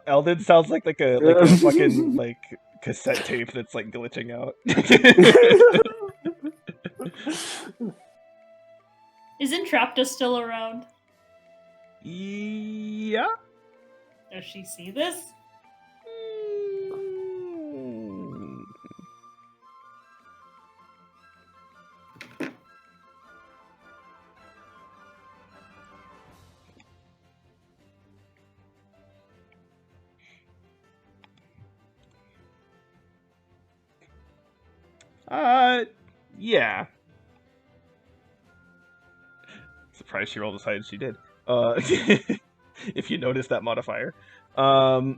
A: Eldon sounds like a fucking like cassette tape that's like glitching out.
D: Is Entrapta still around?
A: Yeah.
D: Does she see this?
A: Yeah. Surprised she rolled as high as she did. If you notice that modifier. So,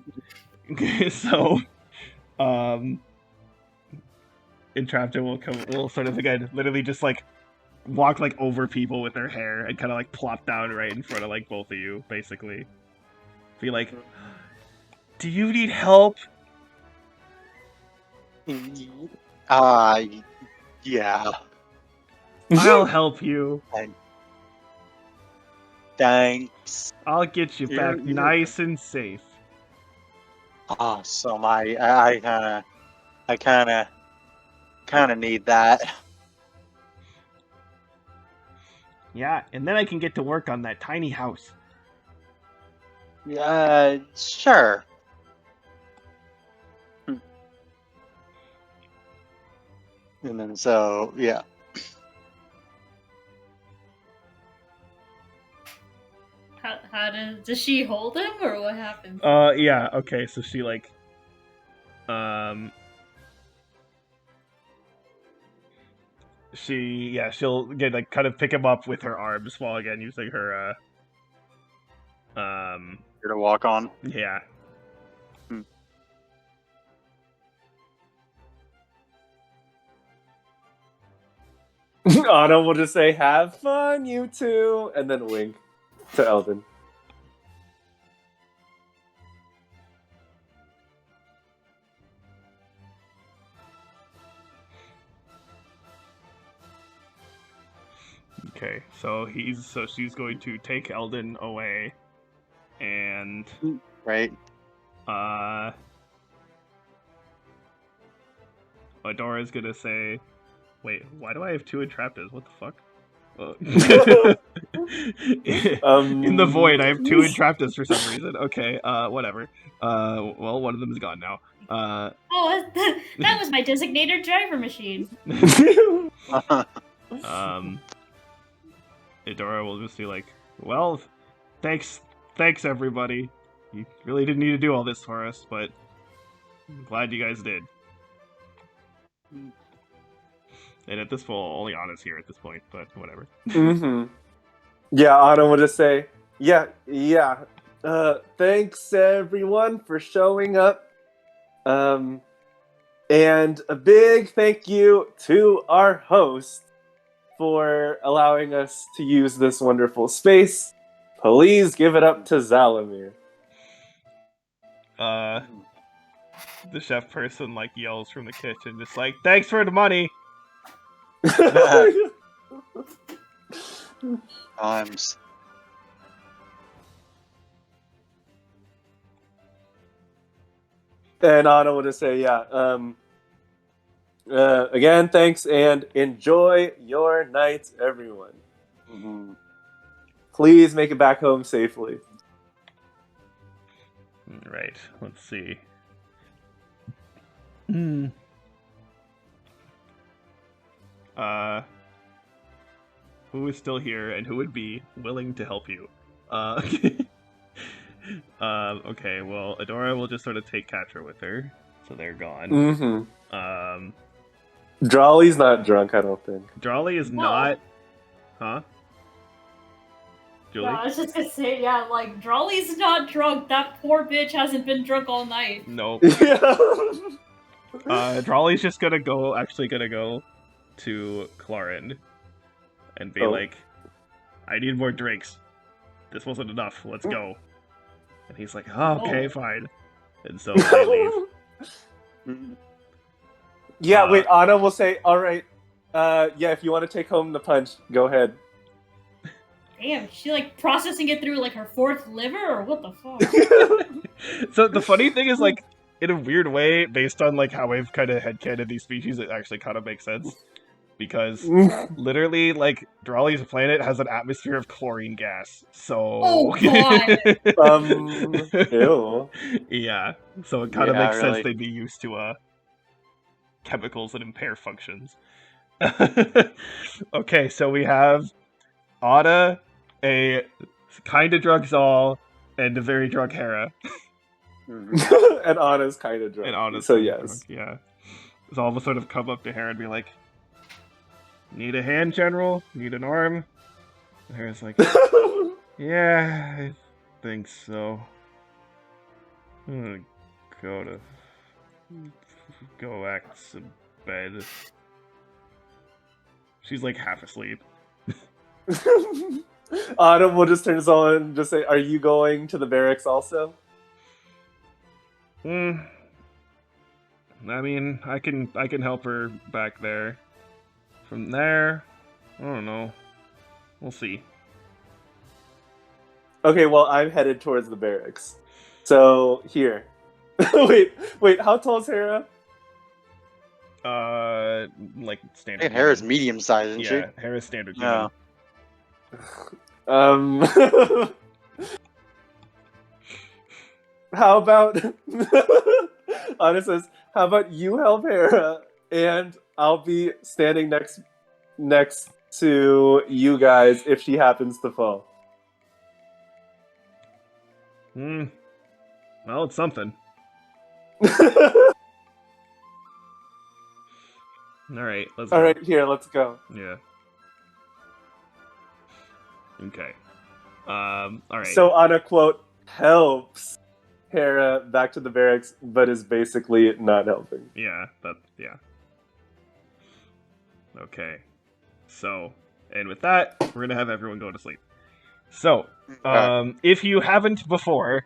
A: Entrapta will sort of again literally just like walk like over people with their hair and kind of like plop down right in front of like both of you, basically. Be like, do you need help?
C: Yeah.
A: I'll help you.
C: Thanks.
A: I'll get you back
C: You're-
A: nice and safe.
C: Awesome. I kind of need that.
A: Yeah, and then I can get to work on that tiny house.
C: Sure. And then so yeah.
D: How does she hold him, or what happens?
A: Yeah, okay, so she like she'll get like kind of pick him up with her arms while again using her
C: Here to walk on.
A: yeah.
E: Anna will just say, "Have fun, you two," and then wink to Eldon.
A: Okay, so she's going to take Eldon away, and
C: Right.
A: Adora's gonna say, "Wait, why do I have two Entraptas? What the fuck?" In the void, I have two Entraptas for some reason. Okay, whatever. Well, one of them is gone now.
D: Oh, that was my designated driver machine.
A: Adora will just be like, "Well, thanks everybody. You really didn't need to do all this for us, but I'm glad you guys did." And at this point, only Anna's here at this point, but whatever.
E: Yeah, Anna will just say, yeah. Thanks everyone for showing up. And a big thank you to our host for allowing us to use this wonderful space. Please give it up to Zalamir.
A: The chef person like yells from the kitchen, just like, "Thanks for the money."
C: Times.
E: And Anna will just say, again, thanks and enjoy your night, everyone.
C: Mm-hmm.
E: Please make it back home safely.
A: Right, let's see. Who is still here and who would be willing to help you? Okay, well, Adora will just sort of take Katra with her, so they're gone.
E: Drawley's not drunk, I don't think.
A: Drawley is not... Huh? Julie?
D: No, I was just gonna say, yeah, like, Drawley's not drunk. That poor bitch hasn't been drunk all night.
A: Nope. Drawley's just gonna go to Clarin and be like, "I need more drinks. This wasn't enough. Let's go." And he's like, "Oh, okay, fine." And so they leave.
E: Yeah, wait, Anna will say, alright, if you want to take home the punch, go ahead.
D: Damn, is she like processing it through like her fourth liver, or what the fuck?
A: So the funny thing is, like, in a weird way, based on like how I've kind of headcanoned these species, it actually kind of makes sense. Because literally, like, Drawley's planet has an atmosphere of chlorine gas, so...
D: Oh, God!
E: Ew.
A: Yeah, so it kind of makes
C: really.
A: sense they'd be used to, chemicals that impair functions. Okay, so we have Ada, a kind of drunk Zal, and a very drunk Hera.
E: And Anna's kind of drunk.
A: And Anna's
E: so
A: kinda
E: yes.
A: drunk, yeah. Zal will sort of come up to Hera and be like, "Need a hand, General? Need an arm?" And Hera's like, "Yeah, I think so. I'm gonna go act some bed. She's like half asleep.
E: Autumn will just turn to someone and just say, "Are you going to the barracks also?"
A: I mean, I can help her back there. From there, I don't know. We'll see.
E: Okay, well, I'm headed towards the barracks. So here. wait. How tall is Hera?
A: Like
C: I
A: standard.
C: think Hera's
A: human.
C: medium size, isn't
A: Yeah, Hera's standard.
C: No.
A: Human.
E: How about Anna says, how about you help Hera and I'll be standing next to you guys if she happens to fall.
A: Well, it's something. All right, let's go.
E: All right, here, let's go.
A: Yeah. Okay. All right.
E: So Anna, quote, helps Hera back to the barracks, but is basically not helping.
A: Yeah, yeah. Okay. So, and with that, we're gonna have everyone go to sleep. So, if you haven't before,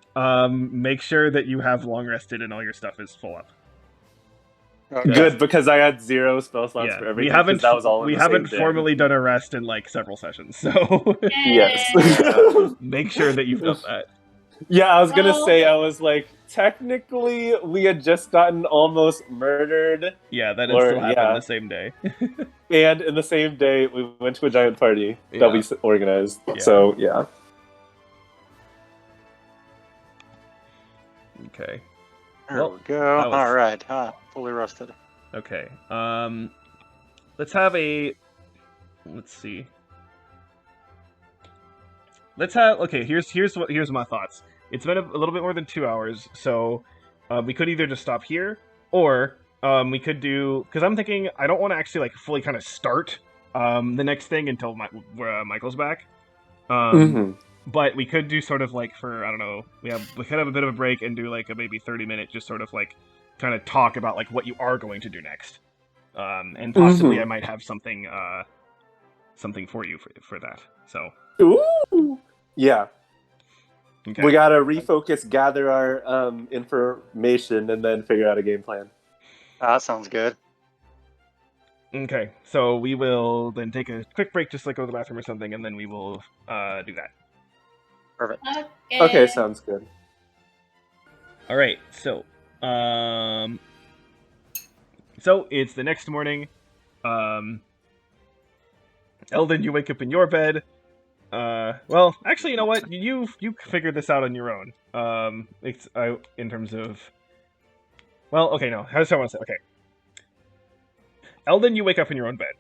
A: make sure that you have long rested and all your stuff is full up.
C: Okay.
E: Good, because I had 0 spell slots
A: Yeah,
E: for everything.
A: we haven't
E: 'cause that was all in
A: we
E: the
A: haven't
E: same
A: formally
E: day.
A: done a rest in like several sessions, so
E: Yes.
A: make sure that you've done that.
E: Yeah, I was gonna
D: Well-
E: say, I was like, technically, we had just gotten almost murdered,
A: Yeah, that
E: Or-
A: still happened
E: yeah.
A: the same day.
E: and in the same day, we went to a giant party
A: Yeah.
E: that we organized.
A: Yeah.
E: So, yeah.
A: Okay.
C: There
A: Well,
C: we go.
A: that was-
C: All right. Fully rested.
A: Okay. Let's have a. Let's see. Let's have. Okay. Here's my thoughts. It's been a little bit more than 2 hours, so we could either just stop here, or we could do, because I'm thinking I don't want to actually like fully kind of start the next thing until Michael's back. But we could do sort of like for, I don't know, we could have a bit of a break and do like a maybe 30-minute just sort of like kind of talk about like what you are going to do next. And possibly I might have something for you for that. So
E: Ooh! Yeah.
A: okay.
E: We gotta refocus, gather our information, and then figure out a game plan.
C: That sounds good.
A: Okay, so we will then take a quick break, just like go to the bathroom or something, and then we will do that.
C: Perfect.
E: Okay, sounds good.
A: All right, so it's the next morning. Eldon, you wake up in your bed. Well, actually, you know what? You figured this out on your own. It's in terms of. Well, okay, no. How do I want to say? Okay, Eldon, you wake up in your own bed.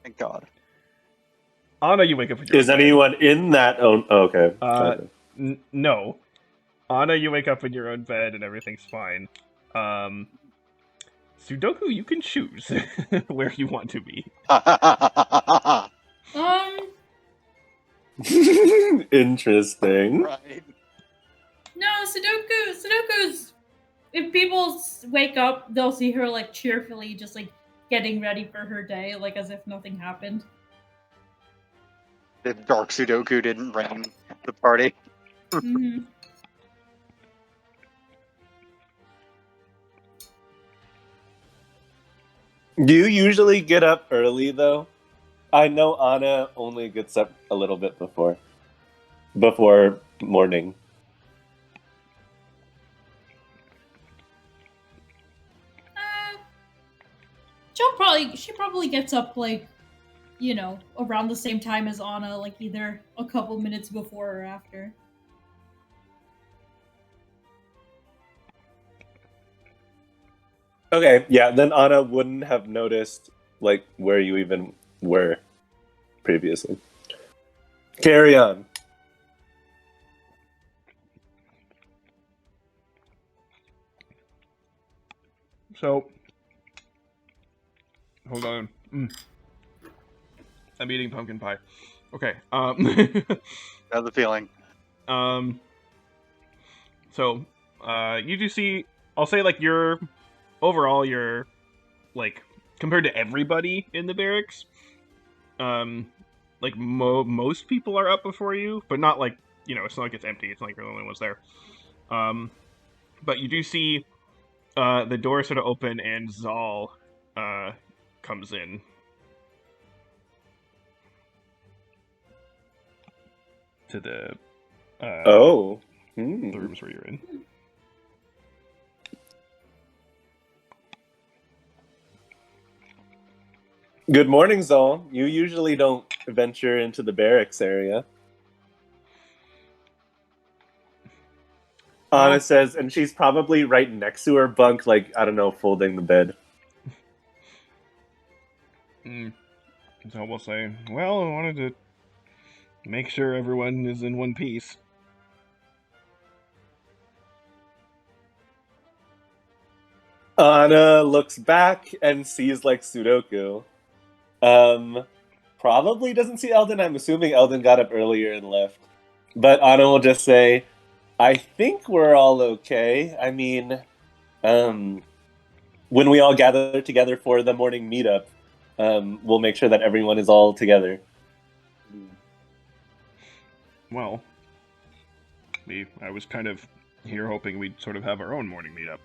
C: Thank God.
A: Anna, you wake up in your
E: Is
A: own bed.
E: anyone in that own? Oh, okay.
A: No. Anna, you wake up in your own bed and everything's fine. Sudoku, you can choose where you want to be.
E: Interesting.
C: Right.
D: No, Sudoku's. If people wake up, they'll see her like cheerfully, just like getting ready for her day, like as if nothing happened.
C: The Dark Sudoku didn't reign the party.
D: hmm
E: Do you usually get up early though? I know Anna only gets up a little bit before morning.
D: She probably gets up like, you know, around the same time as Anna, like either a couple minutes before or after.
E: Okay, yeah, then Anna wouldn't have noticed like where you even were previously. Carry on.
A: So, hold on. I'm eating pumpkin pie. Okay.
C: Have the feeling.
A: So, you do see. I'll say like your overall your like compared to everybody in the barracks, like most people are up before you, but not like it's not like it's empty. It's not like you're the only ones there. But you do see the door sort of open and Zal comes in. To the the rooms where you're in.
E: Good morning, Zal. You usually don't venture into the barracks area. Anna says, and she's probably right next to her bunk, like, I don't know, folding the bed.
A: So we'll say, well, I wanted to make sure everyone is in one piece.
E: Anna looks back and sees, like, Sudoku. Probably doesn't see Eldon. I'm assuming Eldon got up earlier and left. But Anna will just say, I think we're all okay. I mean, when we all gather together for the morning meetup, we'll make sure that everyone is all together.
A: Well, I was kind of here hoping we'd sort of have our own morning meetup.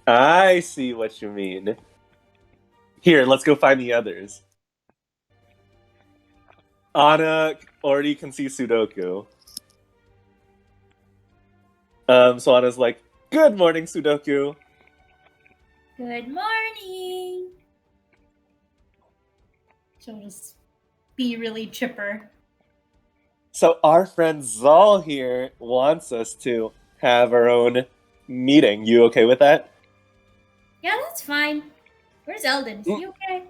E: I see what you mean. Here, let's go find the others. Anna already can see Sudoku. So Anna's like, good morning, Sudoku.
D: Good morning. She'll just be really chipper.
E: So our friend Zal here wants us to have our own meeting. You okay with that?
D: Yeah, that's fine. Where's Eldon? Is he okay?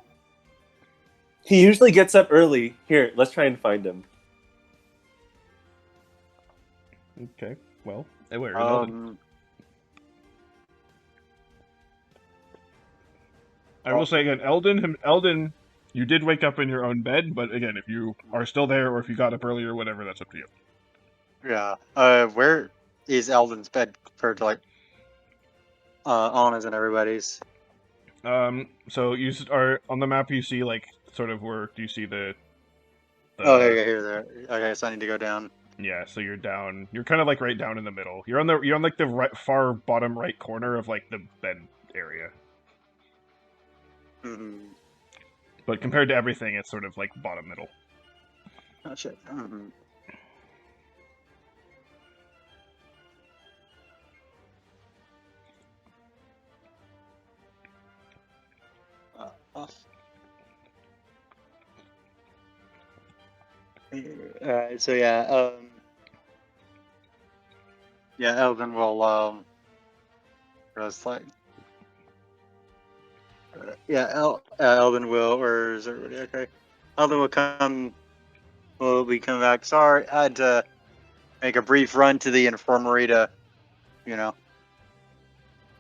E: He usually gets up early. Here, let's try and find him.
A: Okay, well, where is Eldon? I will say again, Eldon, you did wake up in your own bed, but again, if you are still there or if you got up early or whatever, that's up to you.
C: Yeah. Where is Eldon's bed compared to like Anna's and everybody's?
A: So you are on the map. You see like sort of where do you see the
C: Oh, okay, here, there. Okay, so I need to go down.
A: Yeah, so you're down. You're kind of like right down in the middle. You're on like the right, far bottom right corner of like the bed area.
C: Mm-hmm.
A: But compared to everything, it's sort of like bottom middle.
C: Oh shit. Mm-hmm. Alright, so yeah, yeah, Eldon will, just like, yeah, Eldon will, or is everybody okay? Eldon will be coming back. Sorry, I had to make a brief run to the infirmary to,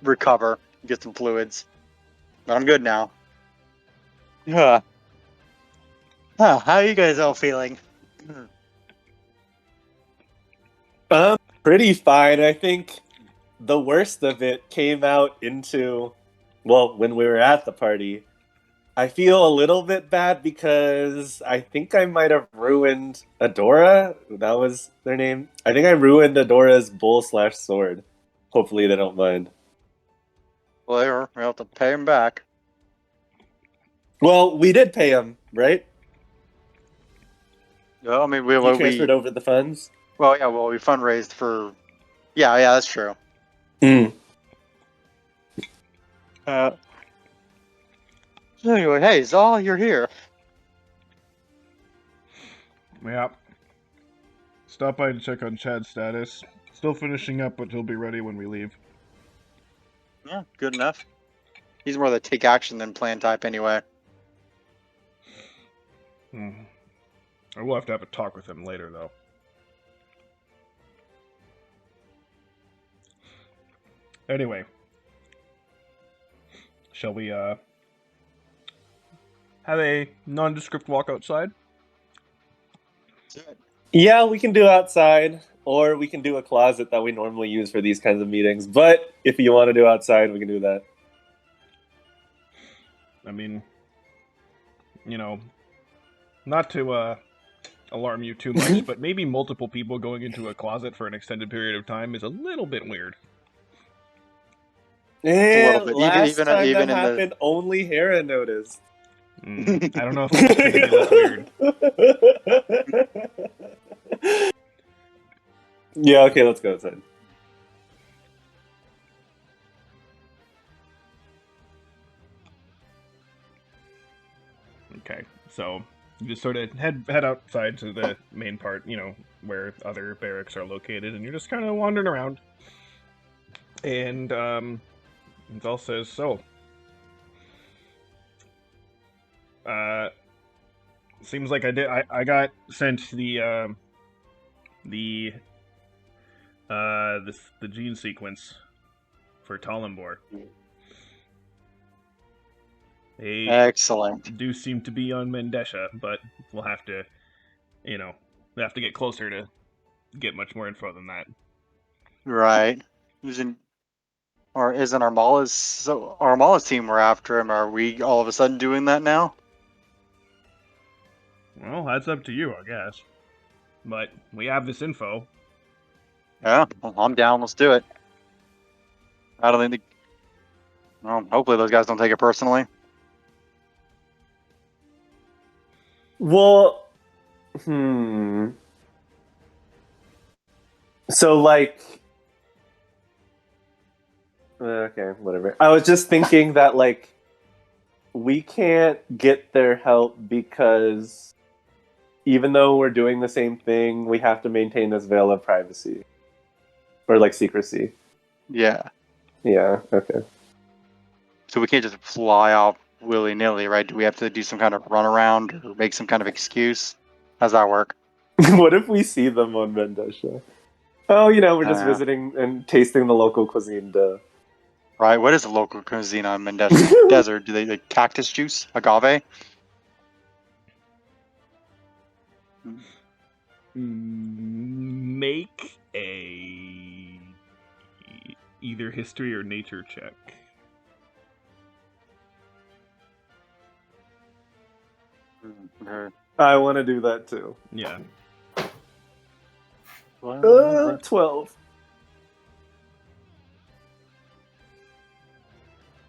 C: recover, get some fluids. But I'm good now. Yeah. How are you guys all feeling?
E: Pretty fine. I think the worst of it came out into, well, when we were at the party. I feel a little bit bad because I think I might have ruined Adora. That was their name. I think I ruined Adora's bowl/sword. Hopefully they don't mind.
C: Well, we'll have to pay him back.
E: Well, we did pay him, right?
C: Well, I mean,
E: You transferred over the funds?
C: Well, yeah, we fundraised for... Yeah, that's true.
E: Mm.
C: Anyway, hey, Zal, you're here.
A: Yeah. Stop by to check on Chad's status. Still finishing up, but he'll be ready when we leave.
C: Yeah, good enough. He's more the take action than plan type anyway.
A: I will have to have a talk with him later, though. Anyway. Shall we, have a nondescript walk outside?
E: Yeah, we can do outside. or we can do a closet that we normally use for these kinds of meetings. But if you want to do outside, we can do that.
A: I mean, not to alarm you too much, but maybe multiple people going into a closet for an extended period of time is a little bit weird.
C: a little bit.
E: Last
C: Even
E: time
C: in
E: that
C: the-
E: happened, only Hera noticed.
A: I don't know if it's any less weird.
E: Yeah, okay, let's go outside.
A: Okay, so you just sort of head outside to the main part, where other barracks are located, and you're just kind of wandering around. And Zal says, "So, seems like I got sent the gene sequence for Talambor. They
C: Excellent.
A: do seem to be on Mendesha, but we'll have to, get closer to get much more info than that."
C: Right. Isn't Armala's team we're after him? Are we all of a sudden doing that now?
A: Well, that's up to you, I guess. But we have this info.
C: Yeah, well, I'm down. Let's do it. I don't think. Well, hopefully those guys don't take it personally.
E: Well, So, like... Okay, whatever. I was just thinking that, like, we can't get their help because even though we're doing the same thing, we have to maintain this veil of privacy. Or, like, secrecy.
C: Yeah.
E: Yeah, okay.
C: So we can't just fly off willy-nilly, right? Do we have to do some kind of runaround or make some kind of excuse? How's that work?
E: What if we see them on Mendesha? Oh, we're just
C: Yeah.
E: visiting and tasting the local cuisine, duh.
C: Right? What is the local cuisine on Mendesha Desert? Do they like cactus juice? Agave?
A: Make a either history or nature check.
E: I want to do that too.
A: Yeah.
E: 12.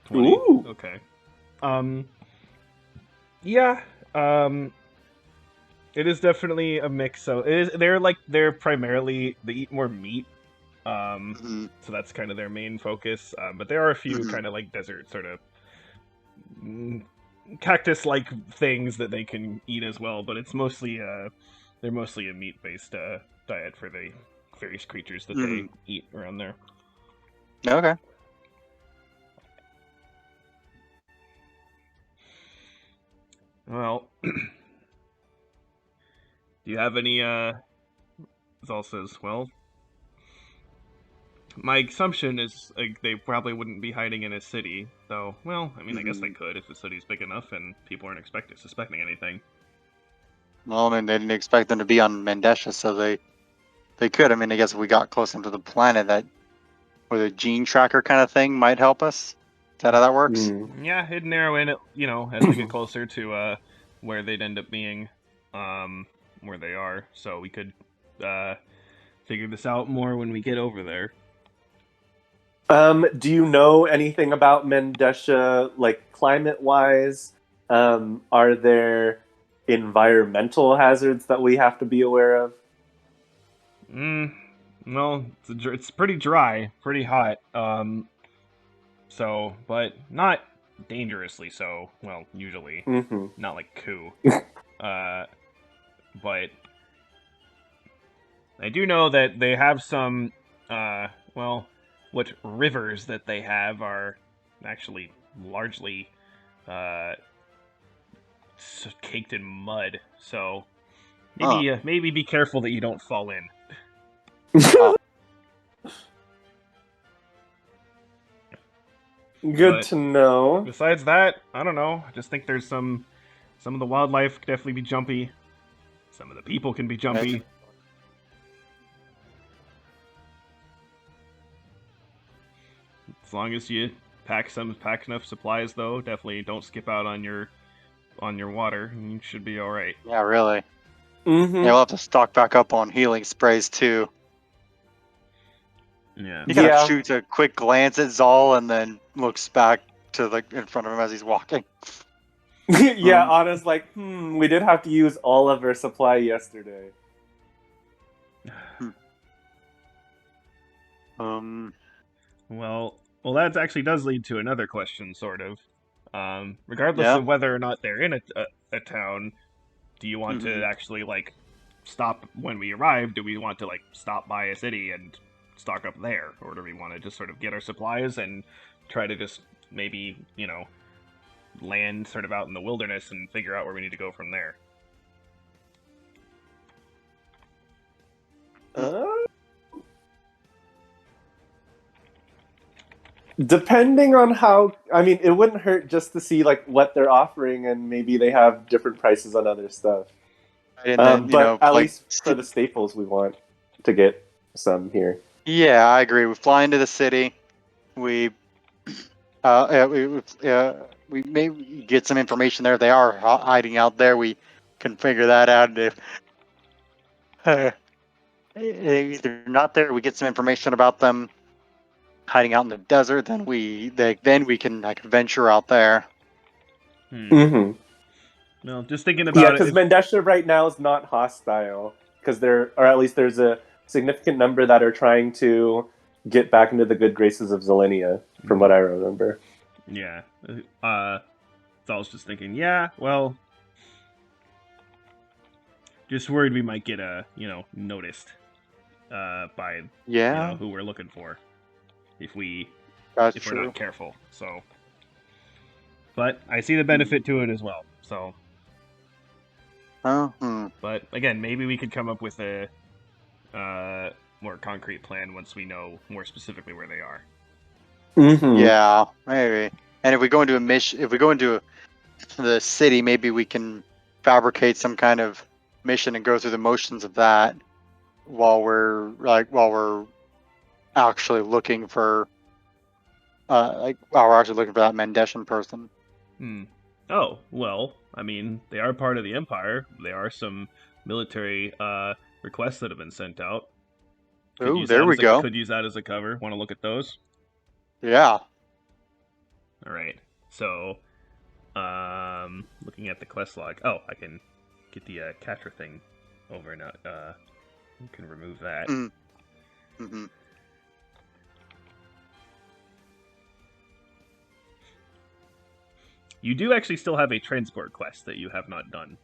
A: 20.
E: Ooh.
A: Okay. Yeah. It is definitely a mix. So they're primarily, they eat more meat. So that's kind of their main focus. But there are a few kind of like desert sort of cactus-like things that they can eat as well. But it's mostly they're mostly a meat-based diet for the various creatures that they eat around there.
C: Okay.
A: Well, do you have any, Zal says, well, my assumption is like, they probably wouldn't be hiding in a city, though, well, I mean, I guess they could if the city's big enough and people aren't suspecting anything.
C: Well, I mean, they didn't expect them to be on Mendesha, so they could. I mean, I guess if we got close enough to the planet, that or the gene tracker kind of thing might help us. Is that how that works?
A: Yeah, it'd narrow in, as we get closer to where they'd end up being, where they are. So we could figure this out more when we get over there.
E: Do you know anything about Mendesha, like climate-wise? Are there environmental hazards that we have to be aware of?
A: Well, it's pretty dry, pretty hot. So, but not dangerously so. Well, usually. Not like Ku. But I do know that they have some, what rivers that they have are actually largely caked in mud. So maybe be careful that you don't fall in.
E: Good to know.
A: Besides that, I don't know. I just think there's some of the wildlife could definitely be jumpy. Some of the people can be jumpy. As long as you pack enough supplies, though, definitely don't skip out on your water. And you should be all right.
C: Yeah, really.
E: Mm-hmm.
C: Yeah, we'll have to stock back up on healing sprays too.
A: Yeah.
C: He kind
E: Yeah.
C: of shoots a quick glance at Zal and then looks back to in front of him as he's walking.
E: Yeah, Anna's like, we did have to use all of our supply yesterday.
A: Well, that actually does lead to another question, sort of. Regardless
C: Yeah.
A: of whether or not they're in a town, do you want to actually like stop when we arrive? Do we want to like stop by a city and stock up there, or do we want to just sort of get our supplies and try to just maybe land sort of out in the wilderness and figure out where we need to go from there?
E: Depending on how, I mean, it wouldn't hurt just to see like what they're offering, and maybe they have different prices on other stuff.
C: And then,
E: but at least for the staples, we want to get some here.
C: Yeah, I agree. We fly into the city. We maybe get some information there. They are hiding out there. We can figure that out. If they're not there, we get some information about them hiding out in the desert. Then we can like venture out there.
E: Mm-hmm.
A: Well, just thinking
E: Yeah,
A: about
E: because Mendesha right now is not hostile, because or at least there's a significant number that are trying to get back into the good graces of Zelenia, from what I remember.
A: Yeah. So I was just thinking, yeah, well, just worried we might get noticed by who we're looking for if we're not careful. So, but I see the benefit to it as well. So, but again, maybe we could come up with a more concrete plan once we know more specifically where they are.
E: Mm-hmm.
C: Yeah, maybe. And if we go into the city, maybe we can fabricate some kind of mission and go through the motions of that while we're actually looking for that Mendeshan person.
A: Oh, well, I mean, they are part of the Empire. There are some military requests that have been sent out.
C: There we go.
A: Could use that as a cover. Want to look at those?
C: Yeah.
A: All right. So, looking at the quest log. Oh, I can get the catcher thing over now. You can remove that.
C: Mm-hmm.
A: You do actually still have a transport quest that you have not done.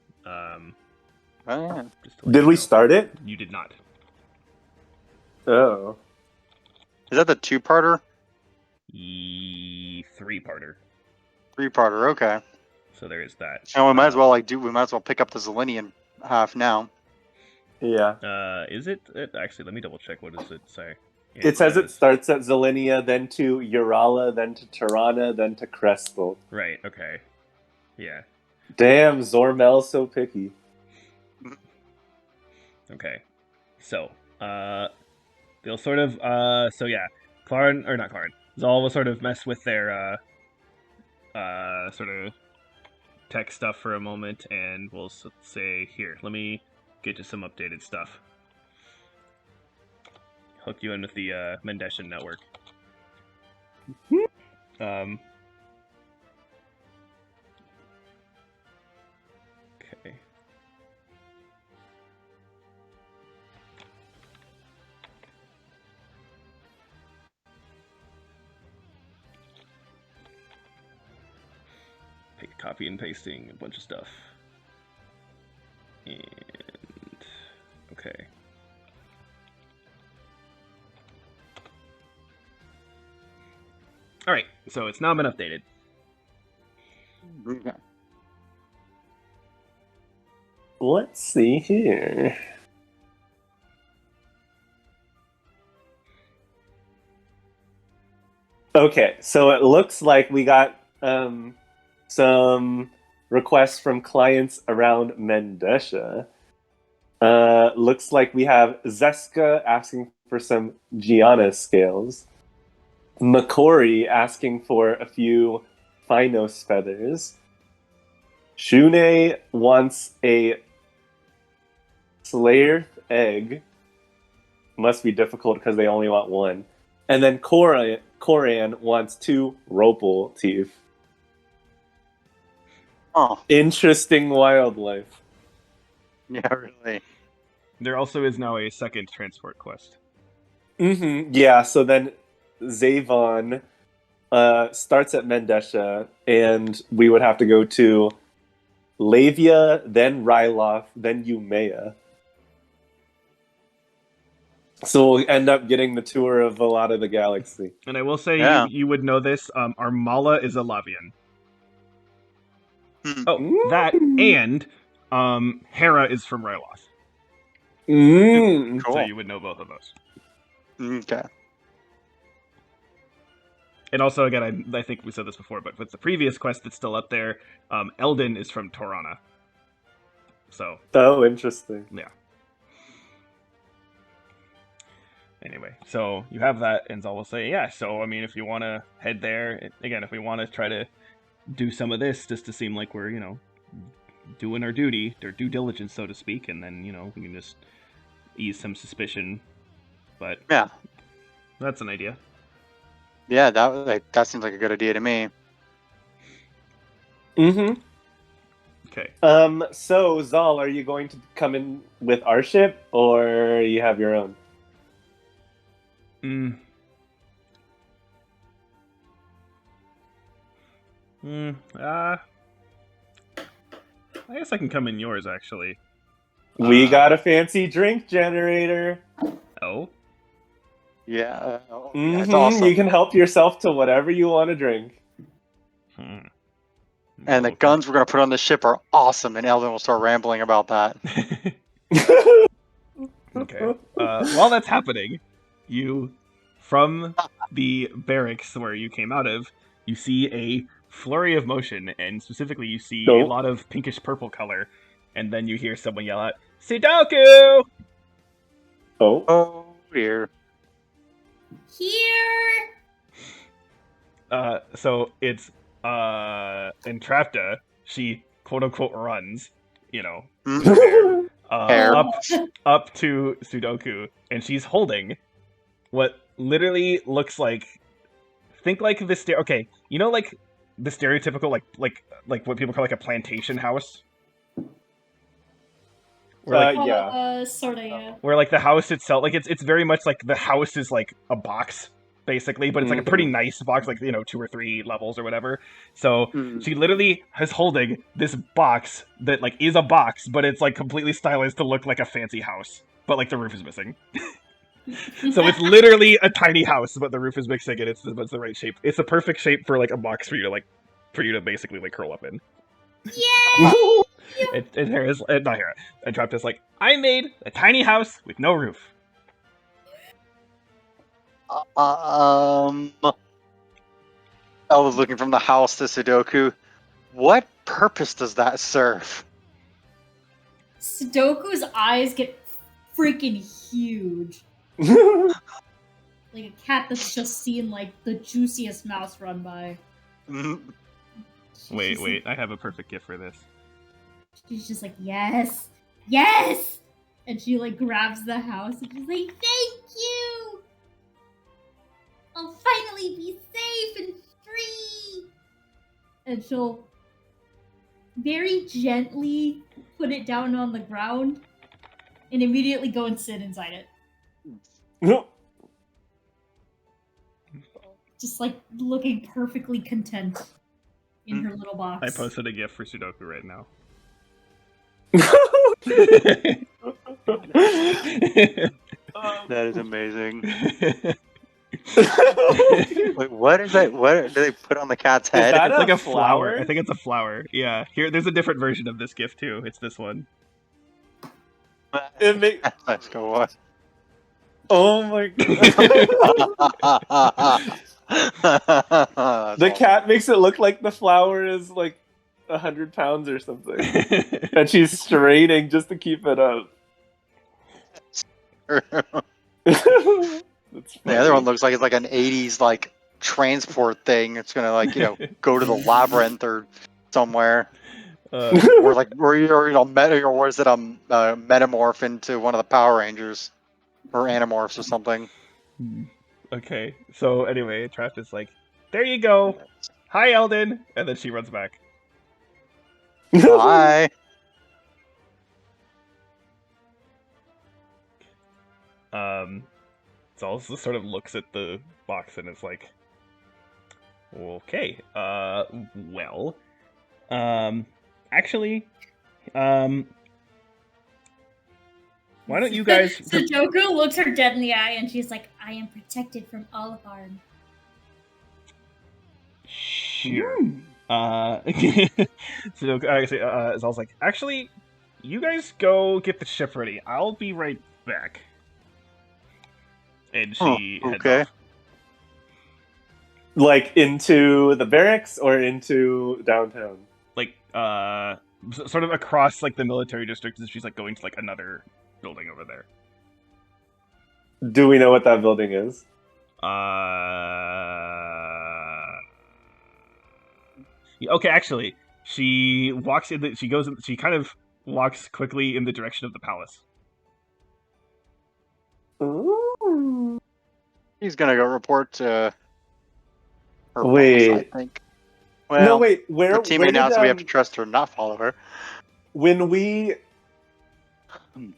E: Did we start it?
A: You did not.
E: Oh.
C: Is that the 2-parter?
A: 3-parter.
C: 3-parter, okay.
A: So there is that.
C: And we might as well pick up the Zelenian half now.
E: Yeah.
A: Is it? Actually, let me double check. What does it say?
E: It says it starts at Zelenia, then to Urala, then to Tirana, then to Crestal.
A: Right, okay. Yeah.
E: Damn, Zormel's so picky.
A: Okay. So, they'll sort of, so yeah, Zal will sort of mess with their, sort of tech stuff for a moment, and we'll say, here, let me get you some updated stuff. Hook you in with the Mendeshan network. Okay. Copy and pasting a bunch of stuff. And okay. All right, so it's now been updated.
C: Okay.
E: Let's see here. Okay, so it looks like we got some requests from clients around Mendesha. Looks like we have Zeska asking for some Gianna scales. Makori asking for a few Phinos feathers. Shune wants a Slayer egg. Must be difficult because they only want one. And then Koran wants 2 Ropal teeth.
C: Oh,
E: Interesting wildlife.
C: yeah, really.
A: There also is now a second transport quest.
E: Yeah, so then Zavon starts at Mendesha, and we would have to go to Lavia, then Ryloth, then Umea. So we'll end up getting the tour of a lot of the galaxy.
A: And I will say,
C: Yeah.
A: you would know this, Armala is a Lavian.
C: Hmm.
A: Oh, that, and Hera is from Ryloth.
C: Cool.
A: So you would know both of those.
C: Okay.
A: And also, again, I think we said this before, but with the previous quest that's still up there, Eldon is from Torana. So,
E: Oh, interesting.
A: yeah. Anyway, so you have that, and Zal will say, yeah, so, I mean, if you want to head there, again, if we want to try to do some of this just to seem like we're, doing our duty, our due diligence, so to speak, and then, we can just ease some suspicion. But,
C: Yeah.
A: that's an idea.
C: Yeah, that seems like a good idea to me.
A: Okay.
E: So, Zal, are you going to come in with our ship, or you have your own?
A: I guess I can come in yours, actually.
E: We got a fancy drink generator.
A: Oh?
C: Yeah. That's awesome.
E: You can help yourself to whatever you want to drink.
C: And the
A: Okay.
C: guns we're going to put on the ship are awesome, and Eldon will start rambling about that.
A: Okay. While that's happening, you, from the barracks where you came out of, you see a flurry of motion, and specifically you see a lot of pinkish-purple color, and then you hear someone yell out, Sudoku!
E: Oh.
C: Dear.
D: Here!
A: So it's, Entrapta, she quote-unquote runs,
C: Mhm.
A: there, up to Sudoku, and she's holding what literally looks like, think like this. Okay, like the stereotypical like what people call like a plantation house. Where,
E: yeah.
D: Sorta, yeah.
A: where like the house itself, like it's very much like the house is like a box basically, but it's like a pretty nice box, like 2 or 3 levels or whatever. So she literally is holding this box that like is a box, but it's like completely stylized to look like a fancy house, but like the roof is missing. So it's literally a tiny house, but the roof is missing, and it's the right shape. It's a perfect shape for like a box for you to basically like curl up in.
D: Yeah!
A: And Hera's not Hera. And Trapta's like, I made a tiny house with no roof.
C: I was looking from the house to Sudoku. What purpose does that serve?
D: Sudoku's eyes get freaking huge. Like a cat that's just seen like the juiciest mouse run by.
A: Wait, I have a perfect gift for this.
D: She's just like, yes! Yes! And she like grabs the house and she's like, thank you! I'll finally be safe and free! And she'll very gently put it down on the ground and immediately go and sit inside it. Just like looking perfectly content in her little box.
A: I posted a gift for Sudoku right now.
C: That is amazing. Wait, what is that? What do they put on the cat's head?
E: that
A: It's like
E: a
A: a flower.
E: flower?
A: I think it's a flower. Yeah. Here, there's a different version of this gift too. It's this one.
C: Let's go on.
E: Oh my god. The cat makes it look like the flower is like 100 pounds or something. And she's straining just to keep it up.
C: The other one looks like it's like an 80s like transport thing. It's gonna like go to the labyrinth or somewhere,
A: Uh,
C: or like or is it metamorph into one of the Power Rangers or Animorphs or something?
A: okay, so anyway, Trash is like, there you go. Hi, Eldon, and then she runs back.
C: Hi.
A: Zal sort of looks at the box and is like, okay, well, actually, why don't you guys?
D: Sudoku looks her dead in the eye and she's like, I am protected from all harm.
A: Sure. So Zal's like, actually, you guys go get the ship ready. I'll be right back. And she heads
C: okay.
A: off.
E: Like into the barracks or into downtown?
A: Like, sort of across like the military district, as she's like going to like another building over there.
E: Do we know what that building is?
A: Okay, actually, she walks in. She kind of walks quickly in the direction of the palace.
E: Ooh.
C: He's gonna go report to her
E: Wait.
C: boss, I think. Well,
E: No, wait.
C: her
E: Where
C: teammate
E: did,
C: now, so we have to trust her, not follow her.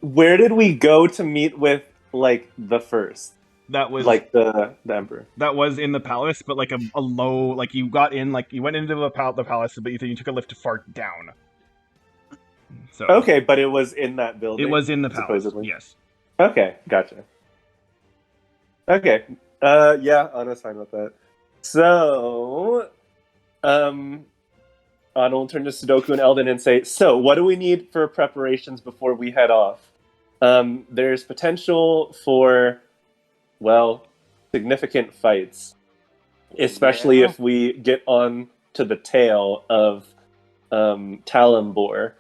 E: where did we go to meet with like the first?
A: That was
E: Like the emperor.
A: That was in the palace, but like a low, like you got in, like you went into the palace, but you took a lift far down. So
E: Okay, but it was in that building.
A: it was in the palace.
E: supposedly.
A: Yes.
E: Okay, gotcha. Okay. Yeah, Anna's fine with that. So, Anna will turn to Sudoku and Eldon and say, so, what do we need for preparations before we head off? There's potential for, well, significant fights. Especially if we get on to the tail of Talambor.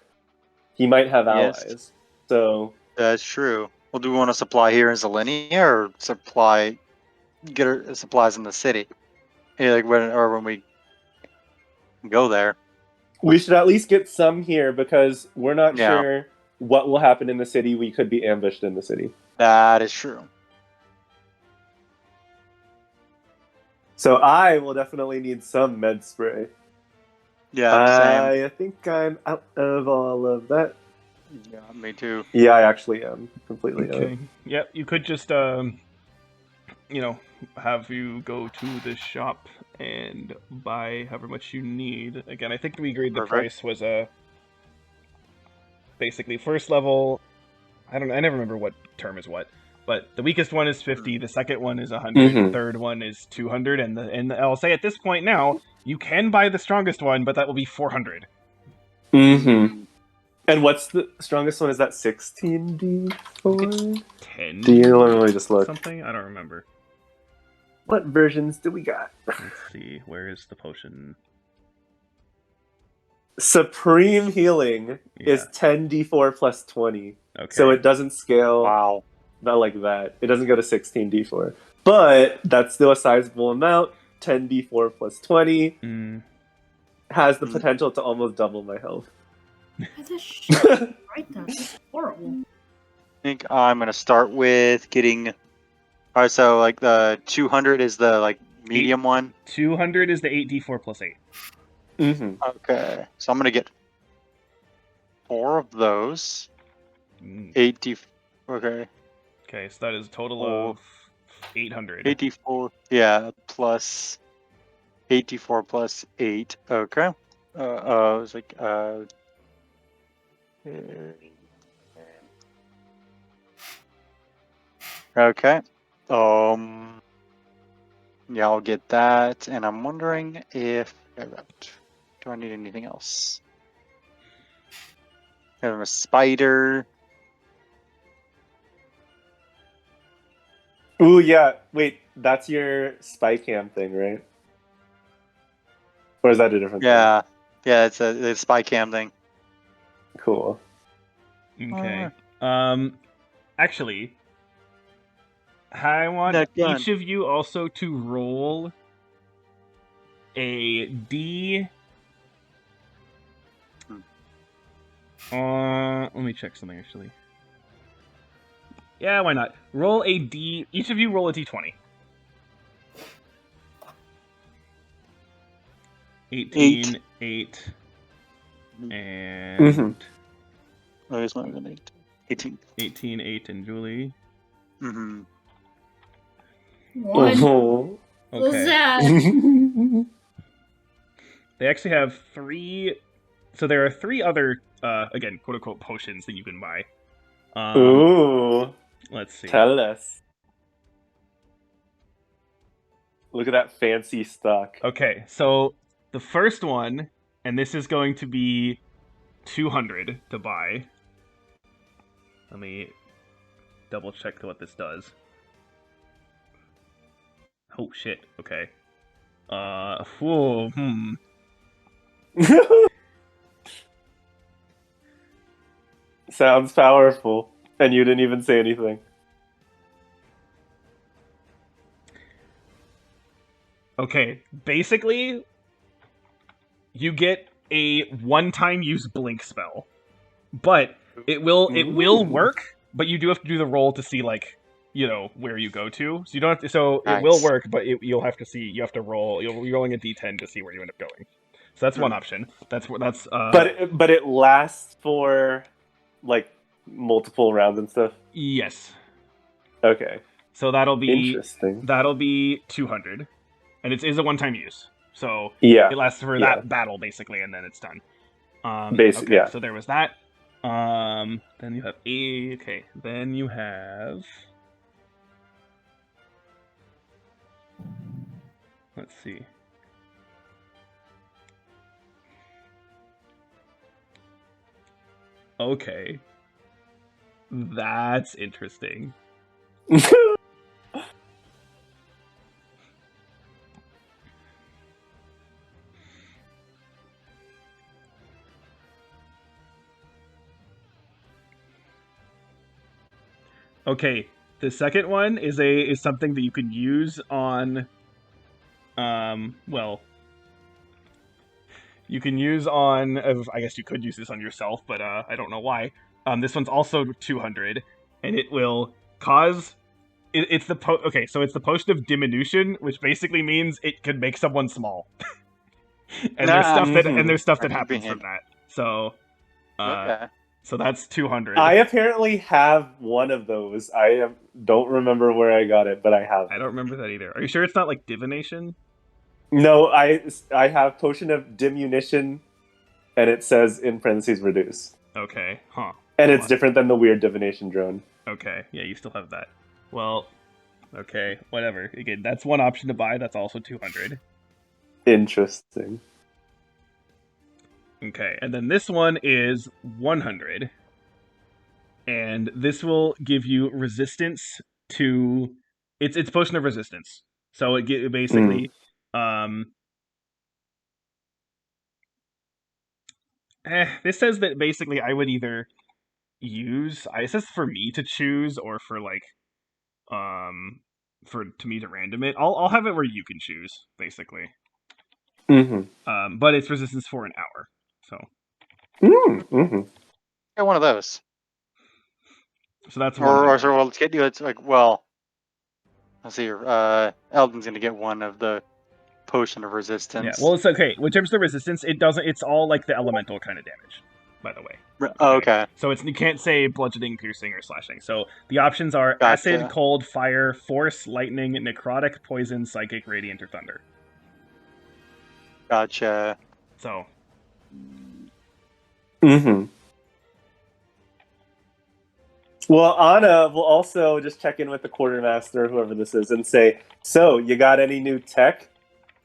E: He might have allies.
C: Yes.
E: So...
C: That's true. Well, do we want to supply here in Zelenia or get our supplies in the city? Yeah, like when we go there.
E: We should at least get some here because we're not
C: Yeah.
E: sure what will happen in the city. We could be ambushed in the city.
C: That is true.
E: So I will definitely need some med spray.
C: Yeah, same.
E: I think I'm out of all of that.
C: Yeah, me too.
E: Yeah, I actually am completely out.
A: Okay. Yep. You could just, have you go to the shop and buy however much you need. Again, I think we agreed the
C: Perfect.
A: price was basically first level. I never remember what term is what. But the weakest one is 50, the second one is 100, the third one is 200, and I'll say at this point now, you can buy the strongest one, but that will be 400.
E: Mm-hmm. And what's the strongest one? Is that 16d4?
A: 10?
E: Let me just look.
A: Something? I don't remember.
E: What versions do we got?
A: Let's see, where is the potion?
E: Supreme Healing is 10d4 plus 20.
A: Okay.
E: So it doesn't scale.
C: Wow.
E: Not like that. It doesn't go to 16d4. But that's still a sizable amount. 10d4 plus 20 has the potential to almost double my health.
D: That's a shit. Right, that's horrible.
C: I think I'm gonna start with getting. Alright, so like the 200 is the like medium one.
A: 200 is the 8d4 plus 8.
E: Mm-hmm.
C: Okay, so I'm gonna get 4 of those. 8d. Okay.
A: Okay, so that is a total of 800.
C: 8d4. Yeah, plus 8d4 plus 8. Okay. It was like Okay. Yeah, I'll get that, and I'm wondering if do I need anything else? I have a spider.
E: Ooh, yeah. Wait, that's your spy cam thing, right? Or is that a different
C: Yeah, yeah, it's a spy cam thing.
E: thing? Cool.
A: Okay. Actually, I want
C: That gun.
A: each of you also to roll a D. Let me check something actually. Yeah, why not? Roll a D. Each of you roll a D20. 18, 8, and
E: Mhm.
C: Oh, here's my 18.
A: 18, 8, and Julie.
C: Mm-hmm.
D: One.
E: Oh.
D: So
A: Okay.
D: sad.
A: They actually have 3. So there are 3 other, again, quote unquote, potions that you can buy.
E: Ooh.
A: Let's see.
E: Tell us. Look at that fancy stock.
A: Okay, so the first one, and this is going to be 200 to buy. Let me double check what this does. Oh shit. Okay.
E: Sounds powerful. And you didn't even say anything.
A: Okay, basically, you get a one-time use blink spell, but it will
E: Ooh.
A: work. But you do have to do the roll to see where you go to. So you don't have to. So it
C: Nice.
A: will work, but you'll have to see. You have to roll. You're rolling a d10 to see where you end up going. So that's one option. That's.
E: But it lasts for like multiple rounds and stuff.
A: Yes.
E: Okay.
A: So that'll be
E: Interesting.
A: 200, and it is a one-time use. So
E: Yeah.
A: it lasts for
E: Yeah.
A: that battle basically, and then it's done.
E: Basically,
A: okay,
E: yeah.
A: so there was that. Then you have okay. Then you have. Let's see. Okay. That's interesting. Okay, the second one is something that you can use on you can use on I guess you could use this on yourself, but I don't know why. This one's also 200, and it will cause it's the okay, so it's the potion of diminution, which basically means it can make someone small. and there's stuff that
C: That could be
A: happens from
C: handy.
A: that. So
C: Okay.
A: so that's 200.
E: I apparently have one of those. Don't remember where I got it, but I have
A: I
E: it.
A: don't remember that either. Are you sure it's not like divination?
E: No, I have potion of diminution, and it says in parentheses reduce.
A: Okay, huh.
E: And
A: Hold
E: it's
A: on.
E: different than the weird divination drone.
A: Okay, yeah, you still have that. Well, okay, whatever. Again, that's one option to buy. That's also 200.
E: Interesting.
A: Okay, and then this one is 100. And this will give you resistance to it's potion of resistance. So it basically this says that basically I would either use it says for me to choose or for to me to random it. I'll have it where you can choose, basically. But it's resistance for an hour. So
C: Get one of those.
A: so that's
C: Or
A: 100.
C: so let's get you. It's like, well, let's see here. Eldon's gonna get one of the potion of resistance.
A: Yeah, well, it's okay. In terms of the resistance, it doesn't. It's all like the elemental kind of damage, by the way.
C: Oh, okay.
A: So you can't say bludgeoning, piercing, or slashing. So the options are
C: Gotcha.
A: acid, cold, fire, force, lightning, necrotic, poison, psychic, radiant, or thunder.
C: Gotcha.
A: So.
E: Well, Anna will also just check in with the quartermaster, whoever this is, and say, "So, you got any new tech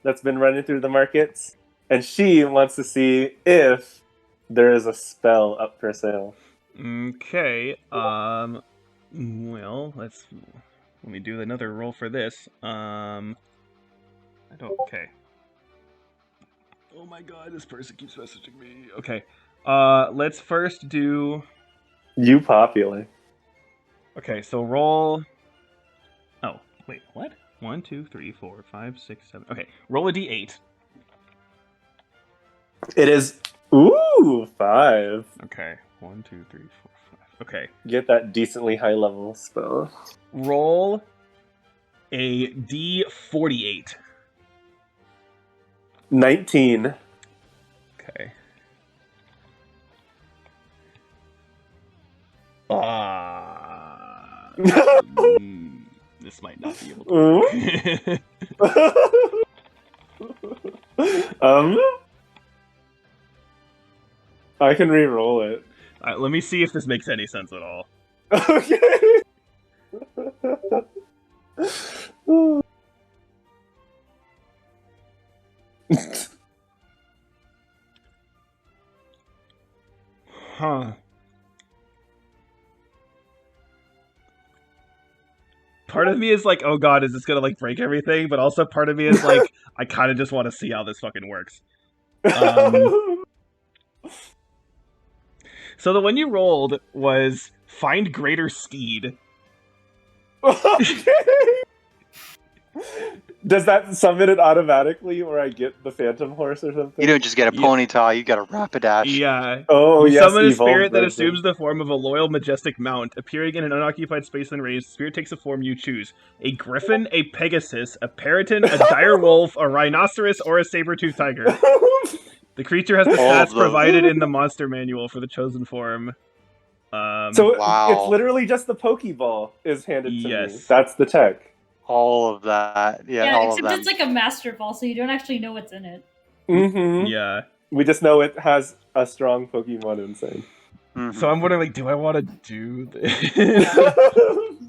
E: that's been running through the markets?" And she wants to see if there is a spell up for sale.
A: Okay. Well, let me do another roll for this. I don't. Okay. Oh my god, this person keeps messaging me. Okay. Let's first do.
E: You popular.
A: Okay, so roll. Oh, wait, what? 1, 2, 3, 4, 5, 6, 7. Okay, roll a d8.
E: It is. Ooh, 5.
A: Okay. 1, 2, 3, 4, 5. Okay.
E: Get that decently high level spell.
A: Roll a D48.
E: 19.
A: Okay. Ah. This might not be able to work.
E: I can re-roll it.
A: Let me see if this makes any sense at all.
E: Okay.
A: Huh. Part of me is like, oh god, is this gonna like break everything? But also part of me is like, I kind of just want to see how this fucking works. So the one you rolled was find greater speed.
E: Okay. Does that summon it automatically, or I get the Phantom Horse or something?
C: You don't just get a ponytail, you get a Rapidash.
A: Yeah.
E: Oh,
A: You
E: yes,
A: summon a
E: evolved
A: spirit that
E: version.
A: assumes the form of a loyal, majestic mount, appearing in an unoccupied space and range. The spirit takes a form you choose: a griffin, a pegasus, a peryton, a dire wolf, a rhinoceros, or a saber-toothed tiger. The creature has the
C: All of
A: stats
C: those.
A: provided in the monster manual for the chosen form.
E: So
C: Wow.
E: it's literally just the Pokeball is handed to me.
A: Yes.
E: That's the tech.
C: All of that. Yeah, all of
D: except
C: them.
D: it's like a Master Ball, so you don't actually know what's in it.
E: Mm-hmm.
A: Yeah.
E: We just know it has a strong Pokemon inside.
C: Mhm.
A: So I'm wondering, like, do I want to do this?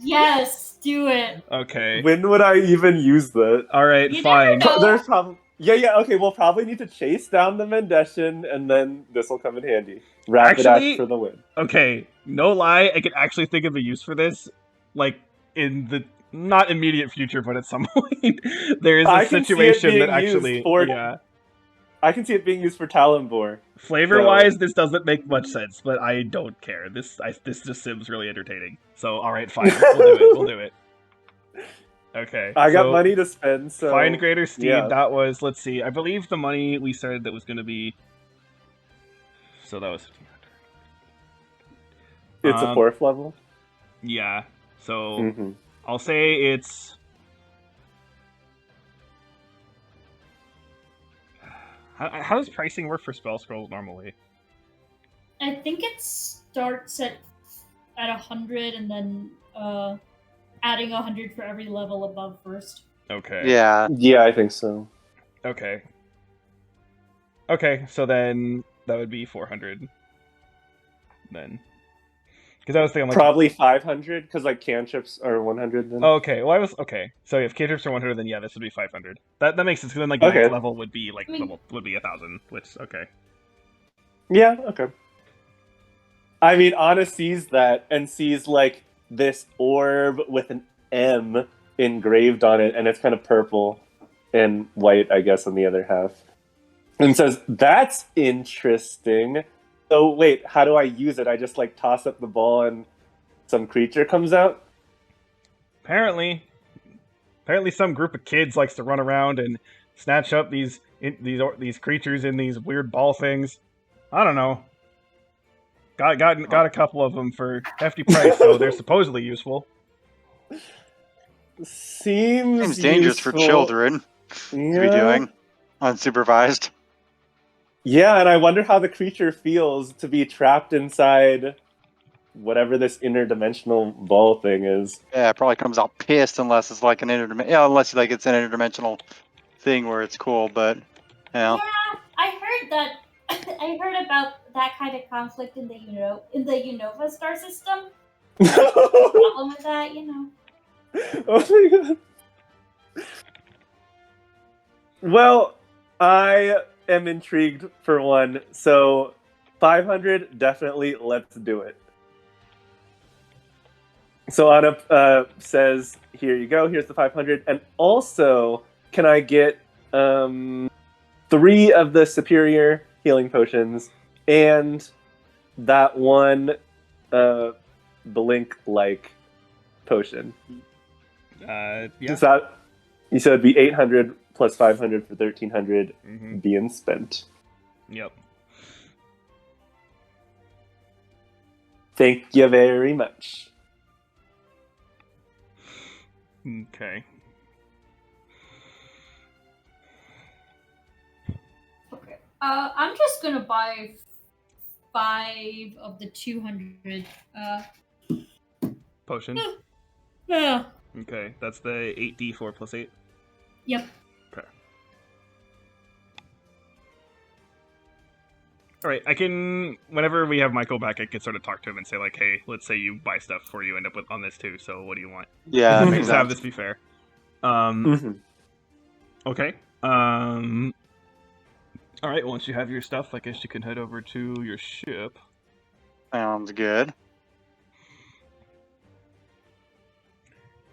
D: Yes, do it.
A: Okay.
E: When would I even use that?
A: All right.
D: You
A: Fine.
D: never know.
E: There's probably okay. We'll probably need to chase down the Mendeshin, and then this will come in handy. Rapidash
A: Actually-
E: for the win.
A: Okay. No lie, I could actually think of a use for this, like in the not immediate future, but at some point there is a
E: I can see it
A: situation that
E: being used
A: actually,
E: for-
A: yeah.
E: I can see it being used for Talonbor.
A: Flavor-wise, this doesn't make much sense, but I don't care. This just seems really entertaining. So, all right, fine. We'll do it. Okay.
E: I got
A: so
E: money to spend, so
A: Find greater steed.
E: yeah.
A: That was, let's see. I believe the money we said that was going to be. So that was 1,500.
E: It's a 4th level.
A: Yeah. So
E: Mm-hmm.
A: I'll say it's. How does pricing work for spell scrolls normally?
D: I think it starts at 100 and then adding 100 for every level above first.
A: Okay.
C: Yeah.
E: Yeah, I think so.
A: Okay. Okay, so then that would be 400. Then. Because I was thinking, like.
E: Probably 500, because like cantrips are 100 then.
A: Oh, okay, well I was okay. So if cantrips are 100, then yeah, this would be 500. That makes sense. Because then like
E: Okay.
A: next level would be like
D: I mean-
A: level would be 1,000. Which okay.
E: Yeah, okay. I mean, Anna sees that and sees like this orb with an M engraved on it, and it's kind of purple and white, I guess, on the other half. And says, "That's interesting. So wait, how do I use it? I just like toss up the ball and some creature comes out?"
A: Apparently some group of kids likes to run around and snatch up these creatures in these weird ball things. I don't know. Got a couple of them for hefty price, so they're supposedly useful.
E: Seems
C: dangerous for
E: useful.
C: children to be doing. Unsupervised.
E: Yeah, and I wonder how the creature feels to be trapped inside whatever this interdimensional ball thing is.
C: Yeah, it probably comes out pissed unless it's like an unless like it's an interdimensional thing where it's cool, but you know.
D: Yeah, I heard that. I heard about that kind of conflict in the Unova star system. Problem with that,
E: Oh my god. Well, I am intrigued for one, so 500, definitely, let's do it. So Anna says, here you go, here's the 500, and also, can I get 3 of the superior healing potions, and that one blink-like potion?
A: Yeah.
E: Is that, you said it'd be 800 plus 500 for 1,300
A: Mhm.
E: being spent.
A: Yep.
E: Thank you very much.
A: Okay.
D: Okay. I'm just gonna buy 5 of the 200.
A: Potion.
D: Yeah.
A: Okay, that's the 8d4 plus 8.
D: Yep.
A: Okay. Alright, I can... Whenever we have Michael back, I can sort of talk to him and say, like, hey, let's say you buy stuff before you end up with on this too, so what do you want?
C: Yeah, that makes
A: Just have
C: sense.
A: this be fair.
E: Mhm.
A: Okay. Alright, once you have your stuff, I guess you can head over to your ship.
C: Sounds good.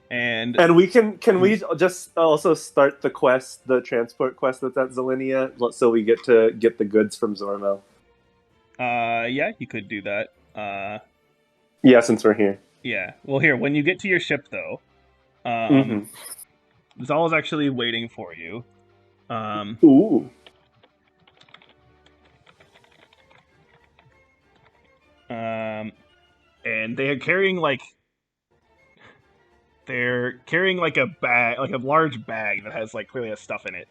A: And
E: And we can we just also start the quest, the transport quest that's at Zelinia, so we get to get the goods from Zormo.
A: yeah, you could do that.
E: Yeah, since we're here.
A: Yeah. Well, here, when you get to your ship, though,
E: Mm-hmm.
A: Zal is actually waiting for you.
E: Ooh.
A: And they're carrying like a bag, like a large bag that has like clearly has stuff in it.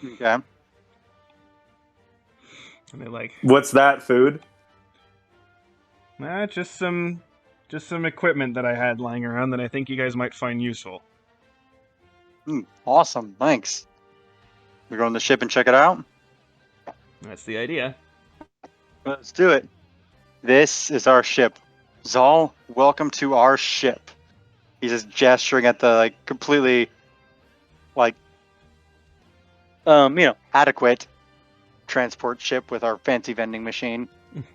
C: Okay.
A: And they're like,
E: What's that, food?
A: just some equipment that I had lying around that I think you guys might find useful.
C: Awesome. Thanks. We go on the ship and check it out.
A: That's the idea.
C: Let's do it. This is our ship. Zal, welcome to our ship. He's just gesturing at the like completely like adequate transport ship with our fancy vending machine.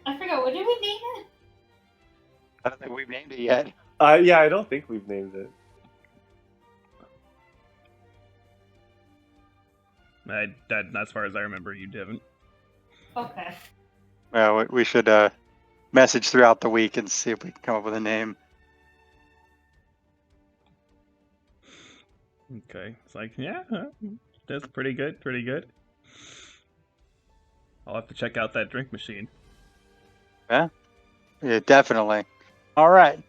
D: I forgot, what did we name it?
C: I don't think we've named it yet.
E: Yeah, I don't think we've named it.
A: As far as I remember, you didn't.
D: Okay.
C: Well, we should message throughout the week and see if we can come up with a name.
A: Okay, it's like, yeah, that's pretty good, pretty good. I'll have to check out that drink machine.
C: Yeah, definitely. All right,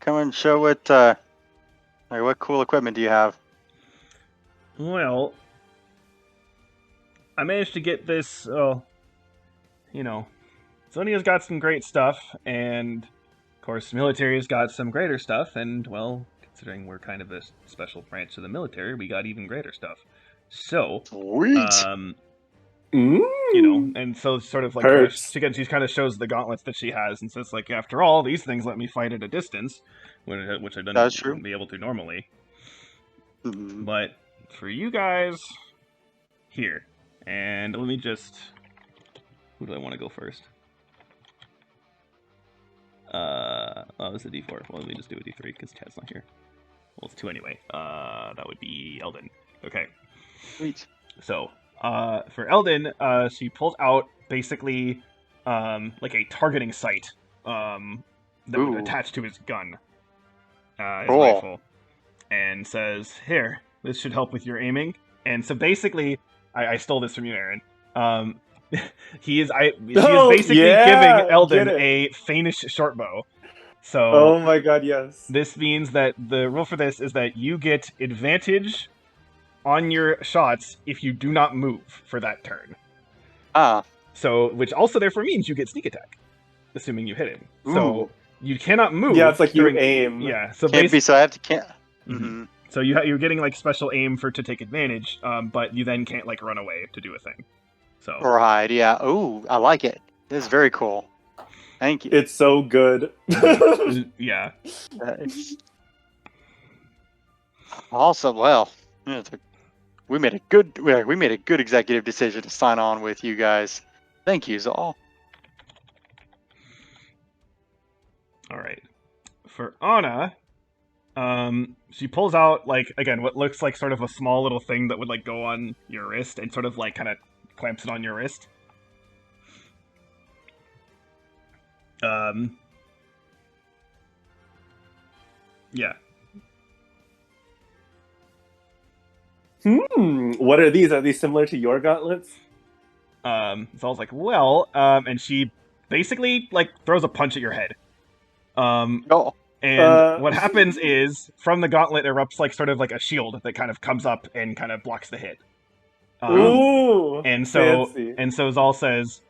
C: come and show what cool equipment do you have?
A: Well, I managed to get this, Sonia's got some great stuff, and, of course, military's got some greater stuff, and, well, considering we're kind of a special branch of the military, we got even greater stuff. So,
C: Sweet.
A: and so sort of like,
E: Perks.
A: she kind of shows the gauntlets that she has, and says, like, after all, these things let me fight at a distance, which I
C: That's true.
A: wouldn't be able to normally.
C: Mhm.
A: But for you guys, here. And let me just... Who do I want to go first? It's a D4. Well, let me just do a D3 because Tad's not here. Well, it's 2 anyway. That would be Eldon. Okay.
C: Sweet.
A: So, for Eldon, she pulls out basically like a targeting sight that would
C: Ooh.
A: attach to his gun, his
C: Cool.
A: rifle, and says, "Here, this should help with your aiming." And so basically, I stole this from you, Aaron. She is basically giving Eldon a Fanish shortbow. So,
E: Oh my god, yes.
A: this means that the rule for this is that you get advantage on your shots if you do not move for that turn. So, which also therefore means you get sneak attack, assuming you hit him. So you cannot move.
E: Yeah, it's like
A: during,
E: you aim.
A: Yeah, so
C: Can't be. So I have to can't.
A: Mm-hmm. So you're getting like special aim to take advantage, but you then can't like run away to do a thing. So
C: Or hide. Yeah. Ooh, I like it. This is very cool. Thank you.
E: It's so good.
A: yeah.
C: Also, well, we made a good executive decision to sign on with you guys. Thank you, Zal.
A: All right. For Anna, she pulls out like again what looks like sort of a small little thing that would like go on your wrist and sort of like kind of clamps it on your wrist. Yeah.
E: What are these? Are these similar to your gauntlets?
A: Zol's like, well, and she basically like throws a punch at your head.
C: Oh,
A: And what happens is from the gauntlet erupts like sort of like a shield that kind of comes up and kind of blocks the hit.
E: Ooh,
A: And so
E: fancy.
A: Zal says,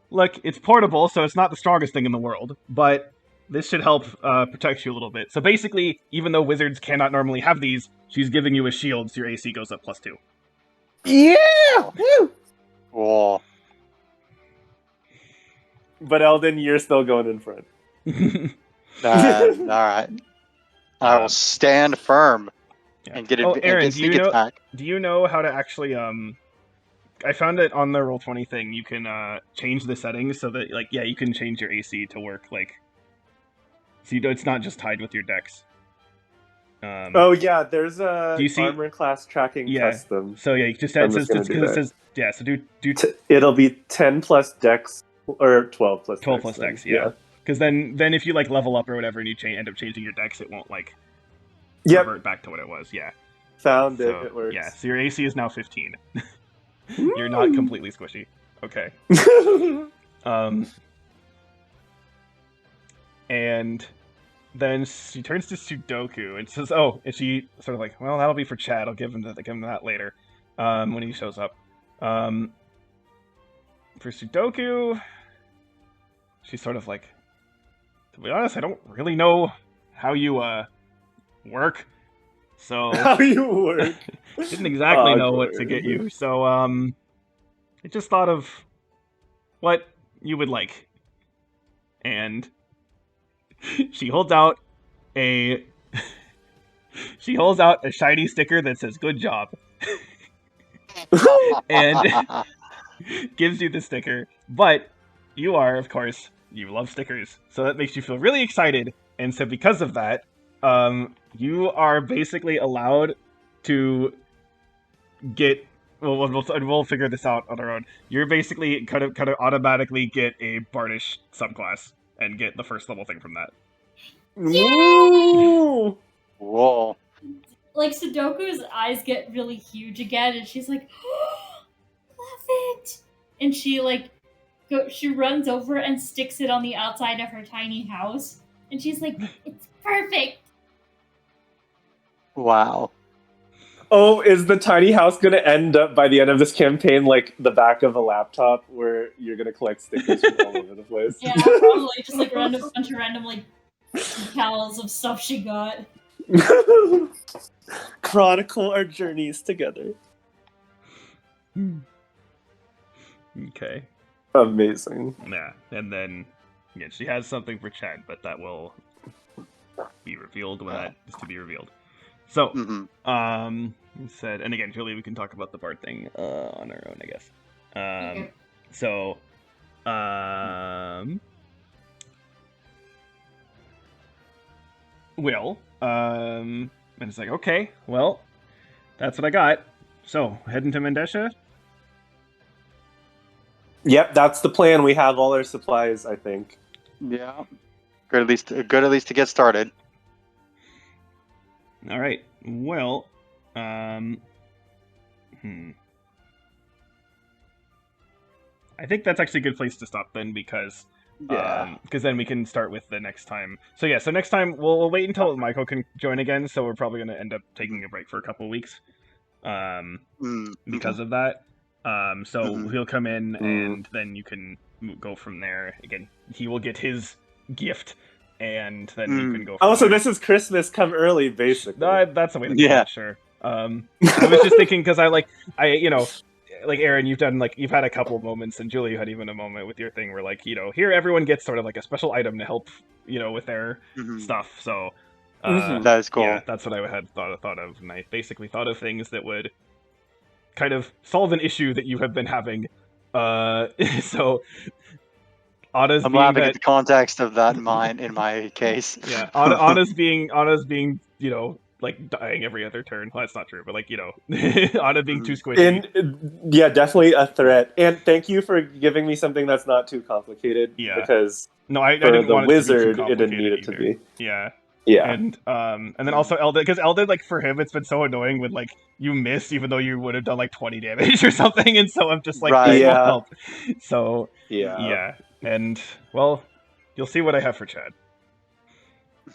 A: "Look, it's portable, so it's not the strongest thing in the world, but this should help protect you a little bit." So basically, even though wizards cannot normally have these, she's giving you a shield, so your AC goes up +2.
E: Yeah! Woo!
C: oh.
E: But Eldon, you're still going in front.
C: All right. I will stand firm
A: Yeah.
C: and get
A: Oh,
C: and
A: Aaron,
C: get sneak attack.
A: do you know how to actually I found it on the Roll20 thing. You can change the settings so that like you can change your AC to work like so it's not just tied with your dex.
E: Oh yeah, there's a
A: Do you see-
E: armor class tracking
A: Yeah.
E: custom.
A: So yeah, you just
E: I'm
A: it
E: just
A: says
E: gonna do
A: because it
E: that.
A: says yeah. So do
E: It'll be 10 plus dex or 12 plus
A: 12
E: dex.
A: plus
E: then.
A: dex, yeah. Because then if you like level up or whatever and you end up changing your dex, it won't like
E: Yep.
A: revert back to what it was. Yeah.
E: Found it.
A: So,
E: It works.
A: yeah. So your AC is now 15. You're not completely squishy. Okay. And then she turns to Sudoku and says, "Oh," and she sort of like, "Well, that'll be for Chad. I'll give him that later, when he shows up." For Sudoku, she's sort of like, "To be honest, I don't really know how you work, so
E: How you work?
A: didn't exactly know what to
E: Awkward.
A: get you. So I just thought of what you would like." And she holds out a shiny sticker that says "Good job," and gives you the sticker. But you are, of course, you love stickers, so that makes you feel really excited. And so because of that, you are basically allowed to get. Well, we'll figure this out on our own. You're basically kind of automatically get a Bardish subclass and get the first level thing from that.
E: Woo!
C: Whoa.
D: Like Sudoku's eyes get really huge again, and she's like, oh, "Love it!" And she she runs over and sticks it on the outside of her tiny house, and she's like, "It's perfect."
C: Wow.
E: Oh, is the tiny house going to end up by the end of this campaign like the back of a laptop where you're going to collect stickers from all over the place?
D: Yeah, probably just like bunch of random like decals of stuff she got.
E: Chronicle our journeys together.
A: Okay.
E: Amazing.
A: Yeah, and then she has something for Chad, but that will be revealed when that is to be revealed. So,
C: Mm-hmm.
A: said, and again, Julie, we can talk about the Bard thing on our own, I guess.
D: Okay.
A: So, Will, and it's like, okay, well, that's what I got. So, heading to Mendesha?
E: Yep, that's the plan. We have all our supplies, I think.
C: Yeah. Good at least to get started.
A: All right. Well, I think that's actually a good place to stop then, because then we can start with the next time. So yeah, so next time we'll wait until Michael can join again. So we're probably going to end up taking a break for a couple of weeks, because of that. So he'll come in, and then you can go from there. Again, he will get his gift, and then you can go from
E: So
A: there.
E: this is Christmas come early, basically.
A: That's the way to go.
C: Yeah.
A: Sure. I was just thinking because like Aaron, you've had a couple of moments, and Julie, you had even a moment with your thing where here everyone gets sort of like a special item to help with their stuff. So
C: That is cool.
A: yeah, that's what I had thought of, and I basically thought of things that would kind of solve an issue that you have been having. So Anna's
C: I'm
A: being
C: laughing
A: that,
C: at the context of that in my case.
A: yeah, Anna's being like dying every other turn. Well, that's not true, but Anna being too squishy.
E: And yeah, definitely a threat. And thank you for giving me something that's not too complicated.
A: Yeah.
E: Because
A: No, I
E: for
A: didn't
E: the
A: want
E: wizard,
A: it to be too
E: it didn't need
A: complicated
E: it to
A: either.
E: be.
A: Yeah.
E: Yeah.
A: And then also Eldon, because Eldon, like, for him, it's been so annoying when, like, you miss even though you would have done like 20 damage or something, and so I'm just like,
C: Right.
A: this will
E: Yeah.
A: help. So
E: Yeah.
A: and well, you'll see what I have for Chad.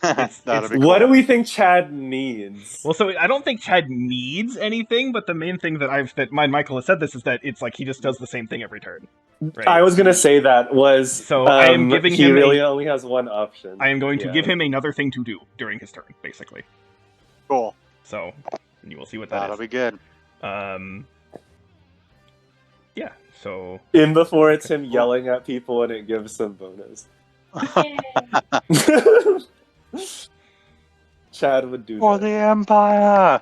C: That'll be
E: What do
C: cool.
E: we think Chad needs?
A: Well, so I don't think Chad needs anything, but the main thing that Michael has said this is that it's like he just does the same thing every turn. Right?
E: I was gonna say that was
A: So I am giving
E: he
A: him
E: really only has one option.
A: I am going to
E: Yeah.
A: give him another thing to do during his turn, basically.
C: Cool.
A: So you will see what that
C: That'll
A: is.
C: be good.
A: Yeah. So
E: In before it's him yelling at people and it gives some bonus. Chad would do
C: For
E: that.
C: the Empire.